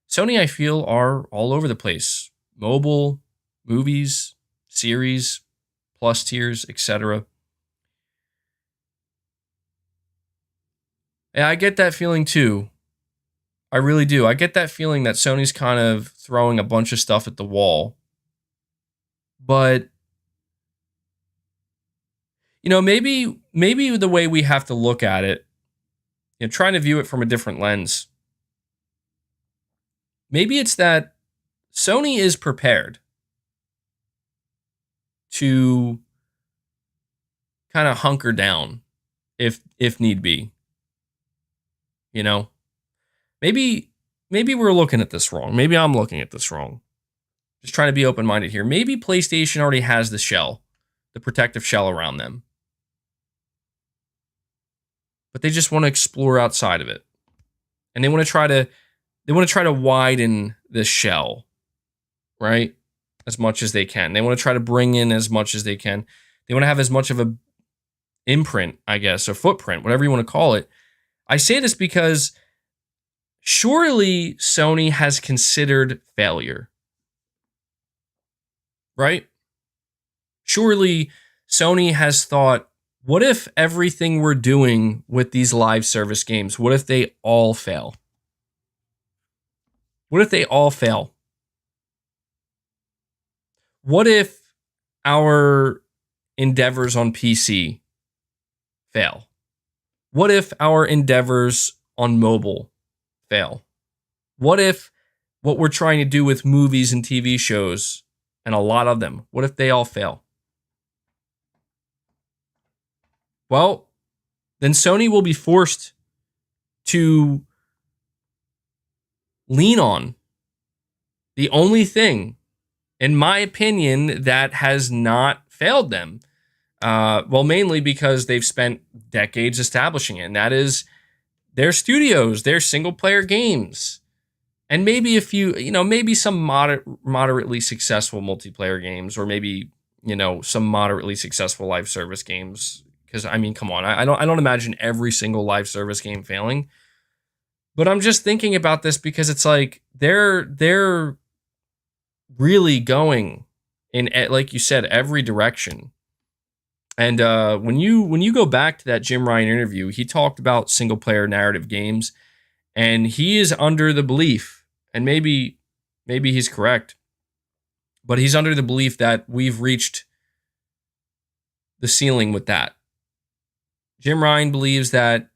Sony, I feel, are all over the place. Mobile, movies, series, plus tiers, etc. Yeah, I get that feeling too. I really do. I get that feeling that Sony's kind of throwing a bunch of stuff at the wall. But maybe the way we have to look at it, trying to view it from a different lens. Maybe it's that Sony is prepared to kind of hunker down if need be. Maybe we're looking at this wrong. Maybe I'm looking at this wrong. Just trying to be open-minded here. Maybe PlayStation already has the shell, the protective shell around them. But they just want to explore outside of it. And they want to try to widen this shell, right? As much as they can. They want to try to bring in as much as they can. They want to have as much of a imprint, I guess, or footprint, whatever you want to call it. I say this because surely Sony has considered failure, right? Surely Sony has thought, what if everything we're doing with these live service games, what if they all fail? What if they all fail? What if our endeavors on PC fail? What if our endeavors on mobile fail? What if what we're trying to do with movies and TV shows, and a lot of them, what if they all fail? Well, then Sony will be forced to lean on the only thing, in my opinion, that has not failed them. Mainly because they've spent decades establishing it, and that is their studios, their single-player games, and maybe a few, maybe some moderately successful multiplayer games, or maybe, some moderately successful live service games. Because come on, I don't imagine every single live service game failing. But I'm just thinking about this because it's like they're really going in, like you said, every direction. And when you go back to that Jim Ryan interview, he talked about single player narrative games, and he is under the belief, and maybe he's correct, but he's under the belief that we've reached the ceiling with that. Jim Ryan believes that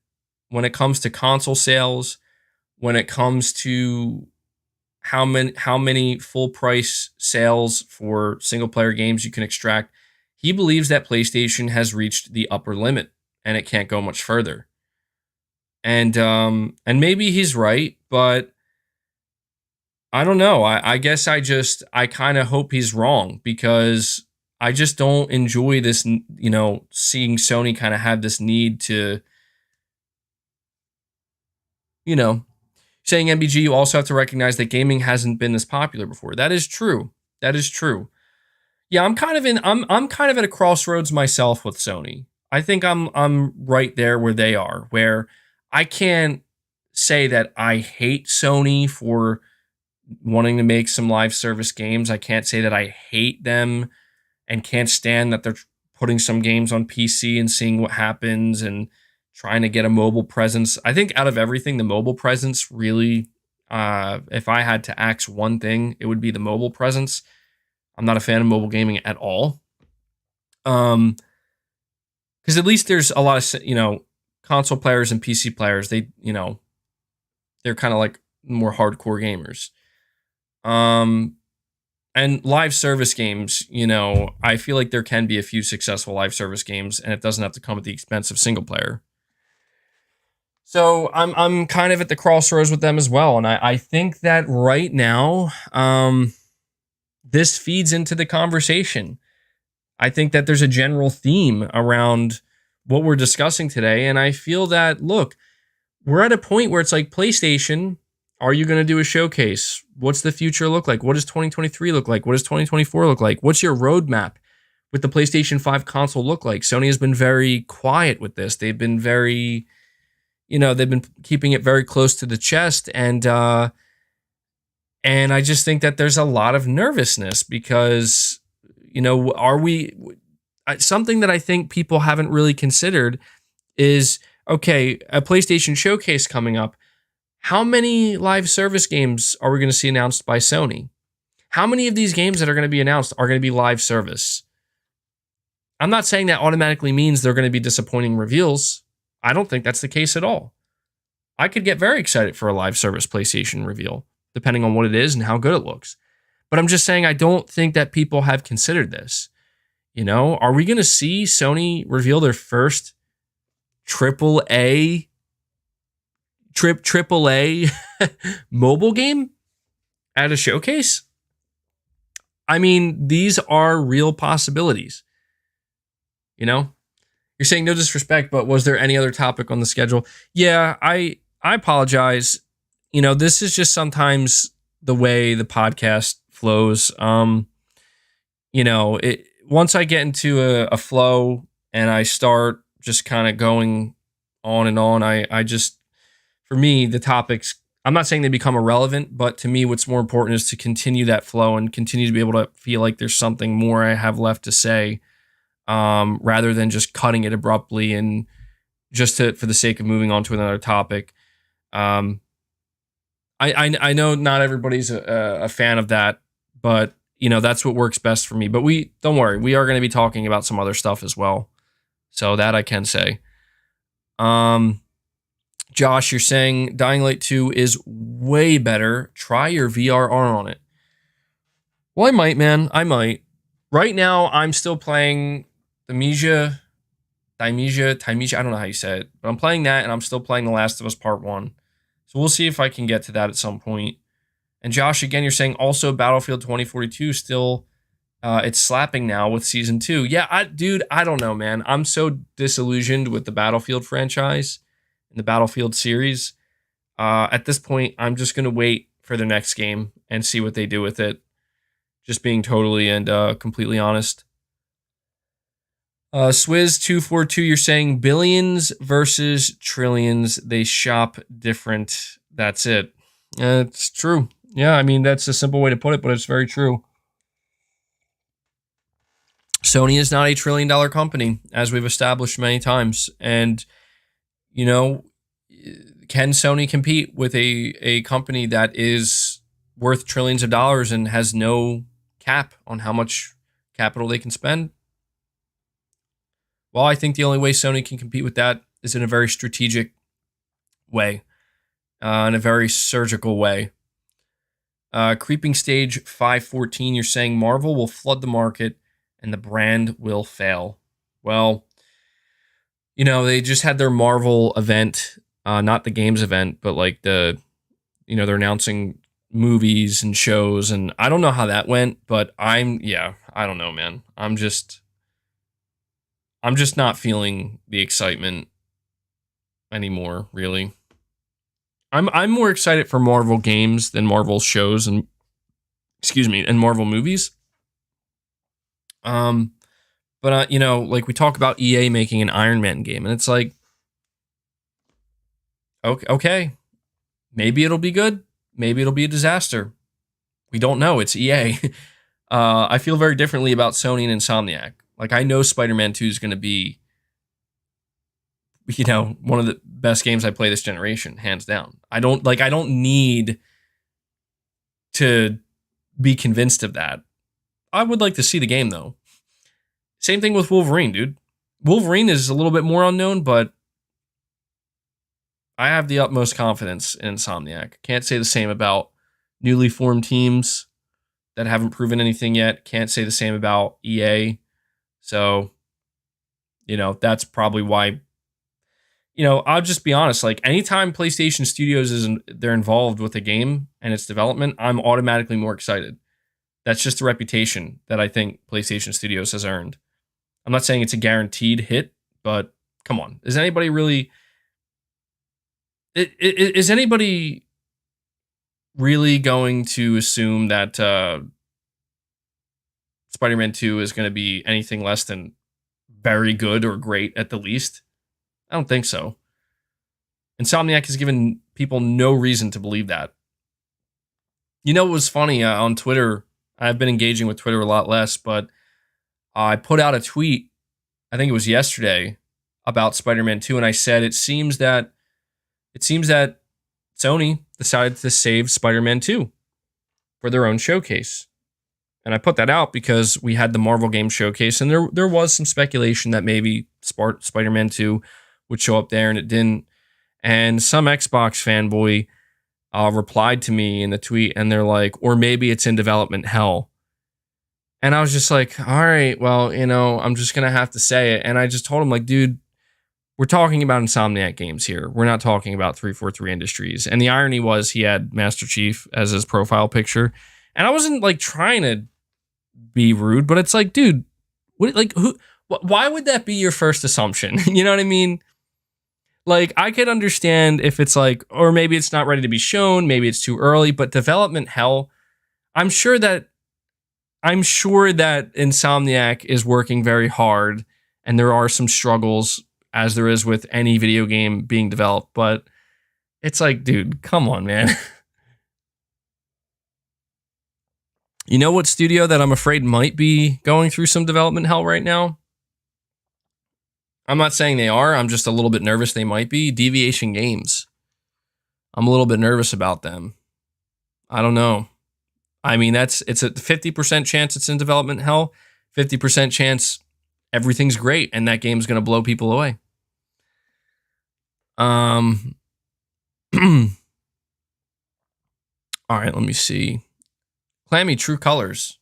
when it comes to console sales, when it comes to how many full price sales for single player games you can extract, he believes that PlayStation has reached the upper limit and it can't go much further. And maybe he's right, but I don't know. I guess I kind of hope he's wrong, because I just don't enjoy this, seeing Sony kind of have this need to, saying MBG, you also have to recognize that gaming hasn't been this popular before. That is true. Yeah, I'm kind of at a crossroads myself with Sony. I think I'm right there where they are, where I can't say that I hate Sony for wanting to make some live service games. I can't say that I hate them and can't stand that they're putting some games on PC and seeing what happens and trying to get a mobile presence. I think out of everything, the mobile presence really, if I had to axe one thing, it would be the mobile presence. I'm not a fan of mobile gaming at all. Because at least there's a lot of, console players and PC players. They're kind of like more hardcore gamers. And live service games, I feel like there can be a few successful live service games, and it doesn't have to come at the expense of single player. So I'm kind of at the crossroads with them as well. And I think that right now, this feeds into the conversation. I think that there's a general theme around what we're discussing today. And I feel that, look, we're at a point where it's like, PlayStation, are you going to do a showcase? What's the future look like? What does 2023 look like? What does 2024 look like? What's your roadmap with the PlayStation 5 console look like? Sony has been very quiet with this. They've been very, they've been keeping it very close to the chest. And I just think that there's a lot of nervousness because, are we, something that I think people haven't really considered is, okay, a PlayStation showcase coming up. How many live service games are we going to see announced by Sony? How many of these games that are going to be announced are going to be live service? I'm not saying that automatically means they're going to be disappointing reveals. I don't think that's the case at all. I could get very excited for a live service PlayStation reveal, depending on what it is and how good it looks. But I'm just saying I don't think that people have considered this. Are we going to see Sony reveal their first AAA mobile game at a showcase? I mean, these are real possibilities. You're saying no disrespect, but was there any other topic on the schedule? Yeah, I apologize. This is just sometimes the way the podcast flows. Once I get into a flow and I start just kind of going on and on, I just, for me, the topics, I'm not saying they become irrelevant, but to me, what's more important is to continue that flow and continue to be able to feel like there's something more I have left to say, rather than just cutting it abruptly and just for the sake of moving on to another topic. I know not everybody's a fan of that, but that's what works best for me. But don't worry, we are going to be talking about some other stuff as well. So that I can say. Josh, you're saying Dying Light 2 is way better. Try your VRR on it. Well, I might, man. I might. Right now, I'm still playing Thymesia. I don't know how you say it. But I'm playing that, and I'm still playing The Last of Us Part 1. So we'll see if I can get to that at some point. And Josh, again, you're saying also Battlefield 2042 still, it's slapping now with Season 2. Yeah, I don't know, man. I'm so disillusioned with the Battlefield franchise and the Battlefield series. At this point, I'm just going to wait for the next game and see what they do with it. Just being totally and completely honest. Swizz242, you're saying billions versus trillions. They shop different. That's it. It's true. Yeah, I mean, that's a simple way to put it, but it's very true. Sony is not a $1 trillion company, as we've established many times. And, can Sony compete with a company that is worth trillions of dollars and has no cap on how much capital they can spend? Well, I think the only way Sony can compete with that is in a very strategic way, in a very surgical way. Creeping Stage 514, you're saying Marvel will flood the market and the brand will fail. Well, they just had their Marvel event, not the games event, but like they're announcing movies and shows, and I don't know how that went, but I don't know, man. I'm just not feeling the excitement anymore, really. I'm more excited for Marvel games than Marvel shows and Marvel movies. But like we talk about EA making an Iron Man game, and it's like, okay, maybe it'll be good, maybe it'll be a disaster. We don't know. It's EA. I feel very differently about Sony and Insomniac. Like, I know Spider-Man 2 is going to be, one of the best games I play this generation, hands down. I don't need to be convinced of that. I would like to see the game, though. Same thing with Wolverine, dude. Wolverine is a little bit more unknown, but I have the utmost confidence in Insomniac. Can't say the same about newly formed teams that haven't proven anything yet. Can't say the same about EA. So, that's probably why, I'll just be honest. Like, anytime PlayStation Studios they're involved with a game and its development, I'm automatically more excited. That's just a reputation that I think PlayStation Studios has earned. I'm not saying it's a guaranteed hit, but Come on. Is anybody really is anybody really going to assume that Spider-Man 2 is going to be anything less than very good or great at the least? I don't think so. Insomniac has given people no reason to believe that. You know, it was funny on Twitter. I've been engaging with Twitter a lot less, but I put out a tweet, I think it was yesterday, about Spider-Man 2, and I said it seems that Sony decided to save Spider-Man 2 for their own showcase. And I put that out because we had the Marvel game showcase, and there was some speculation that maybe Spider-Man 2 would show up there, and it didn't. And some Xbox fanboy replied to me in the tweet, and they're like, or maybe it's in development hell. And I was just like, all right, well, you know, I'm just going to have to say it. And I just told him, like, dude, we're talking about Insomniac games here. We're not talking about 343 Industries. And the irony was he had Master Chief as his profile picture. And I wasn't like trying to be rude, but it's like, dude, why would that be your first assumption? You know what I mean? Like, I could understand if it's like, or maybe it's not ready to be shown, maybe it's too early, but development hell, I'm sure that Insomniac is working very hard, and there are some struggles, as there is with any video game being developed, but it's like, dude, come on, man. You know what studio that I'm afraid might be going through some development hell right now? I'm not saying they are. I'm just a little bit nervous they might be. Deviation Games. I'm a little bit nervous about them. I don't know. I mean, it's a 50% chance it's in development hell, 50% chance everything's great and that game's going to blow people away. All right, let me see. Clammy, True Colors.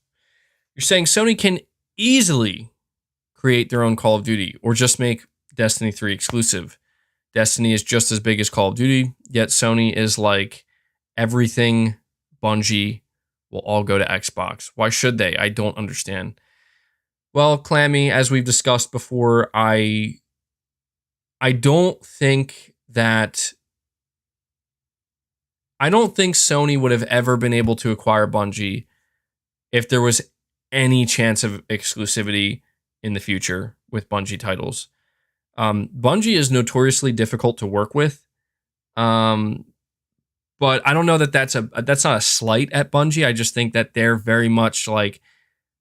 You're saying Sony can easily create their own Call of Duty or just make Destiny 3 exclusive. Destiny is just as big as Call of Duty, yet Sony is like, everything Bungie will all go to Xbox. Why should they? I don't understand. Well, Clammy, as we've discussed before, I don't think Sony would have ever been able to acquire Bungie if there was any chance of exclusivity in the future with Bungie titles. Bungie is notoriously difficult to work with. But I don't know that that's not a slight at Bungie. I just think that they're very much like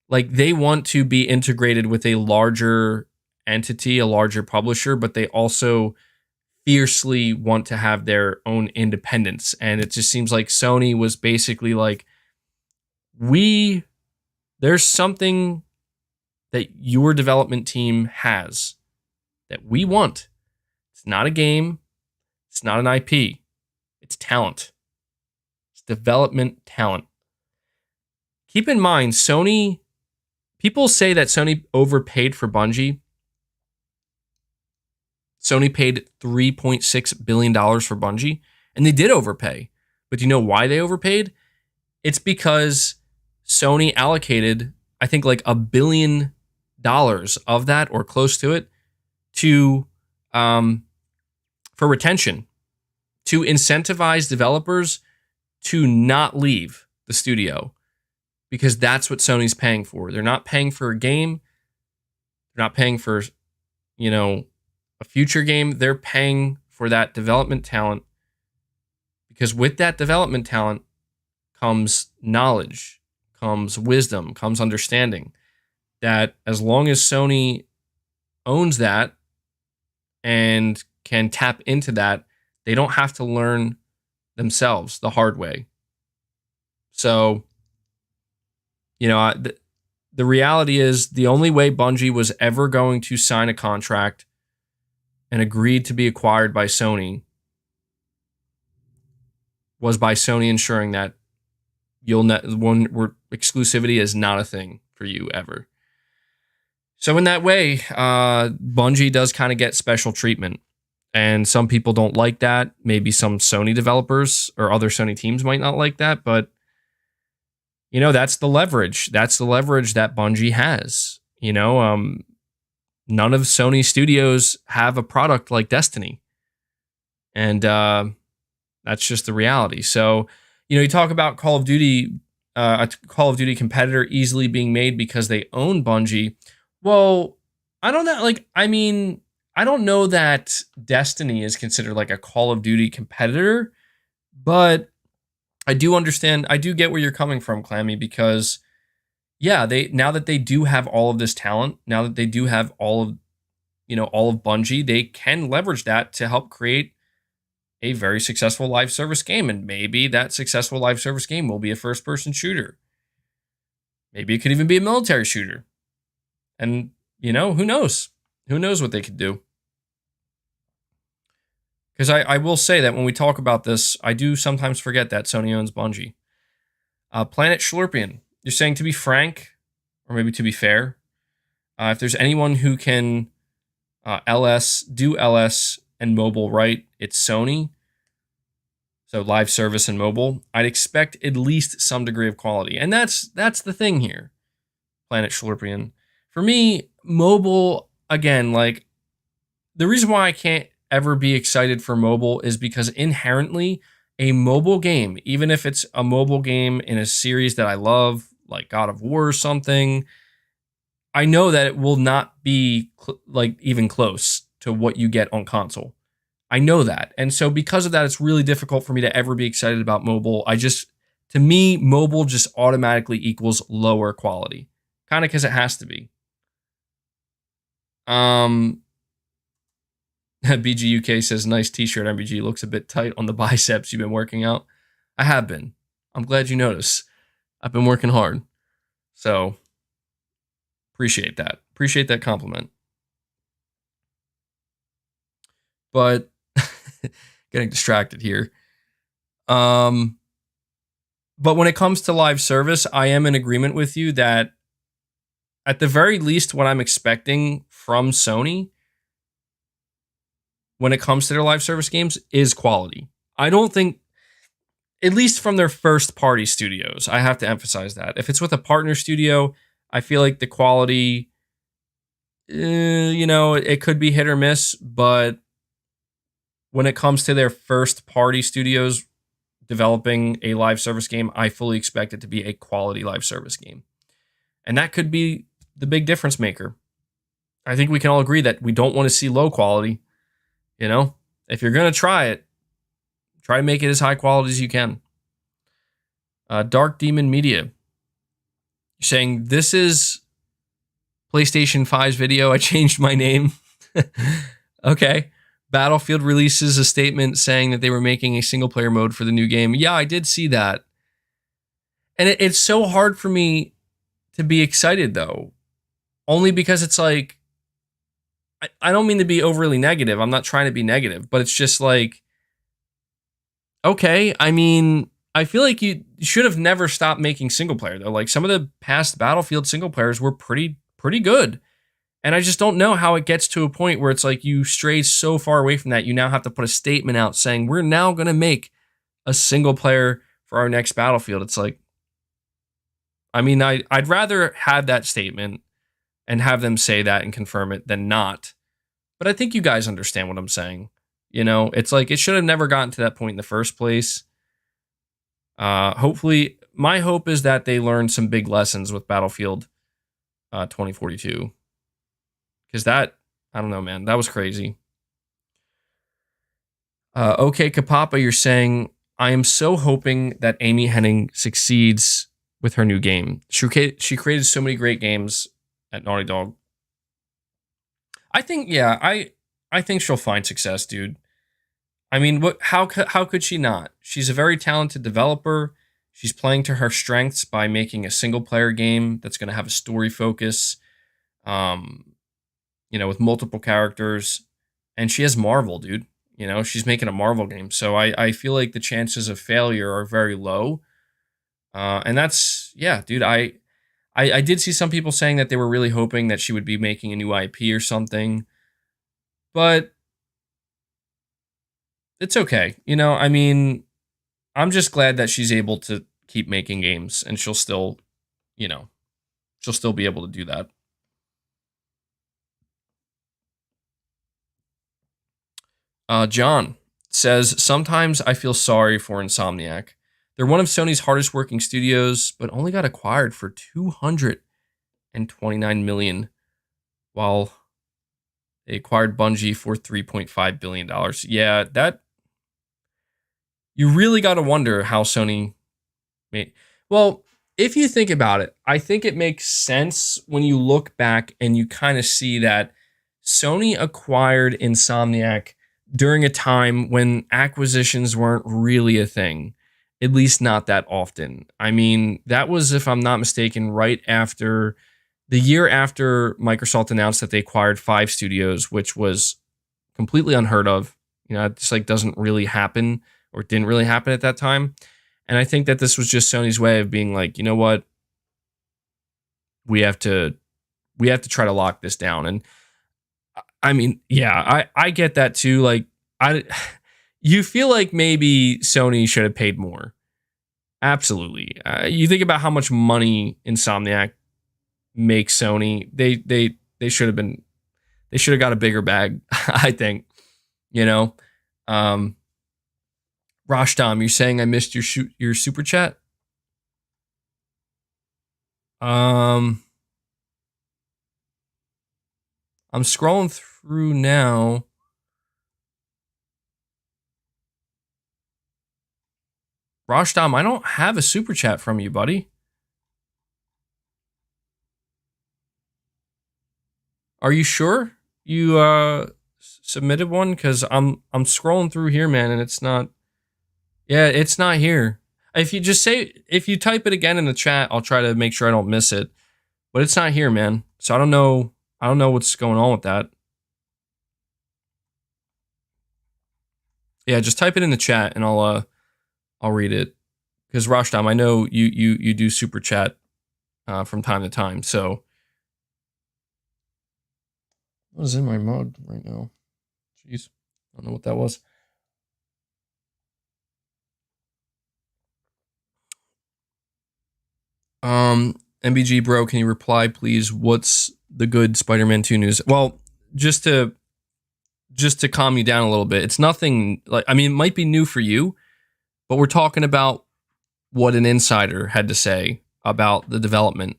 they want to be integrated with a larger entity, a larger publisher, but they also fiercely want to have their own independence. And it just seems like Sony was basically like, there's something that your development team has that we want. It's not a game. It's not an IP. It's talent. It's development talent. Keep in mind, people say that Sony overpaid for Bungie. Sony paid $3.6 billion for Bungie, and they did overpay. But do you know why they overpaid? It's because Sony allocated, I think, like $1 billion of that, or close to it, for retention, to incentivize developers to not leave the studio, because that's what Sony's paying for. They're not paying for a game. They're not paying for, a future game. They're paying for that development talent, because with that development talent comes knowledge, comes wisdom, comes understanding. That as long as Sony owns that and can tap into that, they don't have to learn themselves the hard way. So, the reality is the only way Bungie was ever going to sign a contract and agreed to be acquired by Sony was by Sony ensuring that exclusivity is not a thing for you ever. So in that way, Bungie does kind of get special treatment. And some people don't like that. Maybe some Sony developers or other Sony teams might not like that. But, that's the leverage. That's the leverage that Bungie has. none of Sony studios have a product like Destiny. And that's just the reality. So, you talk about Call of Duty, a Call of Duty competitor easily being made because they own Bungie. Well, I don't know. I don't know that Destiny is considered like a Call of Duty competitor, but I do understand. I do get where you're coming from, Clammy, because yeah, now that they do have all of this talent, now that they do have all of Bungie, they can leverage that to help create a very successful live service game. And maybe that successful live service game will be a first person shooter. Maybe it could even be a military shooter. And, who knows? Who knows what they could do? Because I will say that when we talk about this, I do sometimes forget that Sony owns Bungie. Planet Schlorpian, you're saying to be frank, or maybe to be fair, if there's anyone who can do LS and mobile right, it's Sony. So live service and mobile, I'd expect at least some degree of quality. And that's the thing here, Planet Schlorpian. For me, mobile, again, like, the reason why I can't ever be excited for mobile is because inherently a mobile game, even if it's a mobile game in a series that I love, like God of War or something, I know that it will not be even close to what you get on console. I know that. And so because of that, it's really difficult for me to ever be excited about mobile. To me, mobile just automatically equals lower quality. Kind of because it has to be. BG UK says, nice t-shirt, MBG. Looks a bit tight on the biceps. You've been working out? I have been. I'm glad you notice. I've been working hard. So, appreciate that. Appreciate that compliment. But, getting distracted here. But when it comes to live service, I am in agreement with you that at the very least, what I'm expecting from Sony when it comes to their live service games is quality. I don't think, at least from their first party studios, I have to emphasize that. If it's with a partner studio, I feel like the quality, it could be hit or miss, but when it comes to their first party studios developing a live service game, I fully expect it to be a quality live service game. And that could be the big difference maker. I think we can all agree that we don't want to see low quality. If you're going to try it, try to make it as high quality as you can. Dark Demon Media, you're saying, this is PlayStation 5's video. I changed my name. Okay. Battlefield releases a statement saying that they were making a single player mode for the new game. Yeah, I did see that. And it's so hard for me to be excited, though. Only because it's like, I don't mean to be overly negative. I'm not trying to be negative, but it's just like, okay, I feel like you should have never stopped making single player, though. Like, some of the past Battlefield single players were pretty good. And I just don't know how it gets to a point where it's like you stray so far away from that, you now have to put a statement out saying, we're now going to make a single player for our next Battlefield. It's like, I'd rather have that statement and have them say that and confirm it than not. But I think you guys understand what I'm saying. It's like, it should have never gotten to that point in the first place. Hopefully, my hope is that they learned some big lessons with Battlefield 2042. Because that, I don't know, man, that was crazy. Okay, Kapapa, you're saying, I am so hoping that Amy Hennig succeeds with her new game. She created so many great games at Naughty Dog. I think, yeah, I think she'll find success, dude. How could she not? She's a very talented developer. She's playing to her strengths by making a single player game that's going to have a story focus, with multiple characters. And she has Marvel, dude. She's making a Marvel game. So I feel like the chances of failure are very low. And that's, yeah, dude, I did see some people saying that they were really hoping that she would be making a new IP or something, but it's okay. I'm just glad that she's able to keep making games, and she'll still be able to do that. John says, sometimes I feel sorry for Insomniac. They're one of Sony's hardest working studios, but only got acquired for $229 million, while they acquired Bungie for $3.5 billion. Yeah, that you really got to wonder how Sony made. Well, if you think about it, I think it makes sense when you look back and you kind of see that Sony acquired Insomniac during a time when acquisitions weren't really a thing, at least not that often. I mean, that was, if I'm not mistaken, right after the year after Microsoft announced that they acquired 5 studios, which was completely unheard of. You know, it just like doesn't really happen, or didn't really happen at that time. And I think that this was just Sony's way of being like, you know what, we have to try to lock this down. And I mean, yeah, I get that too. Like, you feel like maybe Sony should have paid more. Absolutely. You think about how much money Insomniac makes Sony. They should have got a bigger bag. I think, you know. Rashdom, you're saying I missed your super chat? I'm scrolling through now. Rashdom, I don't have a super chat from you, buddy. Are you sure you submitted one? Because I'm scrolling through here, man, and it's not. Yeah, it's not here. If you type it again in the chat, I'll try to make sure I don't miss it. But it's not here, man. So I don't know what's going on with that. Yeah, just type it in the chat and I'll read it. Because Rashdom, I know you do super chat from time to time. So what is in my mug right now? Jeez, I don't know what that was. MBG bro, can you reply please? What's the good Spider-Man 2 news? Well, just to calm you down a little bit, it's nothing like, I mean, it might be new for you, but we're talking about what an insider had to say about the development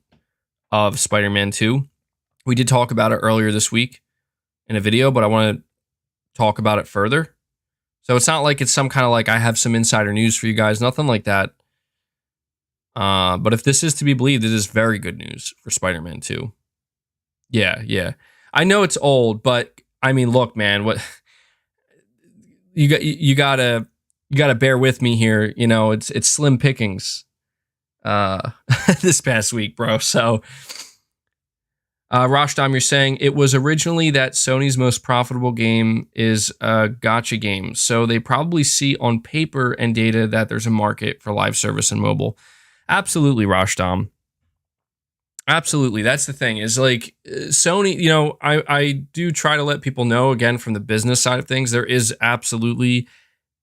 of Spider-Man 2. We did talk about it earlier this week in a video, but I want to talk about it further. So it's not like it's some kind of like I have some insider news for you guys, nothing like that. But if this is to be believed, it is very good news for Spider-Man 2. Yeah. I know it's old, but I mean, look, man, what you gotta bear with me here. You know, it's slim pickings this past week, bro. So Rashdom, you're saying it was originally that Sony's most profitable game is a gacha game. So they probably see on paper and data that there's a market for live service and mobile. Absolutely, Rashdom. Absolutely. That's the thing is like Sony, you know, I do try to let people know, again, from the business side of things, there is absolutely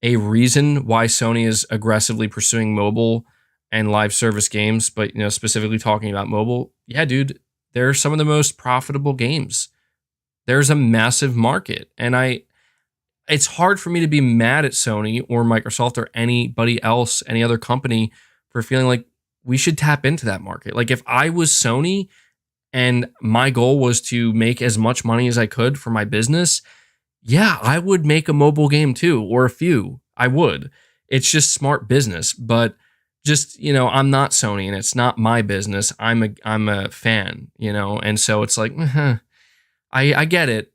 a reason why Sony is aggressively pursuing mobile and live service games. But, you know, specifically talking about mobile, yeah, dude, they're some of the most profitable games. There's a massive market. And it's hard for me to be mad at Sony or Microsoft or anybody else, any other company, for feeling like we should tap into that market. Like if I was Sony and my goal was to make as much money as I could for my business, yeah, I would make a mobile game too, or a few. I would. It's just smart business. But just, you know, I'm not Sony and it's not my business. I'm a fan, you know, and so it's like, I get it,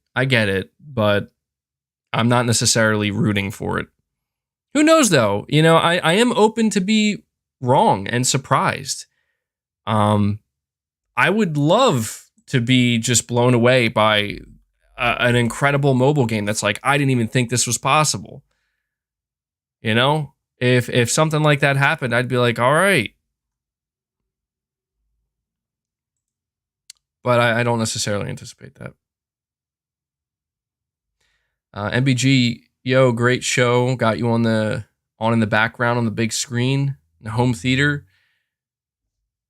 but I'm not necessarily rooting for it. Who knows though? You know, I am open to be wrong and surprised. I would love to be just blown away by an incredible mobile game that's like, I didn't even think this was possible. You know, if something like that happened, I'd be like, all right. But I don't necessarily anticipate that. MBG, yo, great show. Got you on in the background on the big screen, in the home theater.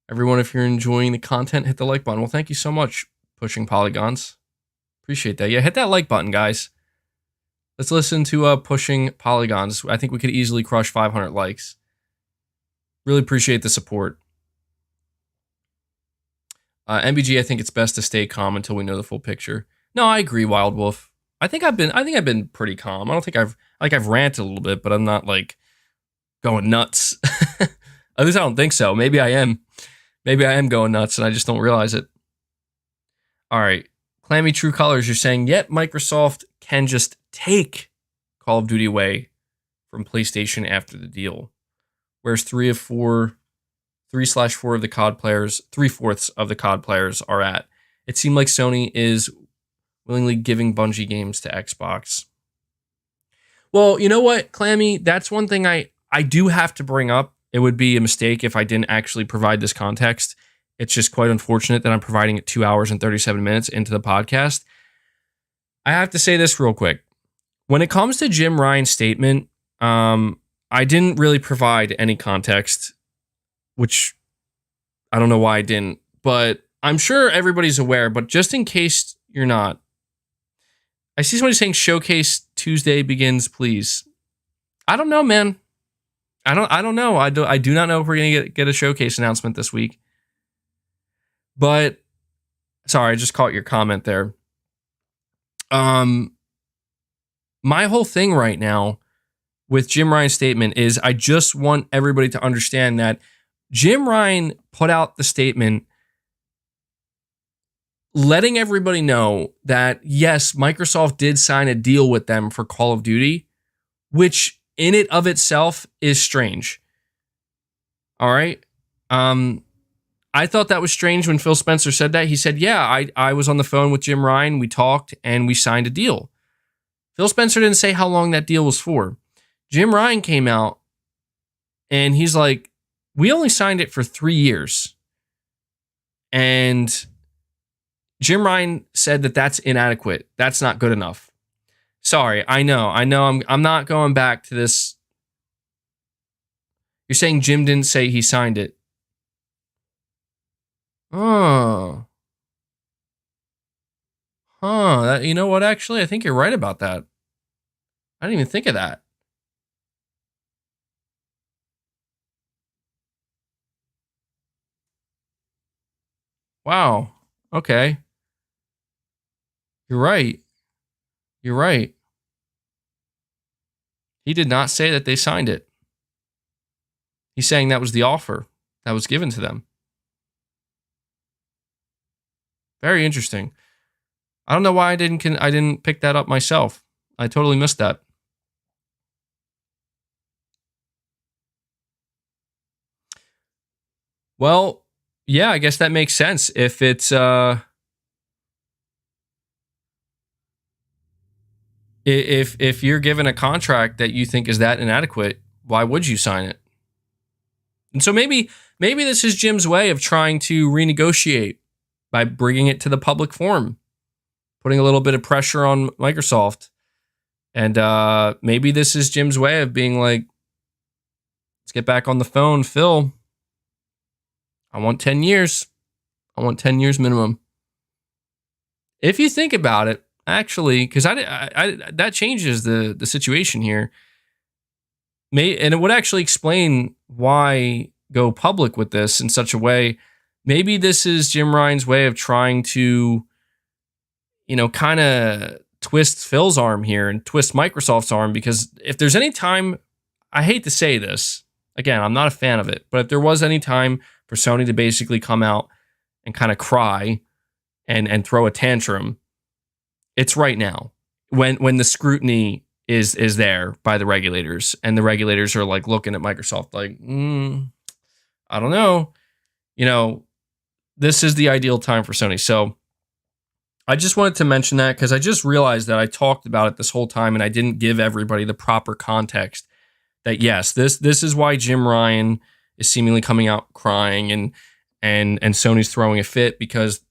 Everyone, if you're enjoying the content, hit the like button. Well, thank you so much, Pushing Polygons. Appreciate that. Yeah, hit that like button, guys. Let's listen to Pushing Polygons. I think we could easily crush 500 likes. Really appreciate the support. MBG, I think it's best to stay calm until we know the full picture. No, I agree, Wild Wolf. I think I've been pretty calm. I don't think I've ranted a little bit, but I'm not like going nuts. At least I don't think so. Maybe I am. Maybe I am going nuts and I just don't realize it. All right. Clammy True Colors, you're saying, yet Microsoft can just take Call of Duty away from PlayStation after the deal. Whereas 3/4 of the COD players, 3/4 of the COD players are at. It seemed like Sony is willingly giving Bungie games to Xbox. Well, you know what, Clammy? That's one thing I do have to bring up. It would be a mistake if I didn't actually provide this context. It's just quite unfortunate that I'm providing it 2 hours and 37 minutes into the podcast. I have to say this real quick. When it comes to Jim Ryan's statement, I didn't really provide any context, which I don't know why I didn't, but I'm sure everybody's aware, but just in case you're not, I see somebody saying Showcase Tuesday begins, please. I don't know, man. I don't know. I do not know if we're going to get a Showcase announcement this week. But sorry, I just caught your comment there. My whole thing right now with Jim Ryan's statement is I just want everybody to understand that Jim Ryan put out the statement letting everybody know that, yes, Microsoft did sign a deal with them for Call of Duty, which in it of itself is strange. All right. I thought that was strange when Phil Spencer said that. He said, yeah, I was on the phone with Jim Ryan. We talked and we signed a deal. Phil Spencer didn't say how long that deal was for. Jim Ryan came out and he's like, we only signed it for 3 years. And Jim Ryan said that that's inadequate. That's not good enough. Sorry, I know. I'm not going back to this. You're saying Jim didn't say he signed it. Oh. You know what, actually? I think you're right about that. I didn't even think of that. Wow. Okay. You're right. You're right. He did not say that they signed it. He's saying that was the offer that was given to them. Very interesting. I don't know why I didn't pick that up myself. I totally missed that. Well, yeah, I guess that makes sense. If it's if you're given a contract that you think is that inadequate, why would you sign it? And so maybe this is Jim's way of trying to renegotiate by bringing it to the public forum, putting a little bit of pressure on Microsoft. And maybe this is Jim's way of being like, let's get back on the phone, Phil. I want 10 years. I want 10 years minimum. If you think about it, actually, because I that changes the situation here. And it would actually explain why go public with this in such a way. Maybe this is Jim Ryan's way of trying to, kind of twist Phil's arm here and twist Microsoft's arm, because if there's any time, I hate to say this, again, I'm not a fan of it, but if there was any time for Sony to basically come out and kind of cry and throw a tantrum, it's right now when the scrutiny is there by the regulators, and the regulators are like looking at Microsoft like, I don't know, this is the ideal time for Sony. So I just wanted to mention that because I just realized that I talked about it this whole time and I didn't give everybody the proper context that, yes, this is why Jim Ryan is seemingly coming out crying and Sony's throwing a fit, because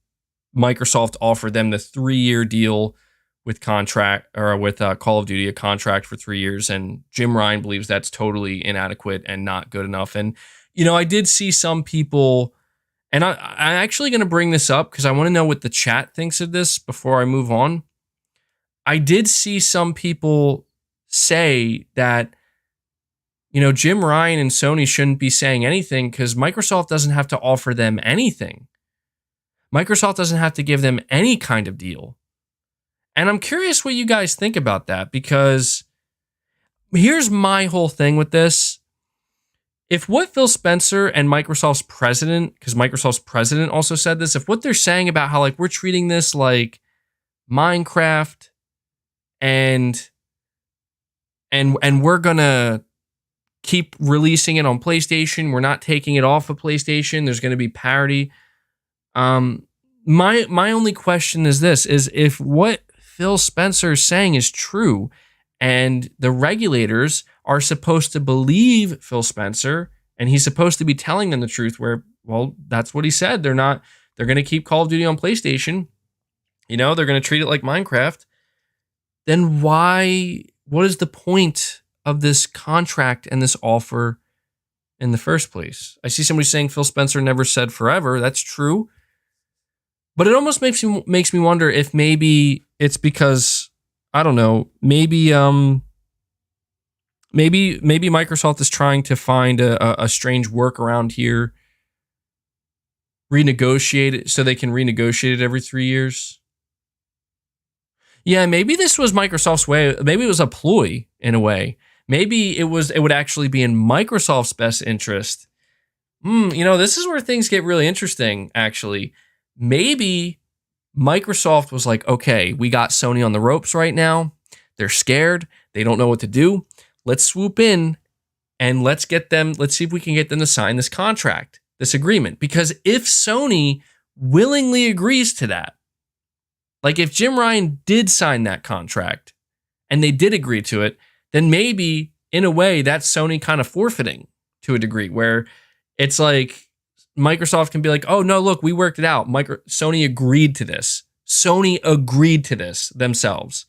Microsoft offered them the 3-year deal with contract, or with Call of Duty, a contract for 3 years, and Jim Ryan believes that's totally inadequate and not good enough. And I did see some people, and I'm actually going to bring this up because I want to know what the chat thinks of this before I move on. I did see some people say that, Jim Ryan and Sony shouldn't be saying anything because Microsoft doesn't have to offer them anything. Microsoft doesn't have to give them any kind of deal. And I'm curious what you guys think about that, because here's my whole thing with this. If what Phil Spencer and Microsoft's president, because Microsoft's president also said this, if what they're saying about how like we're treating this like Minecraft and we're gonna keep releasing it on PlayStation, we're not taking it off of PlayStation, there's gonna be parity. My only question is this: is if what Phil Spencer is saying is true, and the regulators are supposed to believe Phil Spencer, and he's supposed to be telling them the truth, where, well, that's what he said. They're going to keep Call of Duty on PlayStation. They're going to treat it like Minecraft. Then what is the point of this contract and this offer in the first place? I see somebody saying Phil Spencer never said forever. That's true. But it almost makes me wonder if maybe it's because, I don't know, maybe Microsoft is trying to find a strange workaround here, renegotiate it so they can renegotiate it every 3 years. Yeah, maybe this was Microsoft's way. Maybe it was a ploy in a way. Maybe it would actually be in Microsoft's best interest. This is where things get really interesting, actually. Maybe Microsoft was like, okay, we got Sony on the ropes right now. They're scared. They don't know what to do. Let's swoop in and let's see if we can get them to sign this contract, this agreement. Because if Sony willingly agrees to that, like if Jim Ryan did sign that contract and they did agree to it, then maybe in a way that's Sony kind of forfeiting to a degree, where it's like Microsoft can be like, oh no, look, we worked it out. Sony agreed to this. Sony agreed to this themselves.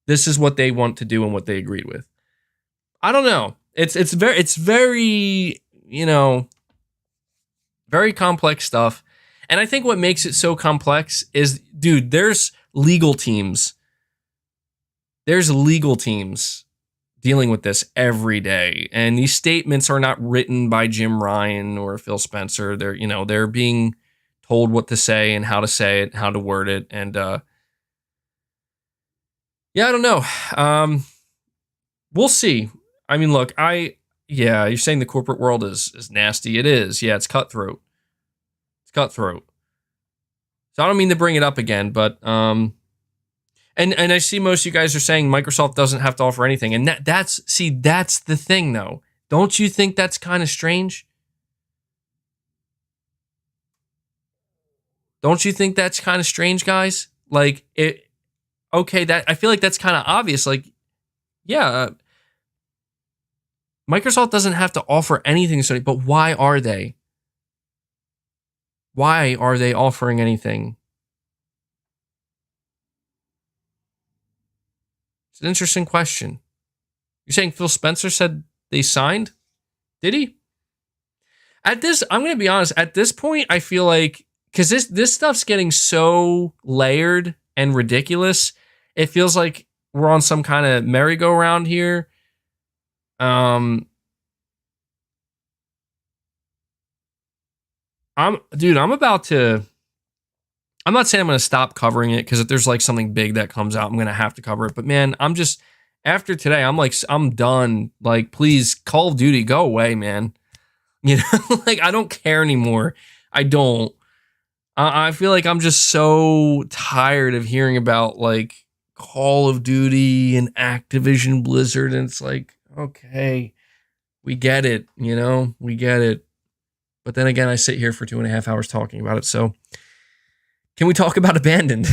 This is what they want to do and what they agreed with. I don't know. It's very, very complex stuff. And I think what makes it so complex is, dude, there's legal teams. There's legal teams dealing with this every day. And these statements are not written by Jim Ryan or Phil Spencer. They're being told what to say and how to say it, how to word it. And yeah, I don't know. We'll see. I mean, look, you're saying the corporate world is nasty. It is. Yeah, it's cutthroat. It's cutthroat. So I don't mean to bring it up again, but and I see most of you guys are saying Microsoft doesn't have to offer anything. And that's the thing though. Don't you think that's kind of strange? Don't you think that's kind of strange, guys? Like that I feel like that's kind of obvious. Like, yeah, Microsoft doesn't have to offer anything to Sony, but why are they? Why are they offering anything? It's an interesting question. You're saying Phil Spencer said they signed? Did he? I'm going to be honest, at this point, I feel like, because this stuff's getting so layered and ridiculous, it feels like we're on some kind of merry-go-round here. I'm about to, I'm not saying I'm going to stop covering it, because if there's like something big that comes out, I'm going to have to cover it. But man, after today, I'm done. Like, please, Call of Duty, go away, man. Like, I don't care anymore. I don't. I feel like I'm just so tired of hearing about like Call of Duty and Activision Blizzard. And it's like, okay, we get it, we get it. But then again, I sit here for 2.5 hours talking about it. So can we talk about Abandoned?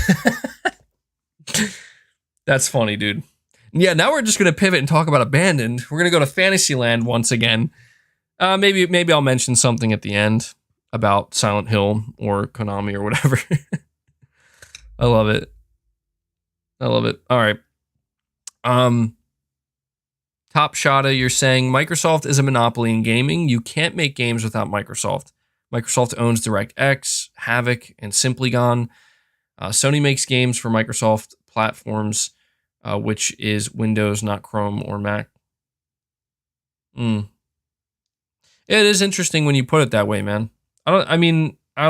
That's funny, dude. Yeah, now we're just going to pivot and talk about Abandoned. We're going to go to Fantasyland once again. Maybe I'll mention something at the end about Silent Hill or Konami or whatever. I love it. All right. Top Shada, you're saying Microsoft is a monopoly in gaming. You can't make games without Microsoft. Microsoft owns DirectX, Havok, and Simply Gone. Sony makes games for Microsoft platforms. which is Windows, not Chrome or Mac. It is interesting when you put it that way, man. I don't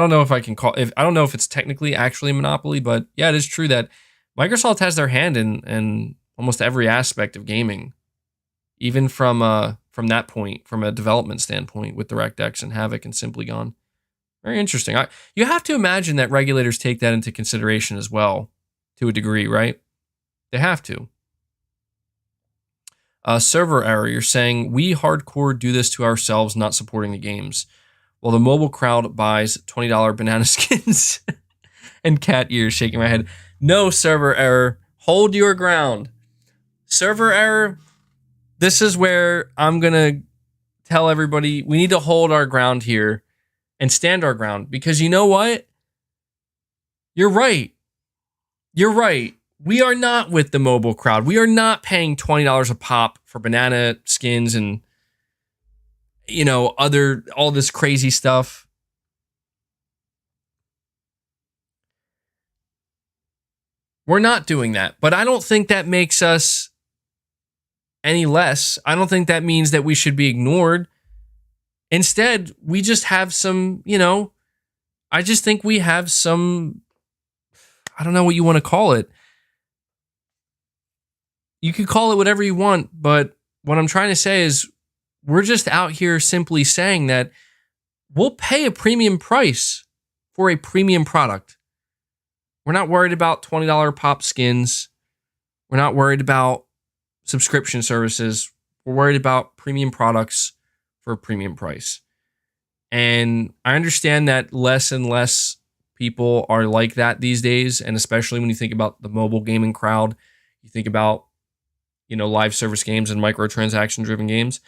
know if I don't know if it's technically actually a monopoly, but yeah, it is true that Microsoft has their hand in almost every aspect of gaming, even from that point, from a development standpoint, with DirectX and Havoc and Simply Gone. Very interesting. You have to imagine that regulators take that into consideration as well, to a degree, right? They have to. Server error. You're saying we hardcore do this to ourselves, not supporting the games. Well, the mobile crowd buys $20 banana skins and cat ears. Shaking my head. No, server error. Hold your ground. Server error. This is where I'm gonna tell everybody we need to hold our ground here and stand our ground, because you know what? You're right. You're right. We are not with the mobile crowd. We are not paying $20 a pop for banana skins and, you know, all this crazy stuff. We're not doing that. But I don't think that makes us any less. I don't think that means that we should be ignored. Instead, we just have some, you know, I just think we have some, I don't know what you want to call it. You could call it whatever you want, but what I'm trying to say is we're just out here simply saying that we'll pay a premium price for a premium product. We're not worried about $20 pop skins. We're not worried about subscription services. We're worried about premium products for a premium price. And I understand that less and less people are like that these days. And especially when you think about the mobile gaming crowd, you think about, you know, live service games and microtransaction driven games.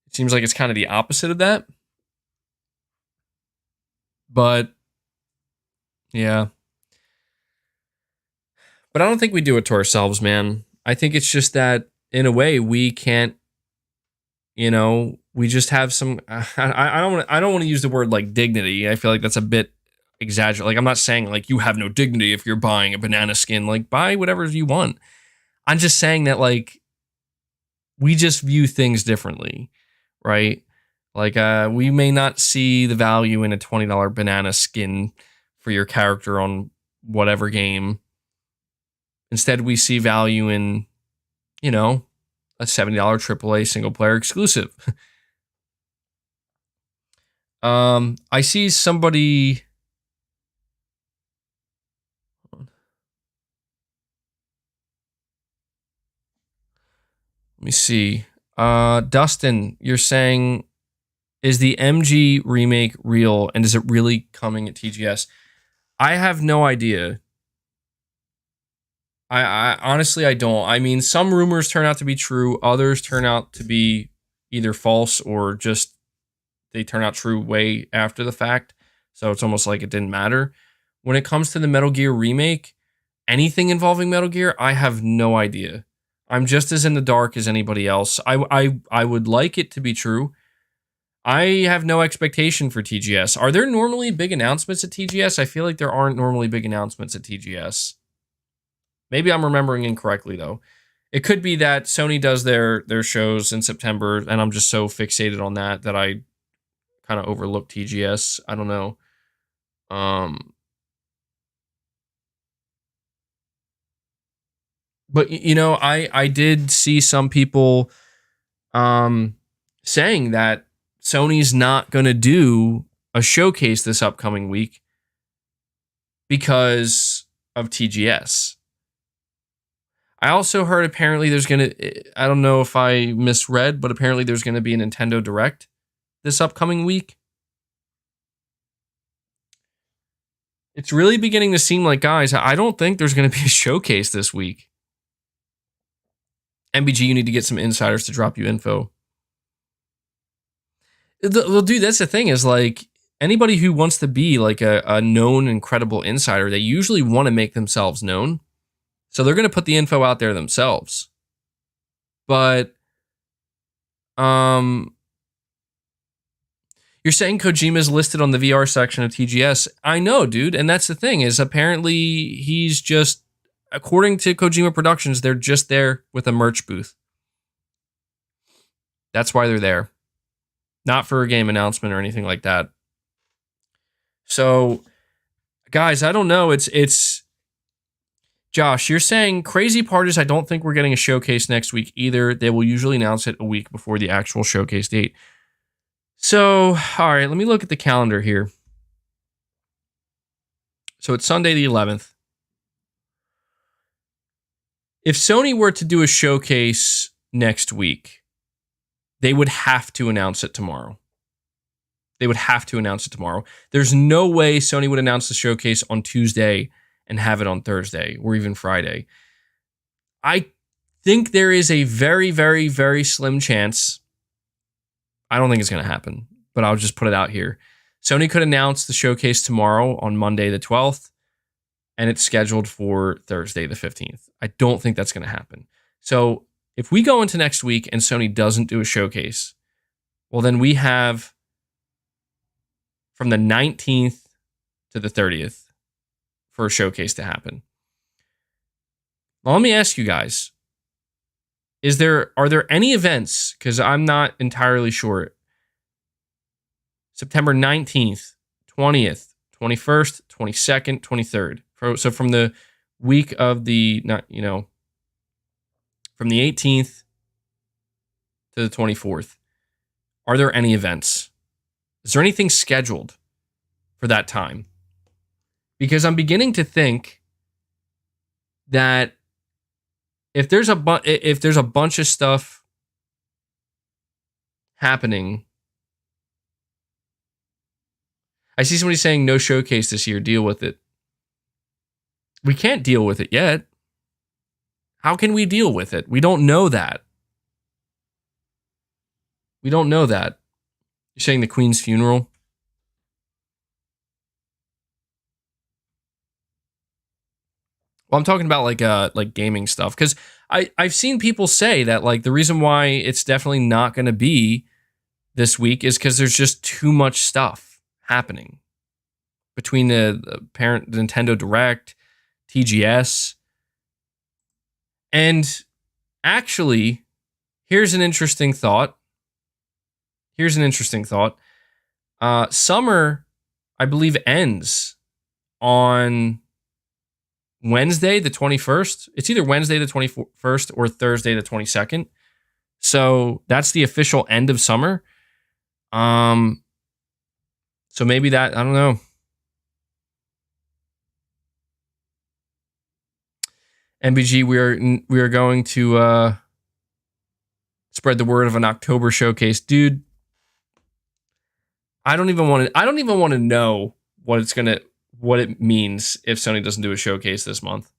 It seems like it's kind of the opposite of that. But yeah. But I don't think we do it to ourselves, man. I think it's just that in a way we can't, you know, we just have some. I don't want to use the word like dignity. I feel like that's a bit exaggerated. Like, I'm not saying like you have no dignity if you're buying a banana skin. Like, buy whatever you want. I'm just saying that like we just view things differently, right? Like we may not see the value in a $20 banana skin for your character on whatever game. Instead, we see value in, you know, a $70 AAA single player exclusive. I see somebody. Let me see. Dustin, you're saying, is the MG remake real, and is it really coming at TGS? I have no idea. I honestly, I don't. I mean, some rumors turn out to be true. Others turn out to be either false or just they turn out true way after the fact. So it's almost like it didn't matter. When it comes to the Metal Gear remake, anything involving Metal Gear, I have no idea. I'm just as in the dark as anybody else. I would like it to be true. I have no expectation for TGS. Are there normally big announcements at TGS? I feel like there aren't normally big announcements at TGS. Maybe I'm remembering incorrectly, though. It could be that Sony does their shows in September, and I'm just so fixated on that I kind of overlook TGS. I don't know. But, you know, I did see some people saying that Sony's not going to do a showcase this upcoming week because of TGS. I also heard apparently there's going to, I don't know if I misread, but apparently there's going to be a Nintendo Direct this upcoming week. It's really beginning to seem like, guys, I don't think there's going to be a showcase this week. MBG, you need to get some insiders to drop you info. Well, dude, that's the thing is like anybody who wants to be like a known and credible insider, they usually want to make themselves known. So they're going to put the info out there themselves. But you're saying Kojima's listed on the VR section of TGS. I know, dude. And that's the thing is apparently he's just according to Kojima Productions, they're just there with a merch booth. That's why they're there. Not for a game announcement or anything like that. So, guys, I don't know. It's Josh, you're saying crazy part is I don't think we're getting a showcase next week either. They will usually announce it a week before the actual showcase date. So, all right, let me look at the calendar here. So it's Sunday the 11th. If Sony were to do a showcase next week, they would have to announce it tomorrow. There's no way Sony would announce the showcase on Tuesday and have it on Thursday or even Friday. I think there is a very, very, very slim chance. I don't think it's going to happen, but I'll just put it out here. Sony could announce the showcase tomorrow on Monday the 12th, and it's scheduled for Thursday the 15th. I don't think that's going to happen. So if we go into next week and Sony doesn't do a showcase, well, then we have from the 19th to the 30th for a showcase to happen. Well, let me ask you guys, are there any events, because I'm not entirely sure, September 19th, 20th, 21st, 22nd, 23rd. So from the week of from the 18th to the 24th, are there any events? Is there anything scheduled for that time? Because I'm beginning to think that if there's a bunch of stuff happening, I see somebody saying no showcase this year, deal with it. We can't deal with it yet. How can we deal with it? We don't know that. You're saying the Queen's funeral? Well, I'm talking about like gaming stuff, because I've seen people say that like the reason why it's definitely not going to be this week is because there's just too much stuff happening between the parent Nintendo Direct, TGS, and actually, here's an interesting thought. Summer, I believe, ends on Wednesday, the 21st. It's either Wednesday, the 21st, or Thursday, the 22nd. So that's the official end of summer. So maybe that, I don't know. MBG, we are going to spread the word of an October showcase, dude. I don't even want to know what it means if Sony doesn't do a showcase this month.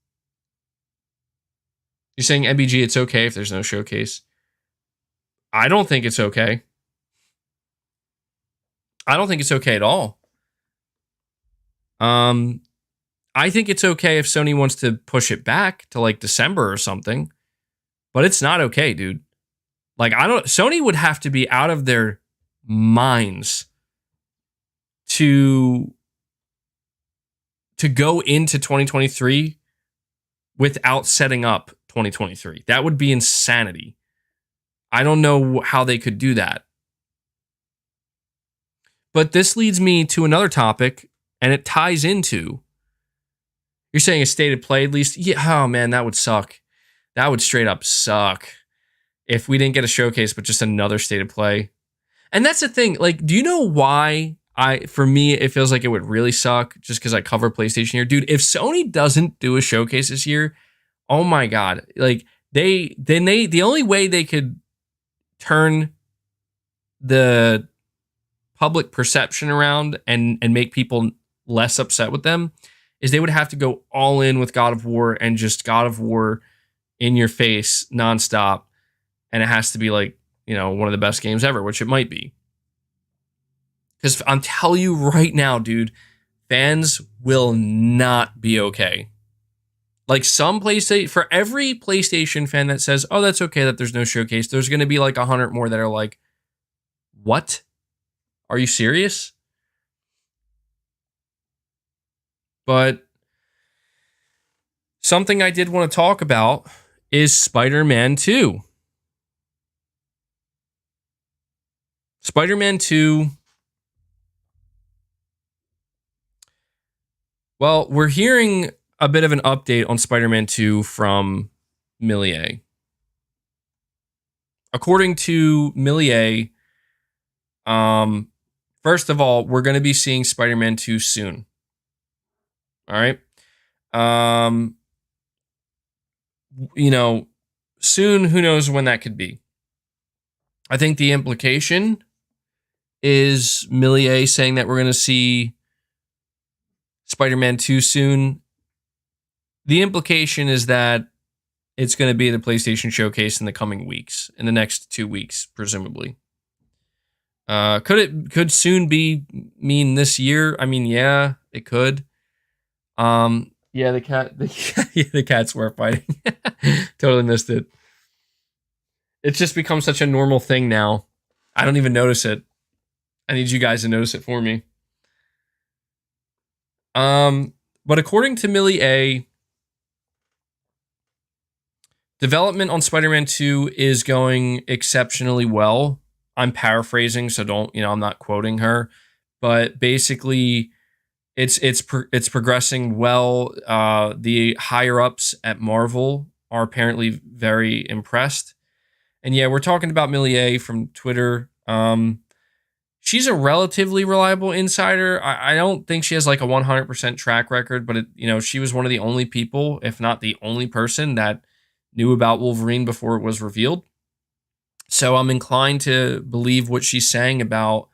You're saying, MBG, it's okay if there's no showcase. I don't think it's okay. I don't think it's okay at all. I think it's okay if Sony wants to push it back to like December or something, but it's not okay, dude. Like, Sony would have to be out of their minds to go into 2023 without setting up 2023. That would be insanity. I don't know how they could do that. But this leads me to another topic, and it ties into, you're saying a state of play at least? Yeah, oh man, that would suck. That would straight up suck if we didn't get a showcase, but just another state of play. And that's the thing. Like, do you know why for me, it feels like it would really suck just because I cover PlayStation here? Dude, if Sony doesn't do a showcase this year, oh my God. Like, the only way they could turn the public perception around and make people less upset with them is they would have to go all in with God of War and just God of War in your face nonstop. And it has to be like, one of the best games ever, which it might be. Because I'm telling you right now, dude, fans will not be okay. Like for every PlayStation fan that says, oh, that's okay that there's no showcase, there's going to be like 100 more that are like, what? Are you serious? But something I did want to talk about is Spider-Man 2. Spider-Man 2. Well, we're hearing a bit of an update on Spider-Man 2 from Millier. According to Millier, first of all, we're going to be seeing Spider-Man 2 soon. All right. Soon, who knows when that could be. I think the implication is Millier saying that we're going to see Spider-Man 2 soon. The implication is that it's going to be the PlayStation showcase in the coming weeks, in the next 2 weeks, presumably. Could soon mean this year? I mean, yeah, it could. Yeah, the cats were fighting. Totally missed it. It's just become such a normal thing now. I don't even notice it. I need you guys to notice it for me. But according to Millie A, development on Spider-Man 2 is going exceptionally well. I'm paraphrasing, so I'm not quoting her, but basically it's progressing well. The higher ups at Marvel are apparently very impressed. And yeah, we're talking about Millie A from Twitter. She's a relatively reliable insider. I don't think she has like a 100% track record, but she was one of the only people, if not the only person, that knew about Wolverine before it was revealed. So I'm inclined to believe what she's saying about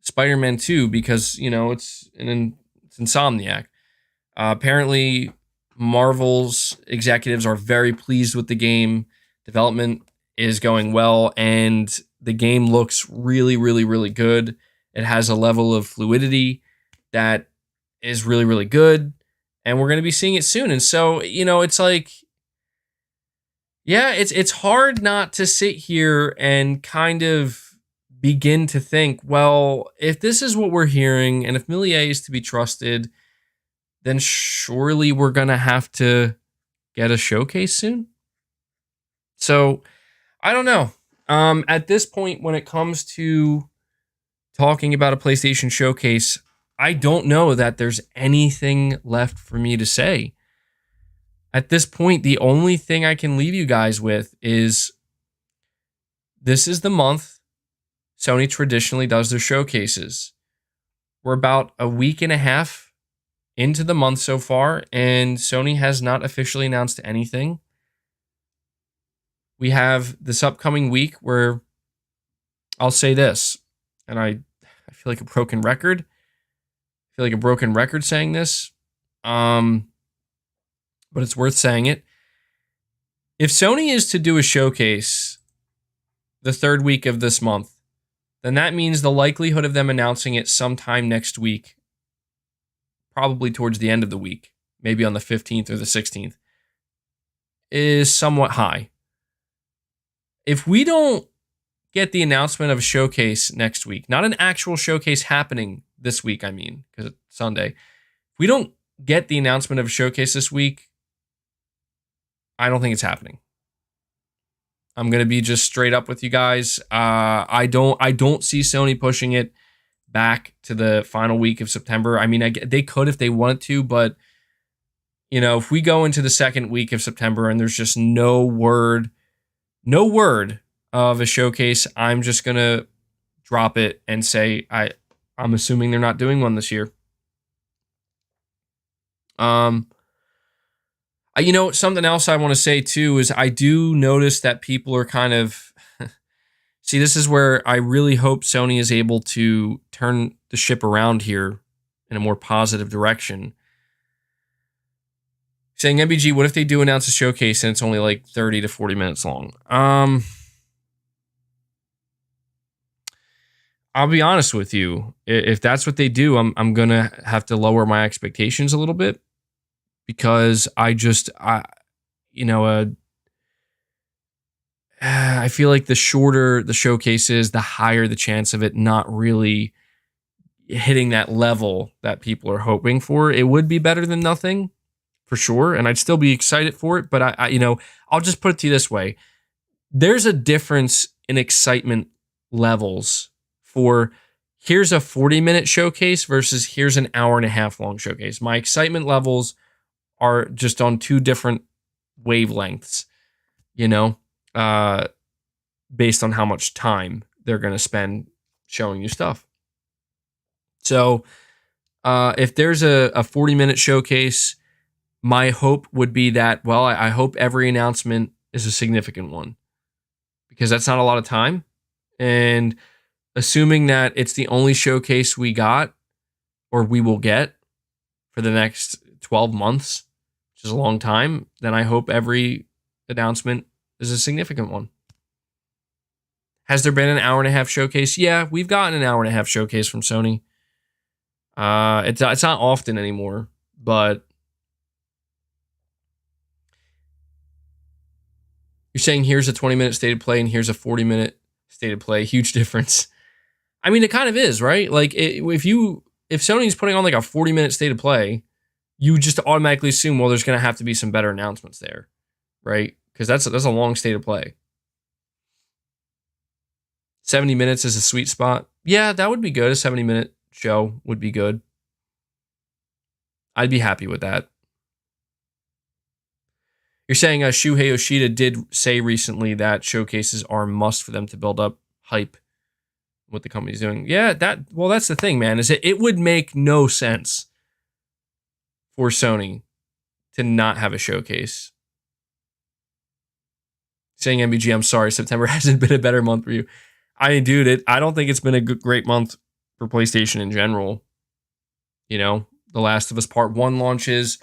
Spider-Man 2 because, it's Insomniac. Apparently, Marvel's executives are very pleased with the game. Development is going well, and the game looks really, really, really good. It has a level of fluidity that is really, really good, and we're going to be seeing it soon. And so, it's like, yeah, it's hard not to sit here and kind of begin to think, well, if this is what we're hearing, and if Millier is to be trusted, then surely we're going to have to get a showcase soon. So, I don't know. At this point, when it comes to talking about a PlayStation showcase, I don't know that there's anything left for me to say. At this point, the only thing I can leave you guys with is this is the month Sony traditionally does their showcases. We're about a week and a half into the month so far, and Sony has not officially announced anything. We have this upcoming week where I'll say this, and I feel like a broken record. I feel like a broken record saying this, but it's worth saying it. If Sony is to do a showcase the third week of this month, then that means the likelihood of them announcing it sometime next week, probably towards the end of the week, maybe on the 15th or the 16th, is somewhat high. If we don't get the announcement of a showcase next week, not an actual showcase happening this week, because it's Sunday. If we don't get the announcement of a showcase this week, I don't think it's happening. I'm going to be just straight up with you guys. I don't see Sony pushing it back to the final week of September. They could if they wanted to, but if we go into the second week of September and there's just no word of a showcase, I'm just going to drop it and say I'm assuming they're not doing one this year. Something else I want to say too is I do notice that people are kind of see, this is where I really hope Sony is able to turn the ship around here in a more positive direction. Saying, MBG, what if they do announce a showcase and it's only like 30 to 40 minutes long? I'll be honest with you. If that's what they do, I'm going to have to lower my expectations a little bit because I feel like the shorter the showcase is, the higher the chance of it not really hitting that level that people are hoping for. It would be better than nothing for sure, and I'd still be excited for it. But I'll just put it to you this way: there's a difference in excitement levels for here's a 40-minute showcase versus here's an hour and a half long showcase. My excitement levels are just on two different wavelengths, based on how much time they're going to spend showing you stuff. So if there's a 40-minute showcase, my hope would be that, well, I hope every announcement is a significant one, because that's not a lot of time. And assuming that it's the only showcase we got or we will get for the next 12 months, which is a long time, then I hope every announcement is a significant one. Has there been an hour and a half showcase? Yeah, we've gotten an hour and a half showcase from Sony. It's not often anymore, but you're saying here's a 20-minute state of play and here's a 40-minute state of play. Huge difference. I mean, it kind of is, right? Like if Sony's putting on like a 40-minute state of play, you just automatically assume, well, there's going to have to be some better announcements there, right? Because that's a long state of play. 70 minutes is a sweet spot. Yeah, that would be good. A 70-minute show would be good. I'd be happy with that. You're saying Shuhei Yoshida did say recently that showcases are a must for them to build up hype. What the company's doing. Yeah, that's the thing, man, is it would make no sense for Sony to not have a showcase. Saying MBG, I'm sorry, September hasn't been a better month for you. I mean, dude, I don't think it's been a great month for PlayStation in general. The Last of Us Part 1 launches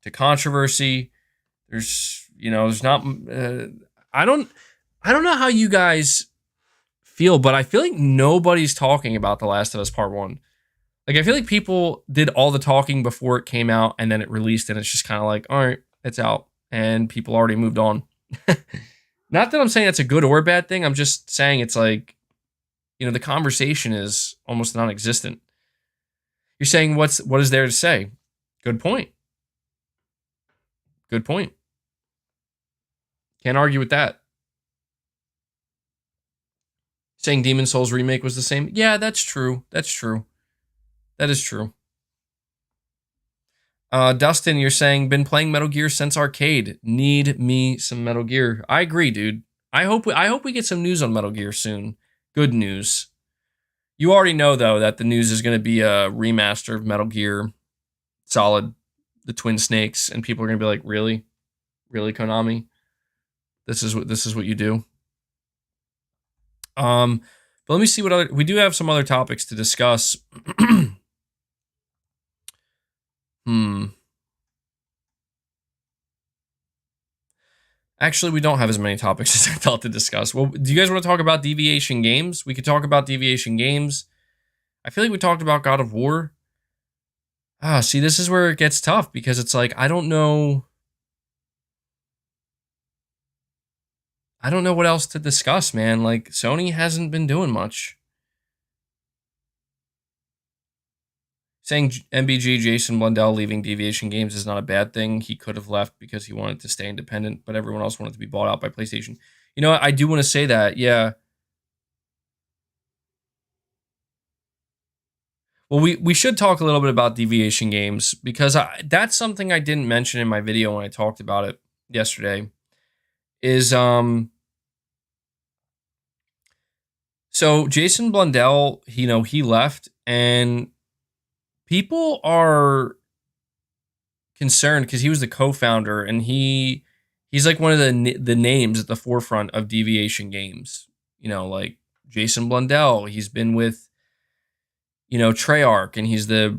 to controversy. There's not. I don't know how you guys feel, but I feel like nobody's talking about The Last of Us Part 1. Like, I feel like people did all the talking before it came out, and then it released, and it's just kind of like, all right, it's out, and people already moved on. Not that I'm saying that's a good or a bad thing. I'm just saying it's like, the conversation is almost non-existent. You're saying what is there to say? Good point. Good point. Can't argue with that. Saying Demon Souls remake was the same. Yeah, that's true. That's true. That is true. Dustin, you're saying been playing Metal Gear since arcade. Need me some Metal Gear. I agree, dude. I hope we get some news on Metal Gear soon. Good news. You already know though that the news is going to be a remaster of Metal Gear Solid, the Twin Snakes, and people are going to be like, really, Konami? This is what you do. But let me see what we do have some other topics to discuss. Actually, we don't have as many topics as I thought to discuss. Well, do you guys want to talk about Deviation Games? We could talk about Deviation Games. I feel like we talked about God of War. See, this is where it gets tough because it's like, I don't know what else to discuss, man. Like, Sony hasn't been doing much. Saying MBG Jason Blundell leaving Deviation Games is not a bad thing. He could have left because he wanted to stay independent, but everyone else wanted to be bought out by PlayStation. You know what? I do want to say that, yeah. Well, we should talk a little bit about Deviation Games because that's something I didn't mention in my video when I talked about it yesterday. Is so Jason Blundell, he left, and people are concerned because he was the co-founder, and he's like one of the names at the forefront of Deviation Games. Like Jason Blundell, he's been with Treyarch, and he's the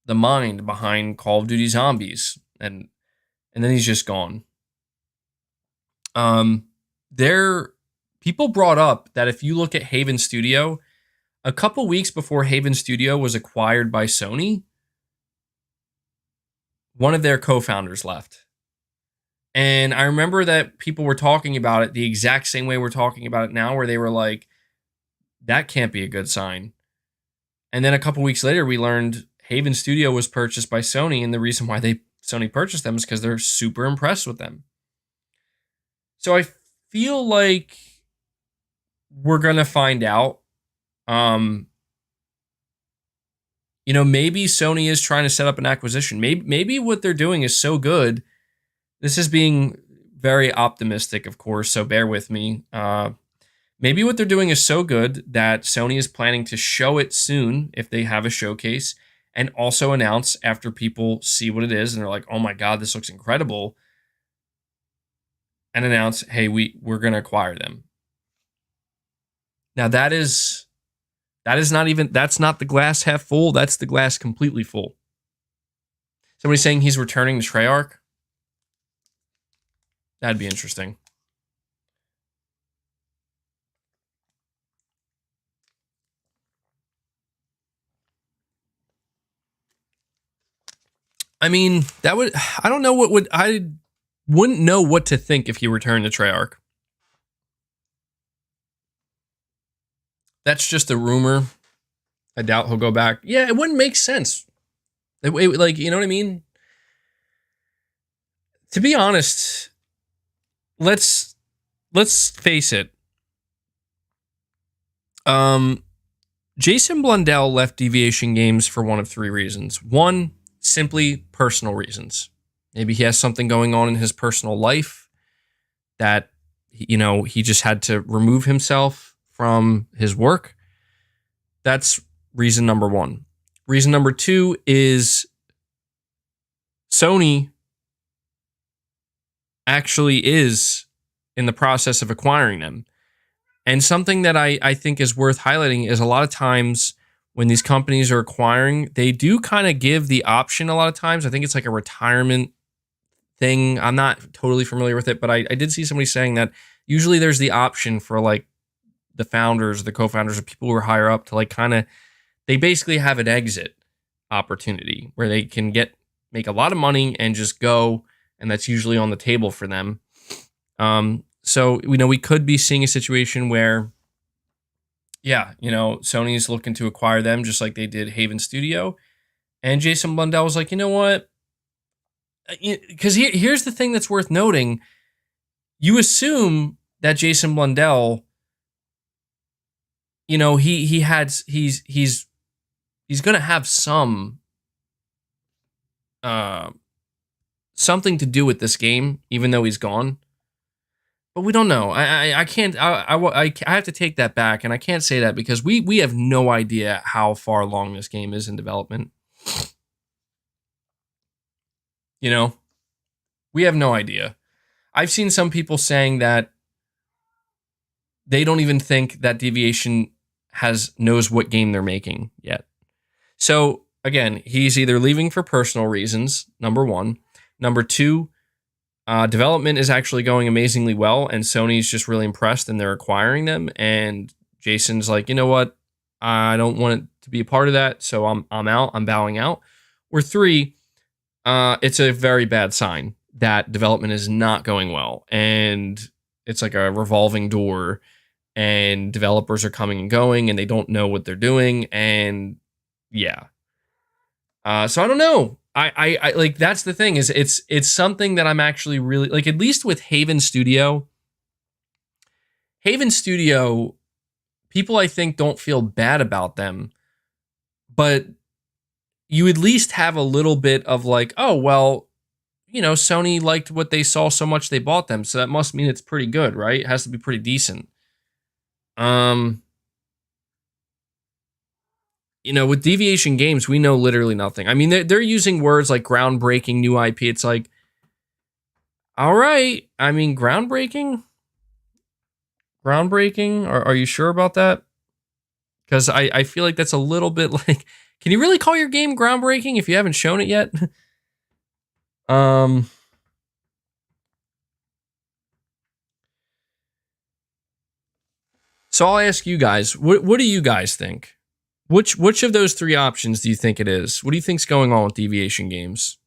mind behind Call of Duty Zombies, and then he's just gone. People brought up that if you look at Haven Studio, a couple weeks before Haven Studio was acquired by Sony, one of their co-founders left. And I remember that people were talking about it the exact same way we're talking about it now, where they were like, that can't be a good sign. And then a couple weeks later, we learned Haven Studio was purchased by Sony, and the reason why Sony purchased them is because they're super impressed with them. So I feel like we're gonna find out. Maybe Sony is trying to set up an acquisition. Maybe what they're doing is so good. This is being very optimistic, of course, so bear with me. Maybe what they're doing is so good that Sony is planning to show it soon if they have a showcase, and also announce after people see what it is and they're like, "Oh my God, this looks incredible," and announce, "Hey, we're going to acquire them." Now that's not the glass half full. That's the glass completely full. Somebody's saying he's returning the Treyarch. That'd be interesting. I mean, I don't know I wouldn't know what to think if he returned to Treyarch. That's just a rumor. I doubt he'll go back. Yeah, it wouldn't make sense. Like, you know what I mean? To be honest, let's face it. Jason Blundell left Deviation Games for one of three reasons. One, simply personal reasons. Maybe he has something going on in his personal life that, he just had to remove himself from his work. That's reason number one. Reason number two is Sony actually is in the process of acquiring them. And something that I think is worth highlighting is a lot of times when these companies are acquiring, they do kind of give the option a lot of times. I think it's like a retirement thing. I'm not totally familiar with it, but I did see somebody saying that usually there's the option for like the founders, the co-founders, or people who are higher up to like they basically have an exit opportunity where they can make a lot of money and just go, and that's usually on the table for them. So, we could be seeing a situation where, Sony's looking to acquire them just like they did Haven Studio. And Jason Blundell was like, you know what? Because here's the thing that's worth noting. You assume that Jason Blundell, he's going to have something to do with this game, even though he's gone. But we don't know. I can't. I have to take that back, and I can't say that because we have no idea how far along this game is in development. We have no idea. I've seen some people saying that they don't even think that Deviation knows what game they're making yet. So again, he's either leaving for personal reasons. Number one. Number two. Development is actually going amazingly well, and Sony's just really impressed, and they're acquiring them. And Jason's like, you know what? I don't want it to be a part of that, so I'm out. I'm bowing out. Or three, it's a very bad sign that development is not going well, and it's like a revolving door, and developers are coming and going, and they don't know what they're doing, and yeah. So I don't know. I like that's the thing is it's something that I'm actually really like, at least with Haven Studio, people I think don't feel bad about them, but you at least have a little bit of like, oh, well, Sony liked what they saw so much they bought them. So that must mean it's pretty good, right? It has to be pretty decent. With Deviation Games, we know literally nothing. I mean, they're using words like groundbreaking, new IP. It's like, all right. I mean, groundbreaking? Are you sure about that? Because I feel like that's a little bit like, can you really call your game groundbreaking if you haven't shown it yet? So I'll ask you guys, what do you guys think? Which of those three options do you think it is? What do you think's going on with Deviation Games?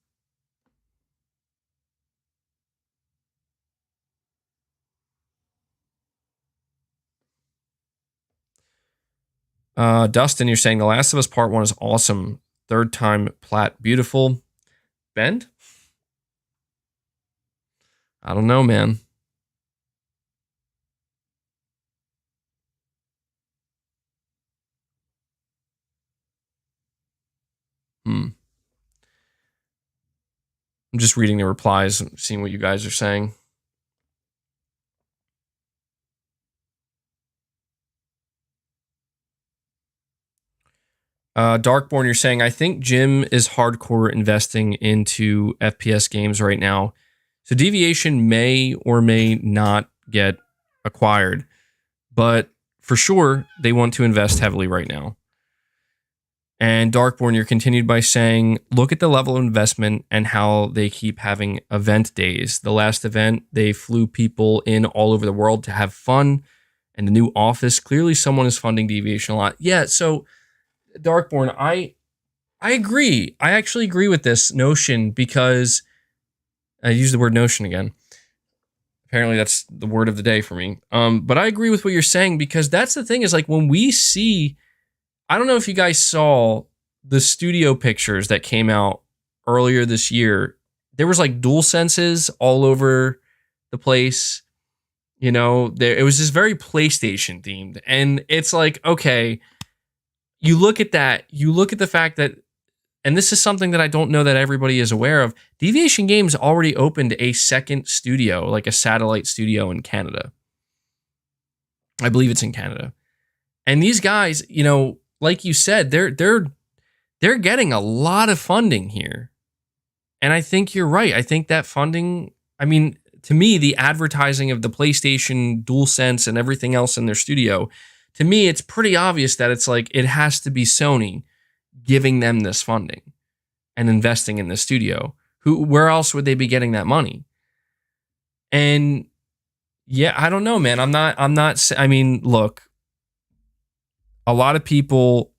Dustin, you're saying The Last of Us Part 1 is awesome. Third time plat. Beautiful. Bend? I don't know, man. I'm just reading the replies, seeing what you guys are saying. Darkborn, you're saying, I think Jim is hardcore investing into FPS games right now. So Deviation may or may not get acquired, but for sure, they want to invest heavily right now. And Darkborn, you're continued by saying, look at the level of investment and how they keep having event days. The last event, they flew people in all over the world to have fun. And the new office, clearly someone is funding Deviation a lot. Yeah, so Darkborn, I agree. I actually agree with this notion because I use the word notion again. Apparently that's the word of the day for me. But I agree with what you're saying because that's the thing is like when we see, I don't know if you guys saw the studio pictures that came out earlier this year. There was like dual senses all over the place. You know, it was just very PlayStation themed. And it's like, okay, you look at that, you look at the fact that, and this is something that I don't know that everybody is aware of, Deviation Games already opened a second studio, like a satellite studio in Canada. I believe it's in Canada. And these guys, you know, like you said, they're getting a lot of funding here. And I think you're right. I think that funding, I mean, to me, the advertising of the PlayStation DualSense and everything else in their studio, to me, it's pretty obvious that it's like it has to be Sony giving them this funding and investing in the studio. Where else would they be getting that money? And yeah, I don't know, man. I mean, look, a lot of people,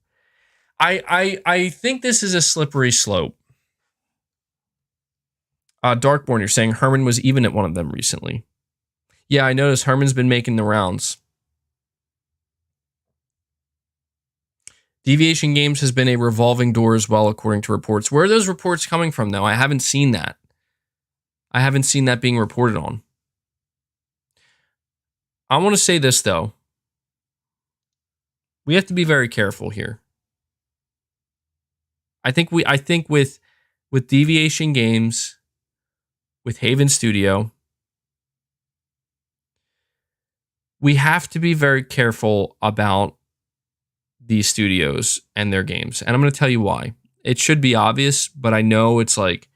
I think this is a slippery slope. Darkborn, you're saying Herman was even at one of them recently. Yeah, I noticed Herman's been making the rounds. Deviation Games has been a revolving door as well, according to reports. Where are those reports coming from, though? I haven't seen that. I haven't seen that being reported on. I want to say this, though. We have to be very careful here. I think with Deviation Games, with Haven Studio, we have to be very careful about these studios and their games. And I'm going to tell you why. It should be obvious, but I know it's like,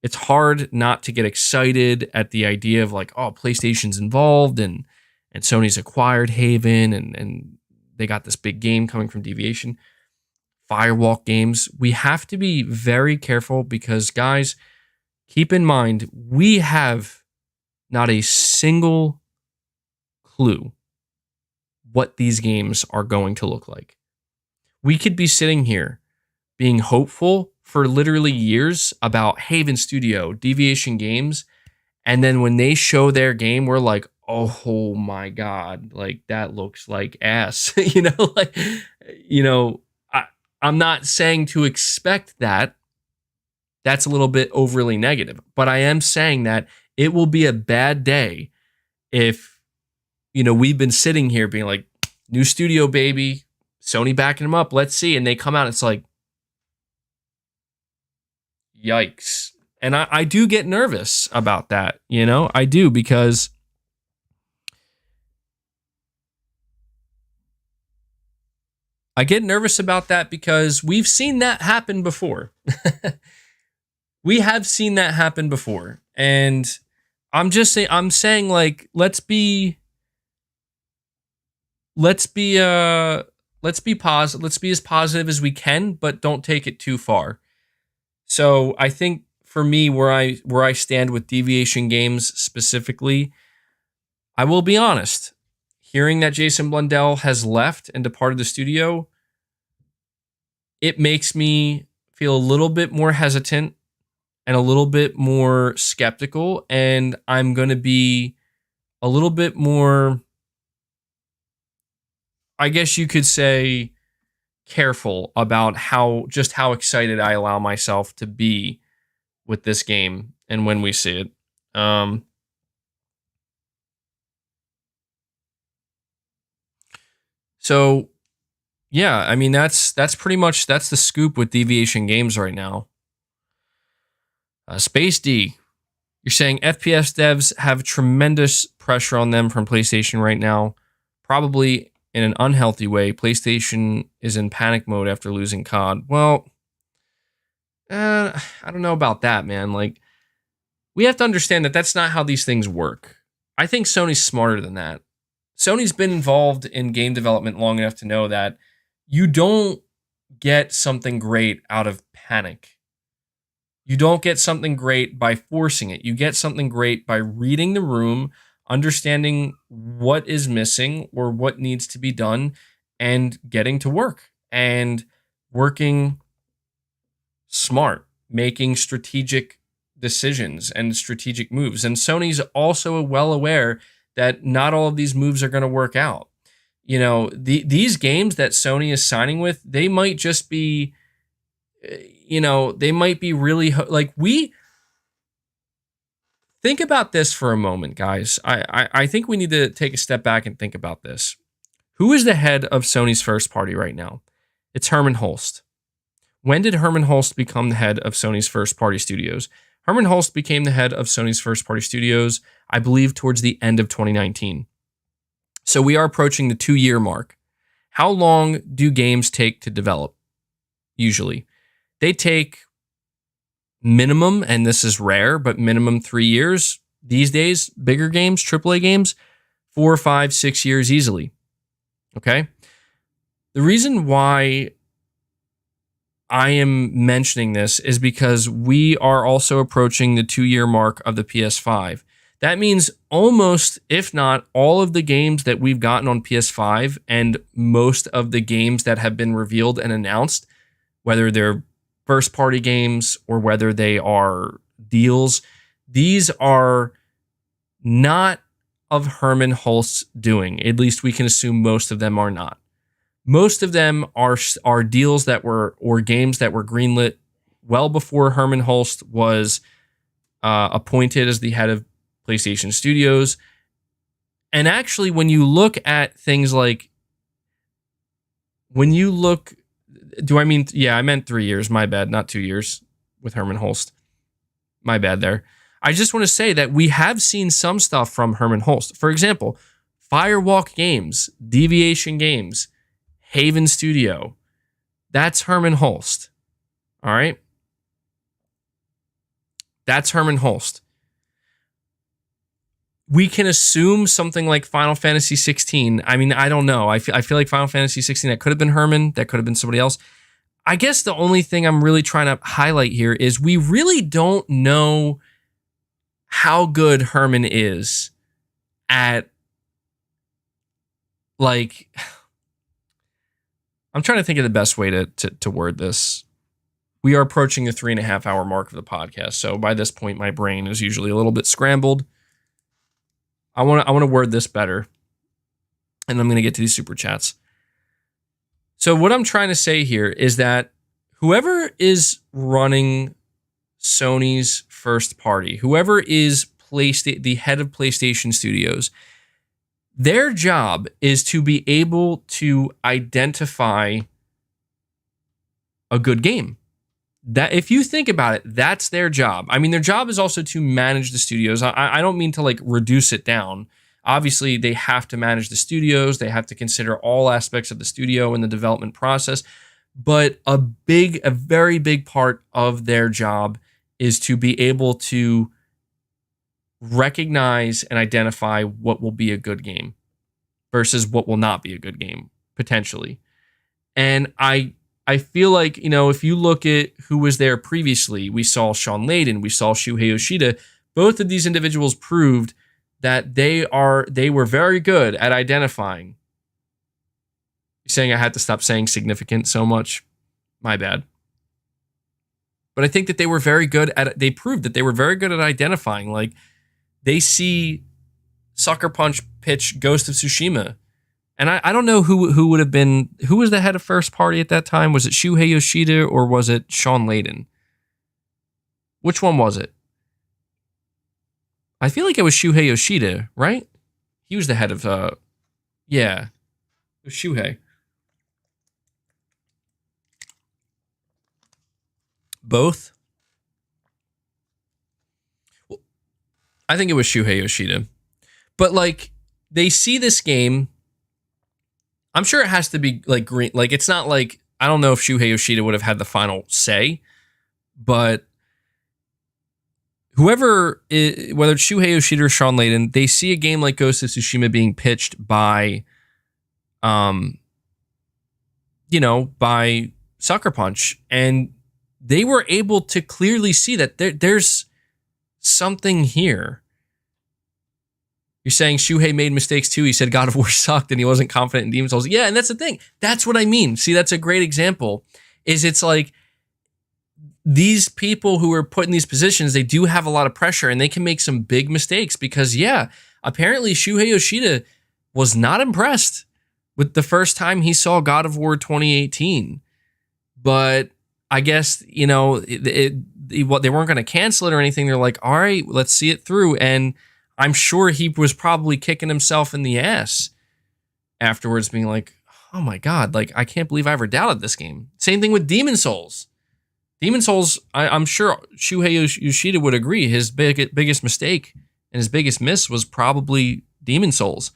it's hard not to get excited at the idea of like, oh, PlayStation's involved and Sony's acquired Haven and they got this big game coming from Deviation. Firewalk Games. We have to be very careful because, guys, keep in mind, we have not a single clue what these games are going to look like. We could be sitting here being hopeful for literally years about Haven Studio, Deviation Games, and then when they show their game, we're like, oh my God, like that looks like ass. I'm not saying to expect that. That's a little bit overly negative, but I am saying that it will be a bad day if, we've been sitting here being like, new studio, baby, Sony backing them up, let's see. And they come out, it's like, yikes. And I do get nervous about that, I do, because I get nervous about that because we've seen that happen before. We have seen that happen before. And I'm saying like, let's be positive. Let's be as positive as we can, but don't take it too far. So I think for me, where I stand with Deviation Games specifically, I will be honest. Hearing that Jason Blundell has left and departed the studio, it makes me feel a little bit more hesitant and a little bit more skeptical, and I'm going to be a little bit more, I guess you could say, careful about how excited I allow myself to be with this game and when we see it. So yeah, I mean that's pretty much that's the scoop with Deviation Games right now. Space D, you're saying FPS devs have tremendous pressure on them from PlayStation right now, probably in an unhealthy way. PlayStation is in panic mode after losing COD. Well, I don't know about that, man. Like, we have to understand that that's not how these things work. I think Sony's smarter than that. Sony's been involved in game development long enough to know that you don't get something great out of panic. You don't get something great by forcing it. You get something great by reading the room, understanding what is missing or what needs to be done, and getting to work and working smart, making strategic decisions and strategic moves. And Sony's also well aware that not all of these moves are going to work out. You know, these games that Sony is signing with, they might just be, you know, they might be really like, we think about this for a moment, guys. I think we need to take a step back and think about this. Who is the head of Sony's first party right now? It's Hermen Hulst. When did Hermen Hulst become the head of Sony's first party studios? Hermen Hulst became the head of Sony's first party studios, I believe, towards the end of 2019. So we are approaching the 2-year mark. How long do games take to develop? Usually, they take minimum, and this is rare, but minimum 3 years. These days, bigger games, AAA games, 4, 5, 6 years easily. Okay? The reason why I am mentioning this is because we are also approaching the 2-year mark of the PS5. That means almost, if not all of the games that we've gotten on PS5 and most of the games that have been revealed and announced, whether they're first party games or whether they are deals, these are not of Hermen Hulst's doing. At least we can assume most of them are not. Most of them are deals that were, or games that were greenlit well before Hermen Hulst was appointed as the head of PlayStation Studios. And actually, when you look at things like, I meant 3 years, my bad, not 2 years with Hermen Hulst. My bad there. I just want to say that we have seen some stuff from Hermen Hulst. For example, Firewalk Games, Deviation Games, Haven Studio. That's Hermen Hulst. All right? That's Hermen Hulst. We can assume something like Final Fantasy 16. I mean, I don't know. I feel like Final Fantasy 16, that could have been Hermen. That could have been somebody else. I guess the only thing I'm really trying to highlight here is we really don't know how good Hermen is at, like, I'm trying to think of the best way to word this. We are approaching the 3.5 hour mark of the podcast. So by this point, my brain is usually a little bit scrambled. I want to word this better. And I'm going to get to these super chats. So what I'm trying to say here is that whoever is running Sony's first party, whoever is the head of PlayStation Studios, their job is to be able to identify a good game. That, if you think about it, that's their job. I mean, their job is also to manage the studios. I don't mean to like reduce it down. Obviously, they have to manage the studios. They have to consider all aspects of the studio and the development process. But a very big part of their job is to be able to recognize and identify what will be a good game versus what will not be a good game, potentially. And I feel like, you know, if you look at who was there previously, we saw Sean Layden, we saw Shuhei Yoshida. Both of these individuals proved that they were very good at identifying. You're saying I had to stop saying significant so much? My bad. But I think that they were very good at, they proved that they were very good at identifying. Like, they see Sucker Punch pitch Ghost of Tsushima. And I don't know who would have been, who was the head of first party at that time? Was it Shuhei Yoshida or was it Sean Layden? Which one was it? I feel like it was Shuhei Yoshida, right? He was the head of, yeah, it was Shuhei. Both? Well, I think it was Shuhei Yoshida. But like, they see this game. I'm sure it has to be like green. Like, it's not like, I don't know if Shuhei Yoshida would have had the final say, but whoever, whether it's Shuhei Yoshida or Sean Layden, they see a game like Ghost of Tsushima being pitched by, by Sucker Punch, and they were able to clearly see that there's something here. You're saying Shuhei made mistakes too. He said God of War sucked and he wasn't confident in Demon's Souls. Yeah, and that's the thing. That's what I mean. See, that's a great example. Is it's like these people who are put in these positions, they do have a lot of pressure and they can make some big mistakes because, yeah, apparently Shuhei Yoshida was not impressed with the first time he saw God of War 2018. But I guess, they weren't going to cancel it or anything. They're like, all right, let's see it through. And I'm sure he was probably kicking himself in the ass afterwards, being like, oh my God, like, I can't believe I ever doubted this game. Same thing with Demon's Souls. Demon's Souls, I'm sure Shuhei Yoshida would agree, his biggest mistake and his biggest miss was probably Demon's Souls,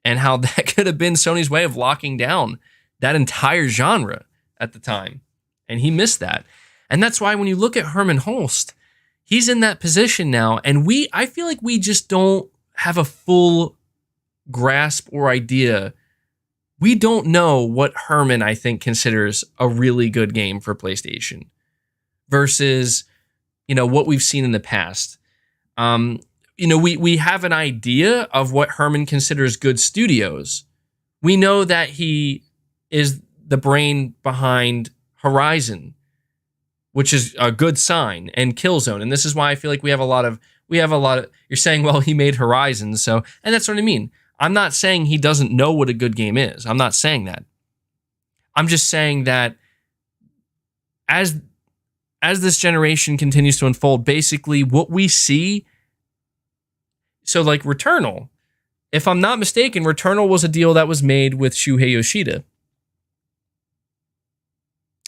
and how that could have been Sony's way of locking down that entire genre at the time. And he missed that. And that's why when you look at Hermen Hulst, he's in that position now, and I feel like we just don't have a full grasp or idea. We don't know what Hermen, I think, considers a really good game for PlayStation versus, what we've seen in the past. We have an idea of what Hermen considers good studios. We know that he is the brain behind Horizon, which is a good sign, and Killzone. And this is why I feel like we have a lot of, you're saying, well, he made Horizon. So, and that's what I mean. I'm not saying he doesn't know what a good game is. I'm not saying that. I'm just saying that as this generation continues to unfold, basically what we see, so like Returnal, if I'm not mistaken, Returnal was a deal that was made with Shuhei Yoshida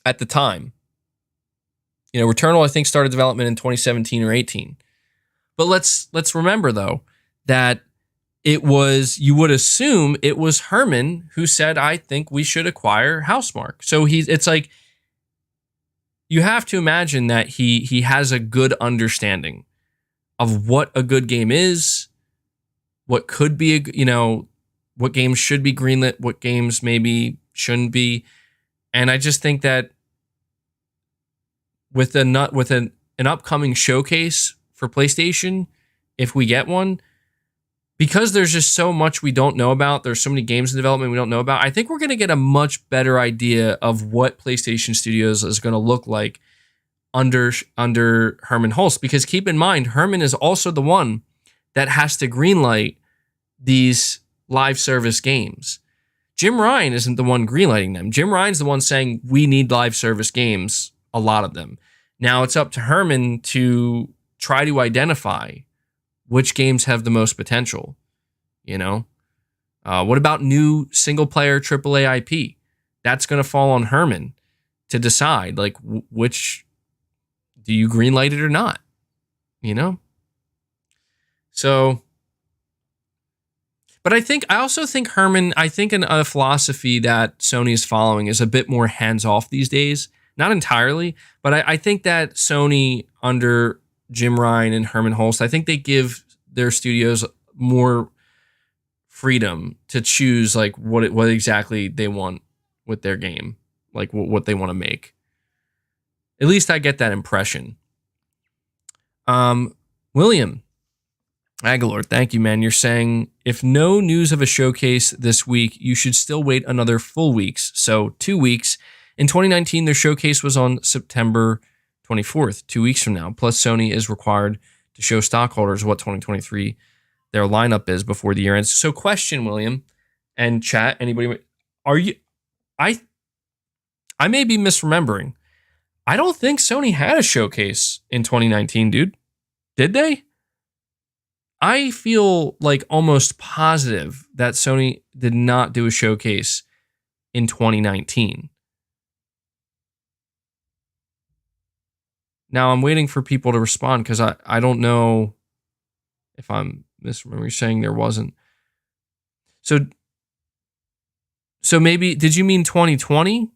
at the time. Returnal, I think, started development in 2017 or 18. But let's remember, though, that you would assume it was Hermen who said, I think we should acquire Housemarque. So it's like, you have to imagine that he has a good understanding of what a good game is, what could be, what games should be greenlit, what games maybe shouldn't be. And I just think that with an upcoming showcase for PlayStation, if we get one, because there's just so much we don't know about, there's so many games in development we don't know about, I think we're going to get a much better idea of what PlayStation Studios is going to look like under Hermen Hulst. Because keep in mind, Hermen is also the one that has to greenlight these live service games. Jim Ryan isn't the one greenlighting them. Jim Ryan's the one saying, we need live service games, a lot of them. Now it's up to Hermen to try to identify which games have the most potential. What about new single player AAA IP? That's going to fall on Hermen to decide, like, which do you greenlight it or not? So, but I also think Hermen, a philosophy that Sony is following is a bit more hands off these days. Not entirely, but I think that Sony under Jim Ryan and Hermen Hulst, I think they give their studios more freedom to choose like what exactly they want with their game, like what they want to make. At least I get that impression. William Aguilar, thank you, man. You're saying if no news of a showcase this week, you should still wait another full weeks. So 2 weeks. In 2019, their showcase was on September 24th, 2 weeks from now. Plus, Sony is required to show stockholders what 2023 their lineup is before the year ends. So question, William, And chat, anybody, are you, I, I may be misremembering. I don't think Sony had a showcase in 2019, dude. Did they? I feel like almost positive that Sony did not do a showcase in 2019. Now I'm waiting for people to respond because I don't know if I'm misremembering saying there wasn't. So maybe, did you mean 2020?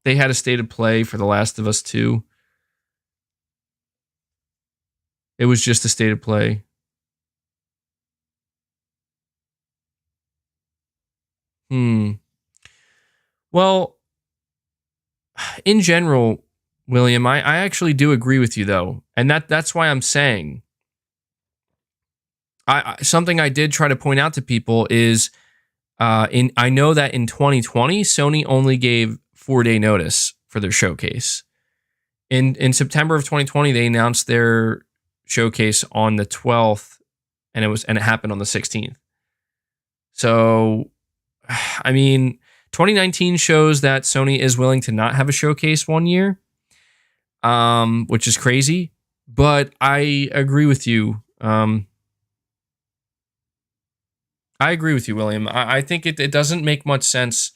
They had a state of play for The Last of Us 2. It was just a state of play. Well, in general, William, I actually do agree with you though. And that's why I'm saying something I did try to point out to people is I know that in 2020, Sony only gave 4-day notice for their showcase. In September of 2020, they announced their showcase on the 12th, and it happened on the 16th. So, I mean, 2019 shows that Sony is willing to not have a showcase one year, which is crazy. But I agree with you. I agree with you, William. I think it doesn't make much sense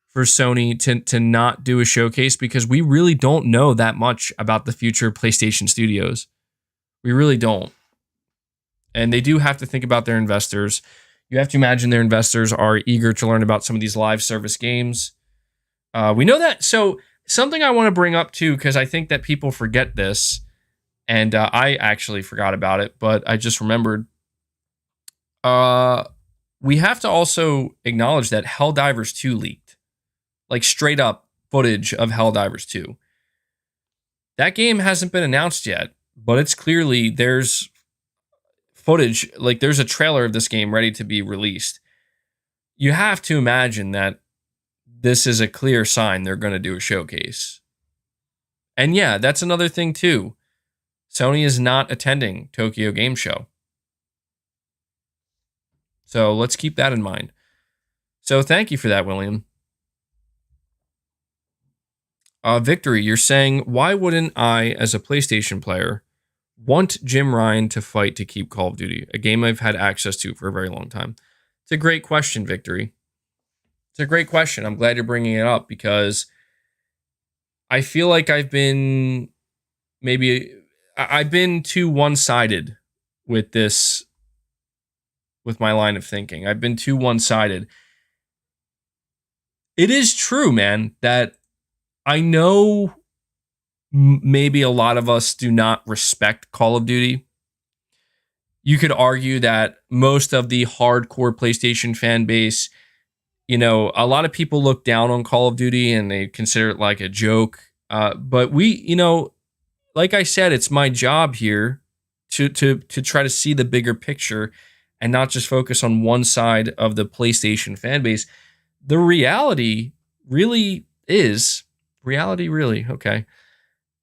for Sony to not do a showcase because we really don't know that much about the future PlayStation studios. We really don't. And they do have to think about their investors. You have to imagine their investors are eager to learn about some of these live service games. We know that. So something I want to bring up too, because I think that people forget this, and I actually forgot about it, but I just remembered. We have to also acknowledge that Helldivers 2 leaked. Like straight up footage of Helldivers 2. That game hasn't been announced yet, but it's clearly there's footage, like there's a trailer of this game ready to be released. You have to imagine that this is a clear sign they're going to do a showcase. And yeah, that's another thing too. Sony is not attending Tokyo Game Show. So let's keep that in mind. So thank you for that, William. Victory, you're saying, why wouldn't I, as a PlayStation player, want Jim Ryan to fight to keep Call of Duty, a game I've had access to for a very long time? It's a great question, Victory. It's a great question. I'm glad you're bringing it up because I feel like I've been too one-sided with this, with my line of thinking. I've been too one-sided. It is true, man, that I know maybe a lot of us do not respect Call of Duty. You could argue that most of the hardcore PlayStation fan base, a lot of people look down on Call of Duty and they consider it like a joke. But we, like I said, it's my job here to try to see the bigger picture and not just focus on one side of the PlayStation fan base. The reality really is, okay.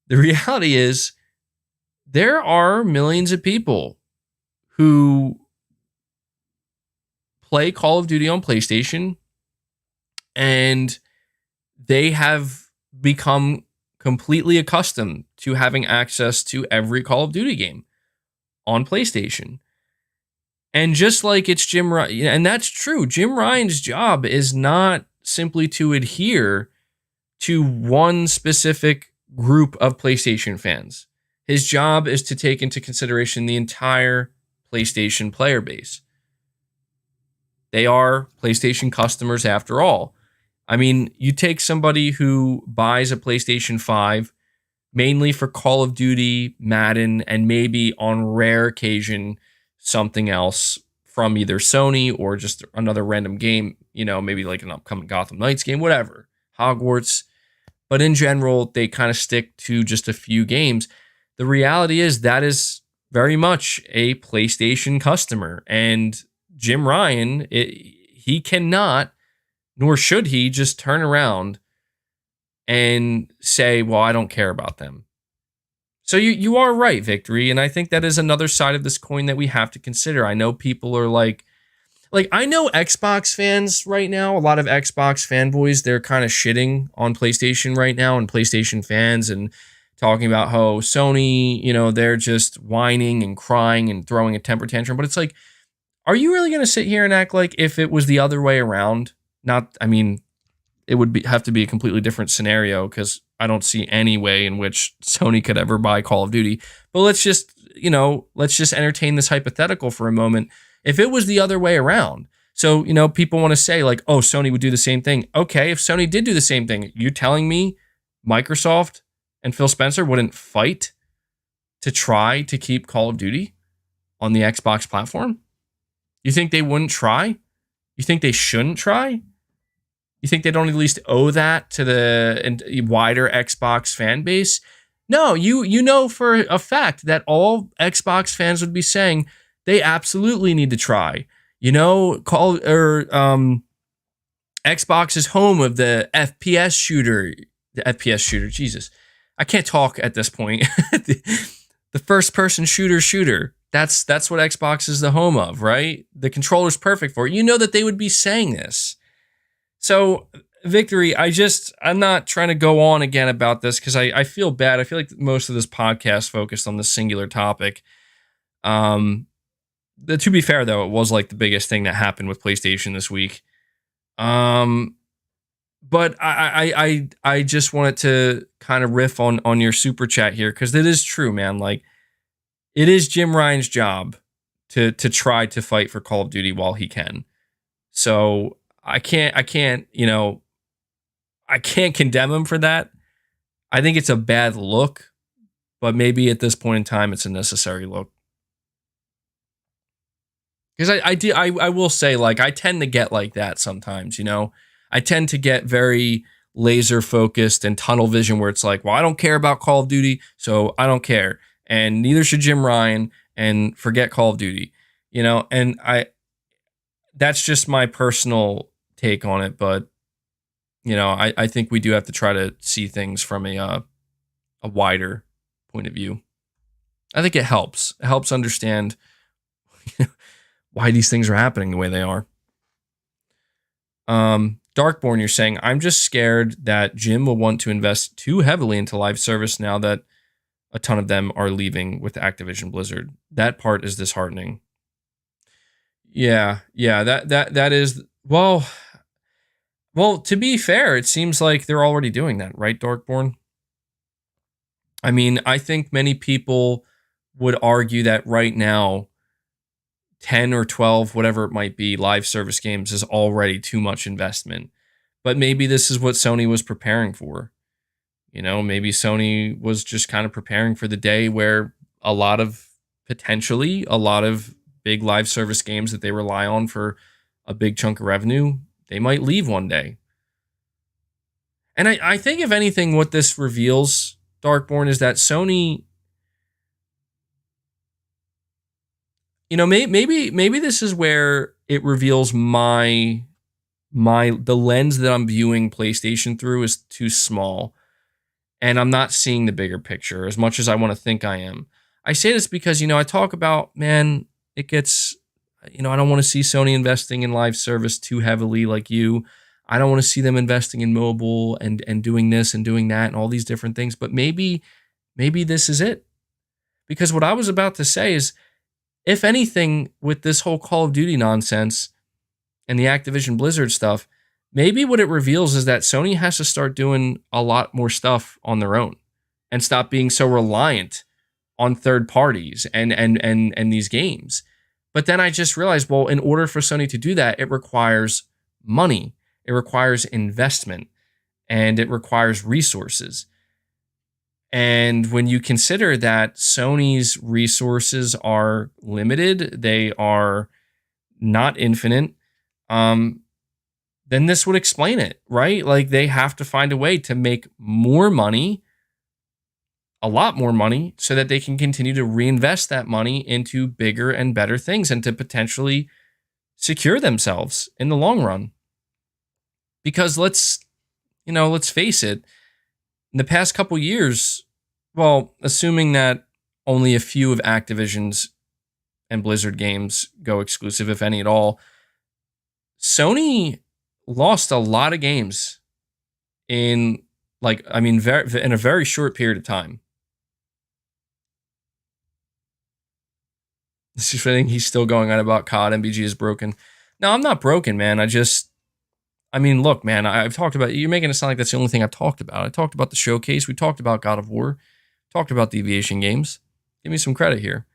The reality is there are millions of people who play Call of Duty on PlayStation and they have become completely accustomed to having access to every Call of Duty game on PlayStation. And just like it's Jim Ryan, and that's true, Jim Ryan's job is not simply to adhere to one specific group of PlayStation fans. His job is to take into consideration the entire PlayStation player base. They are PlayStation customers after all. I mean, you take somebody who buys a PlayStation 5 mainly for Call of Duty, Madden, and maybe on rare occasion something else from either Sony or just another random game, maybe like an upcoming Gotham Knights game, whatever, Hogwarts. But in general, they kind of stick to just a few games. The reality is that is very much a PlayStation customer. And Jim Ryan, he cannot, nor should he, just turn around and say, well, I don't care about them. So you are right, Victory, and I think that is another side of this coin that we have to consider. I know people are like I know Xbox fans right now, a lot of Xbox fanboys, they're kind of shitting on PlayStation right now and PlayStation fans and talking about how Sony, they're just whining and crying and throwing a temper tantrum. But it's like, are you really going to sit here and act like if it was the other way around? Not, I mean, it would have to be a completely different scenario because I don't see any way in which Sony could ever buy Call of Duty. But let's just entertain this hypothetical for a moment. If it was the other way around, so, people want to say like, oh, Sony would do the same thing. Okay, if Sony did do the same thing, you're telling me Microsoft and Phil Spencer wouldn't fight to try to keep Call of Duty on the Xbox platform? You think they wouldn't try? You think they shouldn't try? You think they don't at least owe that to the wider Xbox fan base? No, you know for a fact that all Xbox fans would be saying they absolutely need to try. Xbox is home of the FPS shooter. The FPS shooter, Jesus. I can't talk at this point. The first person shooter. That's what Xbox is the home of, right? The controller's perfect for it. You know that they would be saying this. So, Victory, I'm not trying to go on again about this because I feel bad. I feel like most of this podcast focused on this singular topic. To be fair, though, it was like the biggest thing that happened with PlayStation this week. But I just wanted to kind of riff on your super chat here because it is true, man. Like, it is Jim Ryan's job to try to fight for Call of Duty while he can. So I can't condemn him for that. I think it's a bad look, but maybe at this point in time, it's a necessary look. Because I will say, like, I tend to get like that sometimes, I tend to get very laser focused and tunnel vision where it's like, well, I don't care about Call of Duty, so I don't care. And neither should Jim Ryan, and forget Call of Duty, and that's just my personal take on it. But, I think we do have to try to see things from a wider point of view. I think it helps. It helps understand why these things are happening the way they are. Darkborn, you're saying, I'm just scared that Jim will want to invest too heavily into live service now that a ton of them are leaving with Activision Blizzard. That part is disheartening. Yeah, that is, well, to be fair, it seems like they're already doing that, right, Darkborn? I mean, I think many people would argue that right now, 10 or 12, whatever it might be, live service games is already too much investment. But maybe this is what Sony was preparing for. Maybe Sony was just kind of preparing for the day where potentially a lot of big live service games that they rely on for a big chunk of revenue, they might leave one day. And I think, if anything, what this reveals, Darkborn, is that Sony, maybe this is where it reveals the lens that I'm viewing PlayStation through is too small, and I'm not seeing the bigger picture as much as I want to think I am. I say this because, I talk about, man, it gets, I don't want to see Sony investing in live service too heavily like you. I don't want to see them investing in mobile and doing this and doing that and all these different things. But maybe this is it. Because what I was about to say is, if anything, with this whole Call of Duty nonsense and the Activision Blizzard stuff, maybe what it reveals is that Sony has to start doing a lot more stuff on their own and stop being so reliant on third parties and these games. But then I just realized, well, in order for Sony to do that, it requires money, it requires investment, and it requires resources. And when you consider that Sony's resources are limited, they are not infinite, then this would explain it, right? Like, they have to find a way to make more money, a lot more money, so that they can continue to reinvest that money into bigger and better things and to potentially secure themselves in the long run. Because let's face it, in the past couple years, Well, assuming that only a few of Activision's and Blizzard games go exclusive, if any at all, Sony lost a lot of games in in a very short period of time. This is thing he's still going on about COD. MBG is broken. No, I'm not broken, man. Look, man, I've talked about, you're making it sound like that's the only thing I've talked about. I talked about the showcase. We talked about God of War. Talked about the aviation games. Give me some credit here.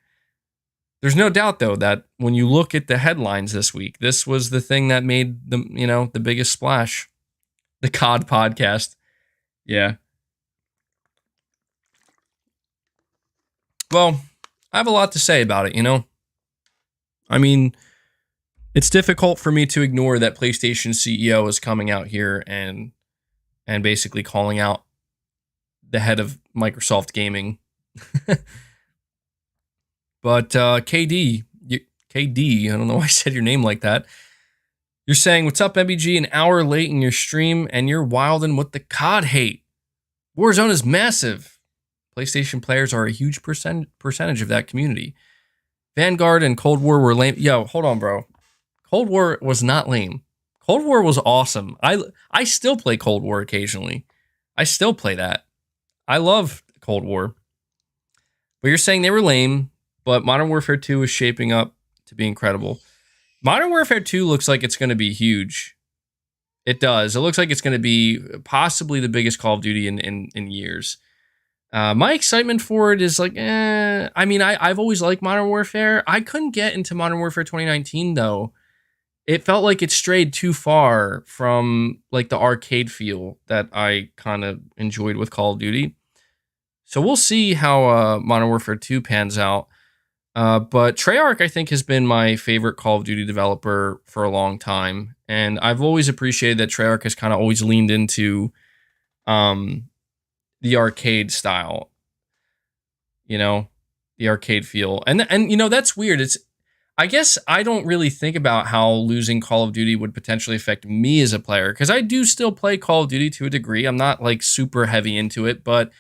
There's no doubt, though, that when you look at the headlines this week, this was the thing that made the biggest splash. The COD podcast. Yeah. Well, I have a lot to say about it. I mean, it's difficult for me to ignore that PlayStation CEO is coming out here and basically calling out the head of Microsoft Gaming. But KD, I don't know why I said your name like that. You're saying, what's up, MBG? An hour late in your stream, and you're wildin' with the COD hate. Warzone is massive. PlayStation players are a huge percentage of that community. Vanguard and Cold War were lame. Yo, hold on, bro. Cold War was not lame. Cold War was awesome. I still play Cold War occasionally. I still play that. I love Cold War. But you're saying they were lame, but Modern Warfare 2 is shaping up to be incredible. Modern Warfare 2 looks like it's going to be huge. It does. It looks like it's going to be possibly the biggest Call of Duty in years. My excitement for it is like, I've always liked Modern Warfare. I couldn't get into Modern Warfare 2019, though. It felt like it strayed too far from like the arcade feel that I kind of enjoyed with Call of Duty. So we'll see how Modern Warfare 2 pans out. But Treyarch, I think, has been my favorite Call of Duty developer for a long time. And I've always appreciated that Treyarch has kind of always leaned into the arcade style. The arcade feel. And that's weird. I guess I don't really think about how losing Call of Duty would potentially affect me as a player, because I do still play Call of Duty to a degree. I'm not like super heavy into it, but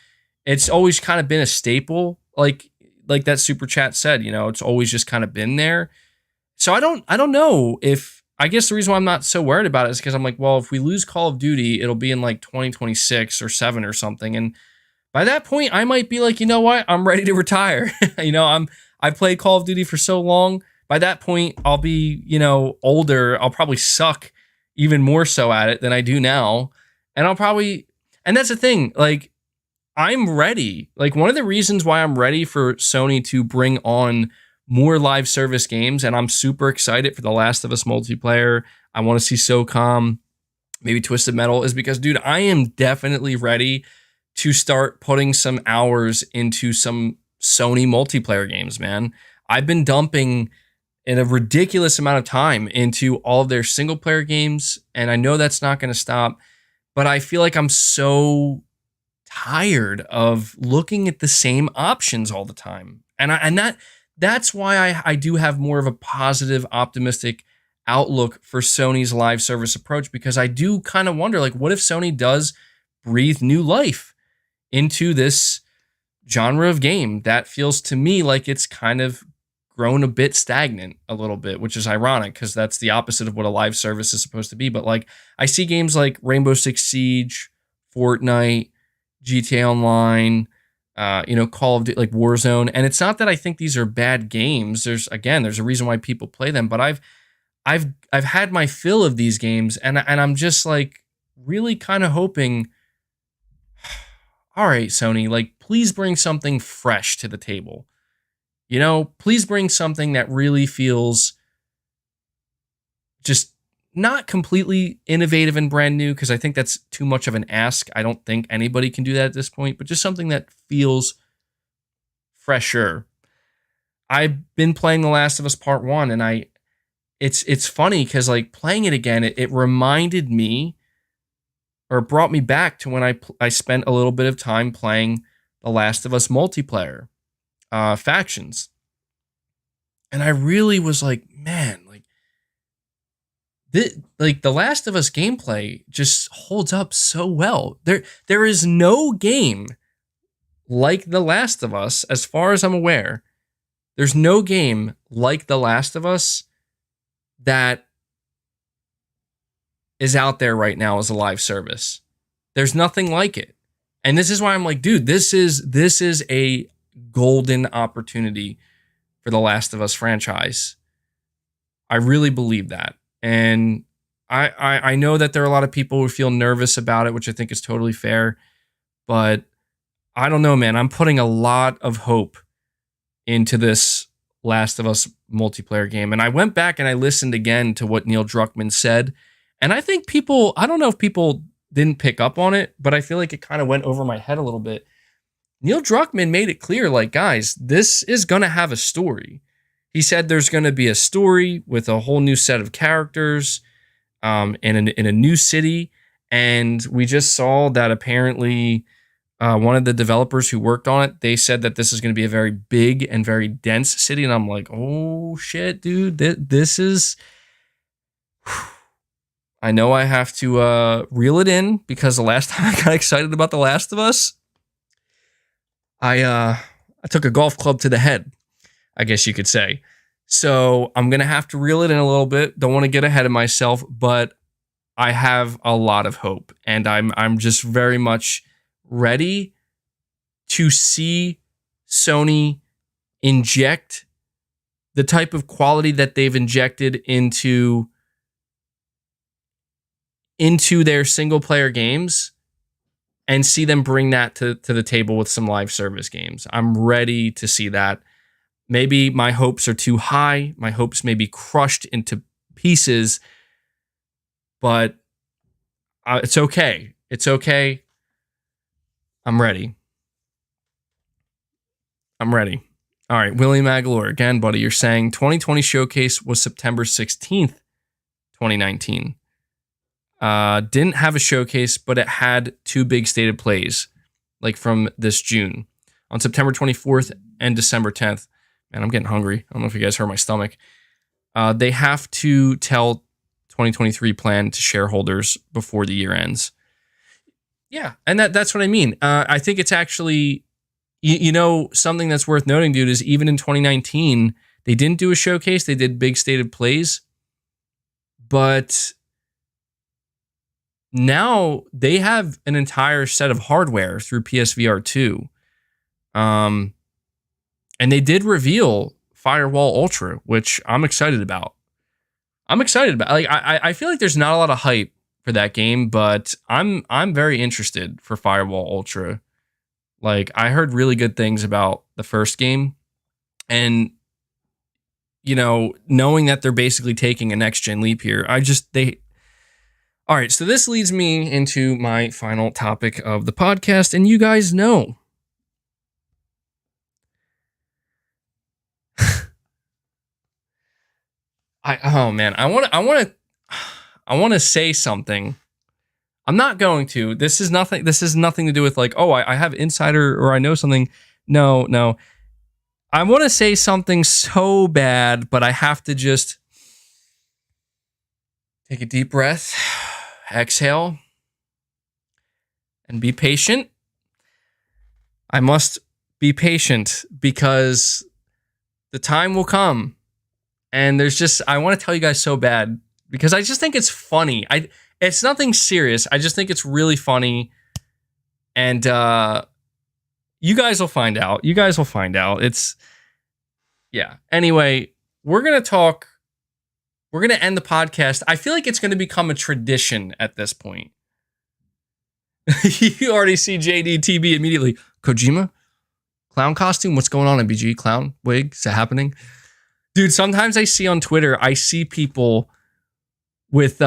it's always kind of been a staple. Like that super chat said, it's always just kind of been there. So I don't know if, I guess the reason why I'm not so worried about it is because I'm like, well, if we lose Call of Duty, it'll be in like 2026 or 7 or something. And by that point, I might be like, you know what? I'm ready to retire. I played Call of Duty for so long. By that point, I'll be, older. I'll probably suck even more so at it than I do now. And and that's the thing, like, I'm ready. Like, one of the reasons why I'm ready for Sony to bring on more live service games, and I'm super excited for The Last of Us multiplayer. I want to see SOCOM, maybe Twisted Metal, is because, dude, I am definitely ready to start putting some hours into some Sony multiplayer games, man. I've been dumping in a ridiculous amount of time into all of their single player games, and I know that's not going to stop, but I feel like I'm so tired of looking at the same options all the time. That's why I do have more of a positive, optimistic outlook for Sony's live service approach, because I do kind of wonder, like, what if Sony does breathe new life into this genre of game that feels to me like it's kind of grown a bit stagnant a little bit, which is ironic because that's the opposite of what a live service is supposed to be. But like, I see games like Rainbow Six Siege, Fortnite, GTA Online, Call of Duty, like Warzone. And it's not that I think these are bad games. There's a reason why people play them, but I've had my fill of these games, and I'm just like really kind of hoping, all right, Sony, like, please bring something fresh to the table. Please bring something that really feels just not completely innovative and brand new, because I think that's too much of an ask. I don't think anybody can do that at this point, but just something that feels fresher. I've been playing The Last of Us Part 1, and it's funny because, like, playing it again, it reminded me, or brought me back to when I spent a little bit of time playing The Last of Us multiplayer factions. And I really was like, man, The Last of Us gameplay just holds up so well. There is no game like The Last of Us, as far as I'm aware, there's no game like The Last of Us that is out there right now as a live service. There's nothing like it. And this is why I'm like, dude, this is a golden opportunity for the Last of Us franchise. I really believe that. And I know that there are a lot of people who feel nervous about it, which I think is totally fair. But I don't know, man. I'm putting a lot of hope into this Last of Us multiplayer game. And I went back and I listened again to what Neil Druckmann said. And I think I don't know if people didn't pick up on it, but I feel like it kind of went over my head a little bit. Neil Druckmann made it clear, like, guys, this is going to have a story. He said there's going to be a story with a whole new set of characters in a new city. And we just saw that apparently one of the developers who worked on it, they said that this is going to be a very big and very dense city. And I'm like, oh, shit, dude, this is... I know I have to reel it in because the last time I got excited about The Last of Us, I took a golf club to the head, I guess you could say. So I'm going to have to reel it in a little bit. Don't want to get ahead of myself, but I have a lot of hope. And I'm just very much ready to see Sony inject the type of quality that they've injected into their single player games and see them bring that to the table with some live service games. I'm ready to see that. Maybe my hopes are too high. My hopes may be crushed into pieces, but it's okay. It's okay. I'm ready. I'm ready. All right, William Aguilar, again, buddy, you're saying 2020 showcase was September 16th, 2019. Didn't have a showcase, but it had two big stated plays, like from this June. On September 24th and December 10th. Man, I'm getting hungry. I don't know if you guys heard my stomach. They have to tell 2023 plan to shareholders before the year ends. Yeah, and that's what I mean. I think it's actually, you know, something that's worth noting, dude, is even in 2019, they didn't do a showcase. They did big stated plays. But now they have an entire set of hardware through PSVR 2. And they did reveal Firewall Ultra, which I'm excited about. Like, I feel like there's not a lot of hype for that game, but I'm very interested for Firewall Ultra. Like, I heard really good things about the first game, and you know, knowing that they're basically taking a next gen leap here, all right, so this leads me into my final topic of the podcast, and you guys know I want to say something. I'm not going to. This is nothing to do with like, oh, I have insider or I know something. No. I want to say something so bad, but I have to just take a deep breath, exhale, and be patient. I must be patient because the time will come. And I want to tell you guys so bad because I just think it's funny. It's nothing serious. I just think it's really funny. And you guys will find out. Anyway, we're going to end the podcast. I feel like it's going to become a tradition at this point. You already see JDTB immediately. Kojima? Clown costume? What's going on, MBG? Clown wig? Is that happening? Dude, sometimes I see on Twitter, I see people with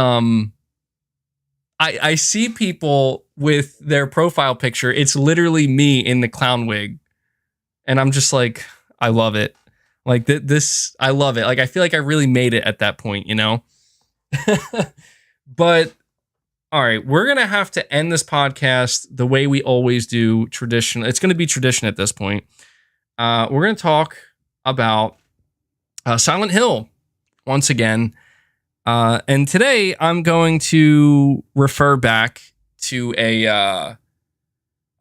I see people with their profile picture. It's literally me in the clown wig. And I'm just like, I love it. Like this, I love it. Like I feel like I really made it at that point, you know? But all right, we're going to have to end this podcast the way we always do, tradition. It's going to be tradition at this point. We're going to talk about Silent Hill once again. And today I'm going to refer back to a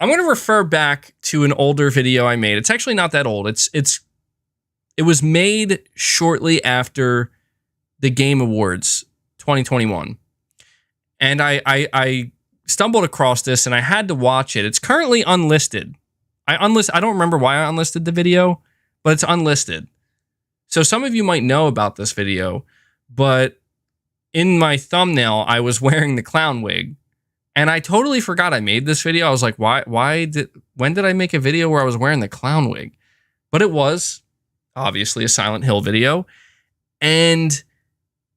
I'm going to refer back to an older video I made. It's actually not that old. It was made shortly after the Game Awards 2021. And I stumbled across this and I had to watch it. It's currently unlisted. I don't remember why I unlisted the video, but it's unlisted. So some of you might know about this video, but in my thumbnail, I was wearing the clown wig. And I totally forgot I made this video. I was like, when did I make a video where I was wearing the clown wig? But it was obviously a Silent Hill video. And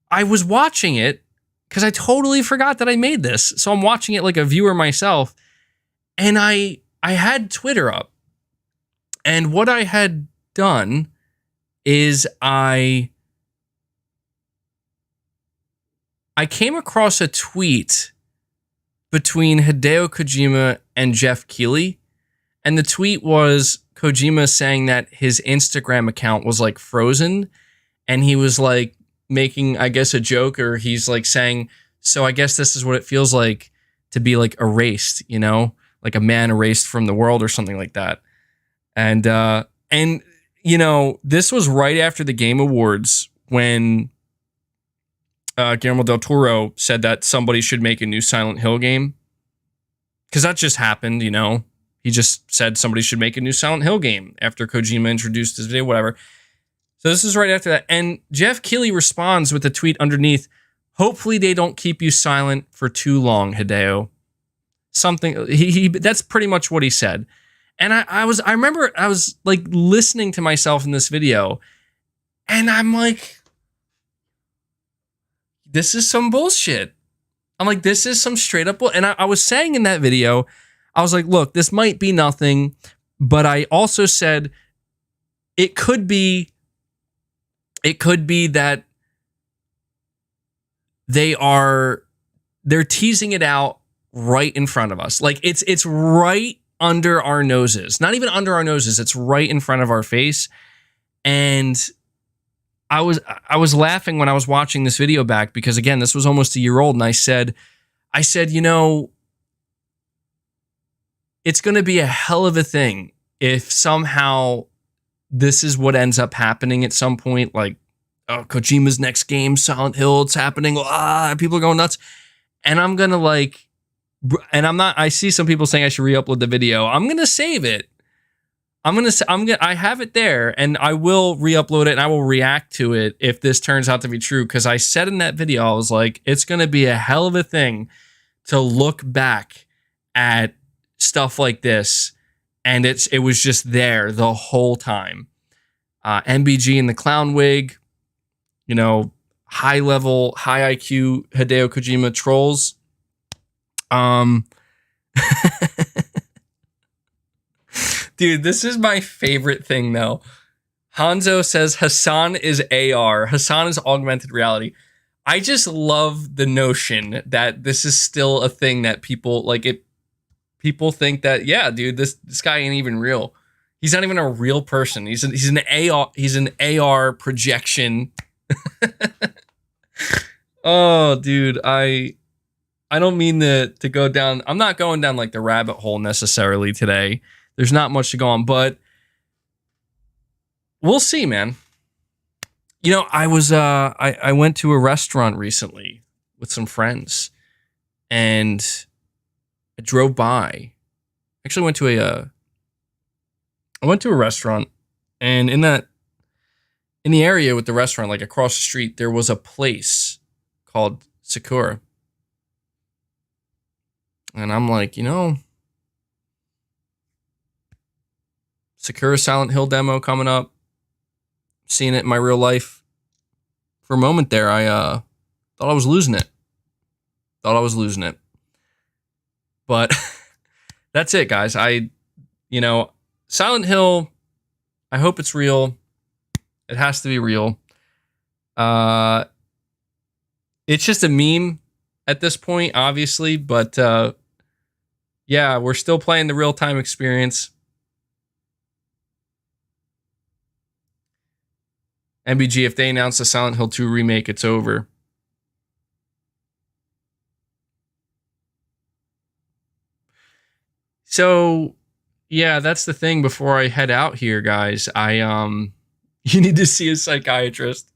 I was watching it because I totally forgot that I made this. So I'm watching it like a viewer myself. And I had Twitter up. And what I had done is I came across a tweet between Hideo Kojima and Jeff Keighley. And the tweet was Kojima saying that his Instagram account was like frozen. And he was like making, I guess, a joke, or he's like saying, so I guess this is what it feels like to be like erased, you know, like a man erased from the world or something like that. And you know, this was right after the Game Awards when Guillermo del Toro said that somebody should make a new Silent Hill game. Because that just happened, you know. He just said somebody should make a new Silent Hill game after Kojima introduced his video, whatever. So this is right after that. And Jeff Keighley responds with a tweet underneath, hopefully they don't keep you silent for too long, Hideo. Something, that's pretty much what he said. And I remember I was like listening to myself in this video and I'm like, this is some bullshit. I'm like, this is some straight up bull. And I was saying in that video, I was like, look, this might be nothing, but I also said it could be that they're teasing it out right in front of us. Like it's right under our noses, not even under our noses. It's right in front of our face. And I was laughing when I was watching this video back because again, this was almost a year old. And I said, you know, it's going to be a hell of a thing if somehow this is what ends up happening at some point. Like, oh, Kojima's next game, Silent Hill, it's happening. People are going nuts. And I'm going to like, and I see some people saying I should re-upload the video. I'm going to save it. I have it there and I will re-upload it and I will react to it if this turns out to be true. Cause I said in that video, I was like, it's going to be a hell of a thing to look back at stuff like this. And it was just there the whole time. MBG in the clown wig, you know, high level, high IQ Hideo Kojima trolls. Dude, this is my favorite thing though. Hanzo says Hassan is AR. Hassan is augmented reality. I just love the notion that this is still a thing that people like it. People think that, yeah, dude, this guy ain't even real. He's not even a real person. He's an AR projection. Oh, dude, I don't mean to go down. I'm not going down like the rabbit hole necessarily today. There's not much to go on, but we'll see, man. You know, I went to a restaurant recently with some friends and I drove by. Actually went to a restaurant and in the area with the restaurant, like across the street, there was a place called Sakura. And I'm like, you know, Sakura Silent Hill demo coming up. Seeing it in my real life. For a moment there, I thought I was losing it. But that's it, guys. Silent Hill, I hope it's real. It has to be real. It's just a meme at this point, obviously, but yeah, we're still playing the real-time experience. MBG, if they announce a Silent Hill 2 remake, it's over. So yeah, that's the thing. Before I head out here, guys, you need to see a psychiatrist.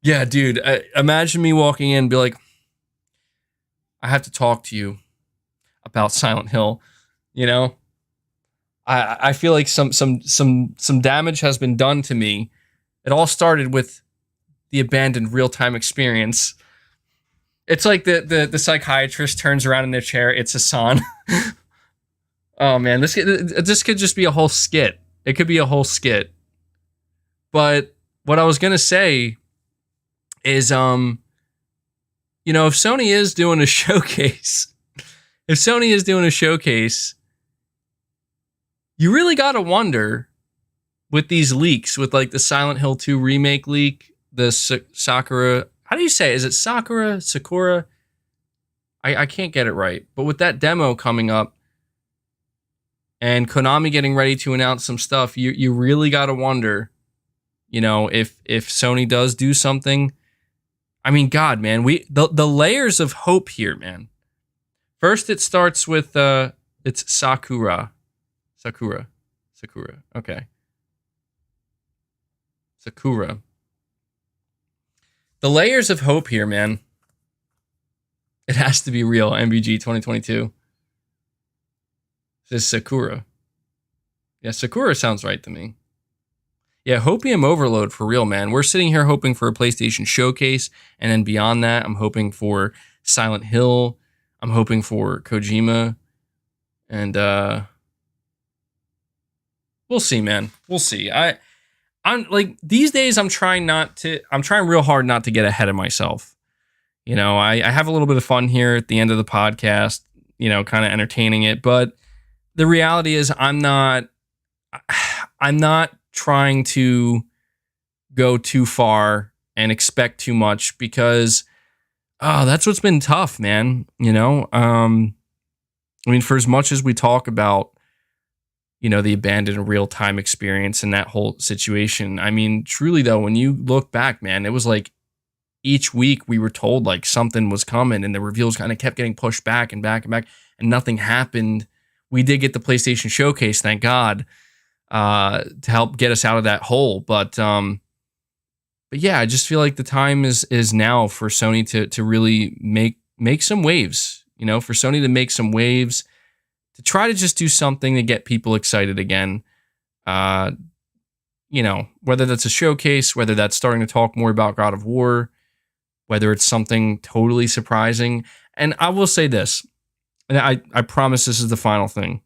Yeah, dude. Imagine me walking in and be like, I have to talk to you about Silent Hill. You know, I feel like some damage has been done to me. It all started with the abandoned real time experience. It's like the psychiatrist turns around in their chair. It's Hassan. Oh man, this could just be a whole skit. It could be a whole skit. But what I was gonna say is, you know, if Sony is doing a showcase, you really gotta wonder with these leaks, with like the Silent Hill 2 remake leak, the Sakura. How do you say it? Is it Sakura? I can't get it right. But with that demo coming up and Konami getting ready to announce some stuff, you really got to wonder, you know, if Sony does do something. I mean, God, man, the layers of hope here, man. First, it starts with it's Sakura. Okay. Sakura. The layers of hope here, man. It has to be real. MBG 2022. This is Sakura. Yeah, Sakura sounds right to me. Yeah, Hopium Overload for real, man. We're sitting here hoping for a PlayStation showcase, and then beyond that, I'm hoping for Silent Hill. I'm hoping for Kojima. And we'll see, man. We'll see. I'm like, these days I'm trying real hard not to get ahead of myself. You know, I have a little bit of fun here at the end of the podcast, you know, kind of entertaining it. But the reality is I'm not trying to go too far and expect too much, because that's what's been tough, man. You know, I mean, for as much as we talk about, you know, the abandoned real-time experience and that whole situation, I mean, truly though, when you look back, man, it was like each week we were told like something was coming, and the reveals kind of kept getting pushed back and back and back, and nothing happened. We did get the PlayStation showcase, thank God, to help get us out of that hole. But yeah, I just feel like the time is now for Sony to really make some waves. You know, for Sony to make some waves, to try to just do something to get people excited again. You know, whether that's a showcase, whether that's starting to talk more about God of War, whether it's something totally surprising. And I will say this, and I promise this is the final thing.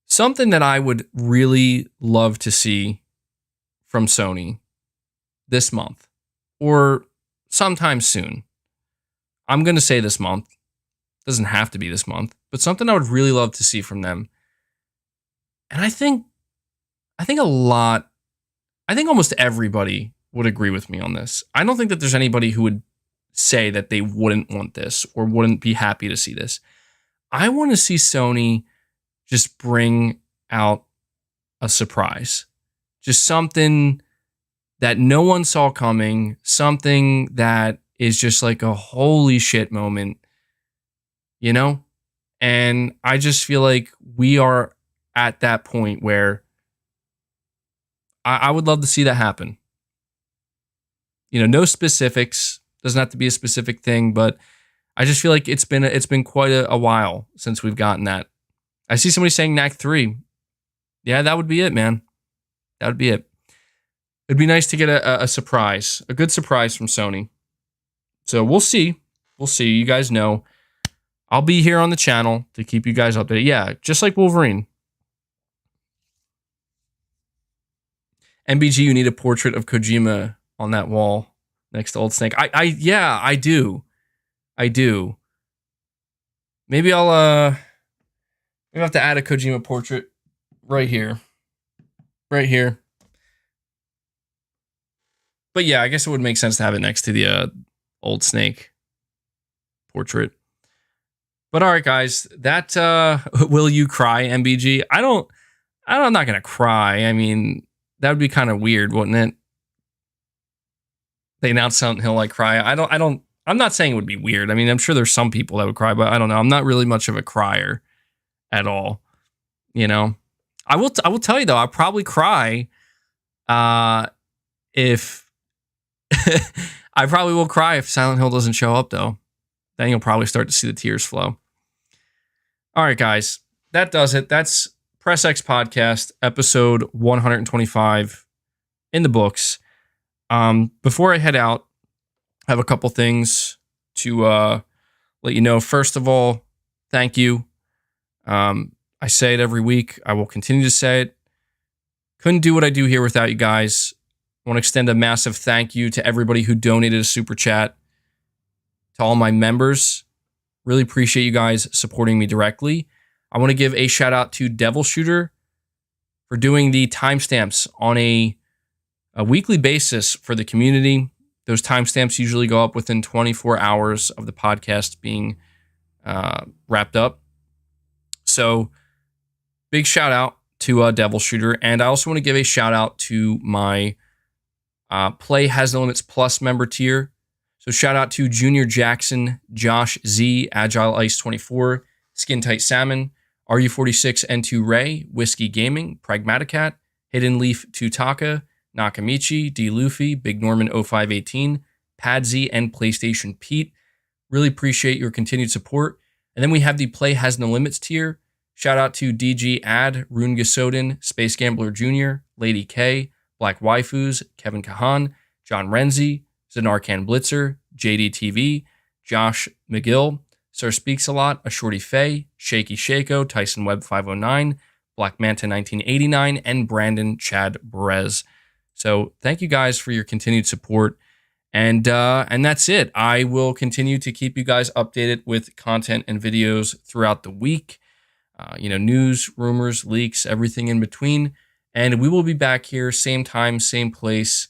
Something that I would really love to see from Sony this month or sometime soon. I'm going to say this month. Doesn't have to be this month, but something I would really love to see from them. And I think almost everybody would agree with me on this. I don't think that there's anybody who would say that they wouldn't want this or wouldn't be happy to see this. I want to see Sony just bring out a surprise. Just something that no one saw coming, something that is just like a holy shit moment, you know? And I just feel like we are at that point where I would love to see that happen. You know, no specifics, doesn't have to be a specific thing, but I just feel like it's been quite a while since we've gotten that. I see somebody saying Knack 3. Yeah, that would be it, man. That would be it. It'd be nice to get a surprise, a good surprise from Sony. So we'll see. We'll see. You guys know. I'll be here on the channel to keep you guys updated. Yeah, just like Wolverine. MBG, you need a portrait of Kojima on that wall next to Old Snake. Yeah, I do. Maybe I'll have to add a Kojima portrait right here. Right here. But yeah, I guess it would make sense to have it next to the Old Snake portrait. But all right, guys, that will you cry, MBG? I'm not gonna cry. I mean, that would be kind of weird, wouldn't it? They announced Silent Hill, I cry. I don't I'm not saying it would be weird. I mean, I'm sure there's some people that would cry, but I don't know. I'm not really much of a crier at all. You know, I will tell you though, I'll probably cry if I probably will cry if Silent Hill doesn't show up though. Then you'll probably start to see the tears flow. All right, guys, that does it. That's Press X Podcast, episode 125 in the books. Before I head out, I have a couple things to let you know. First of all, thank you. I say it every week. I will continue to say it. Couldn't do what I do here without you guys. I want to extend a massive thank you to everybody who donated a super chat, to all my members. Really appreciate you guys supporting me directly. I want to give a shout out to Devil Shooter for doing the timestamps on a weekly basis for the community. Those timestamps usually go up within 24 hours of the podcast being wrapped up. So big shout out to Devil Shooter. And I also want to give a shout out to my Play Has No Limits Plus member tier. So shout out to Junior Jackson, Josh Z, Agile Ice 24, Skin Tight Salmon, RU46 N2 Ray, Whiskey Gaming, Pragmaticat, Hidden Leaf Tutaka, Nakamichi, D Luffy, Big Norman 0518, Padzy, and PlayStation Pete. Really appreciate your continued support. And then we have the Play Has No Limits tier. Shout out to DG Ad, Rune Gasoden, Space Gambler Jr., Lady K, Black Waifus, Kevin Kahan, John Renzi, Zanarkand Blitzer, JD TV, Josh McGill, Sir Speaks a Lot, A Shorty Faye, Shaky Shako, Tyson Webb 509, Black Manta 1989, and Brandon Chad Brez. So thank you guys for your continued support. And that's it. I will continue to keep you guys updated with content and videos throughout the week. News, rumors, leaks, everything in between. And we will be back here, same time, same place,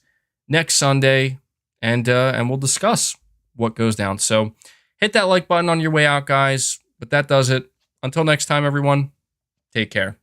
next Sunday, and we'll discuss what goes down. So hit that like button on your way out, guys. But that does it. Until next time, everyone, take care.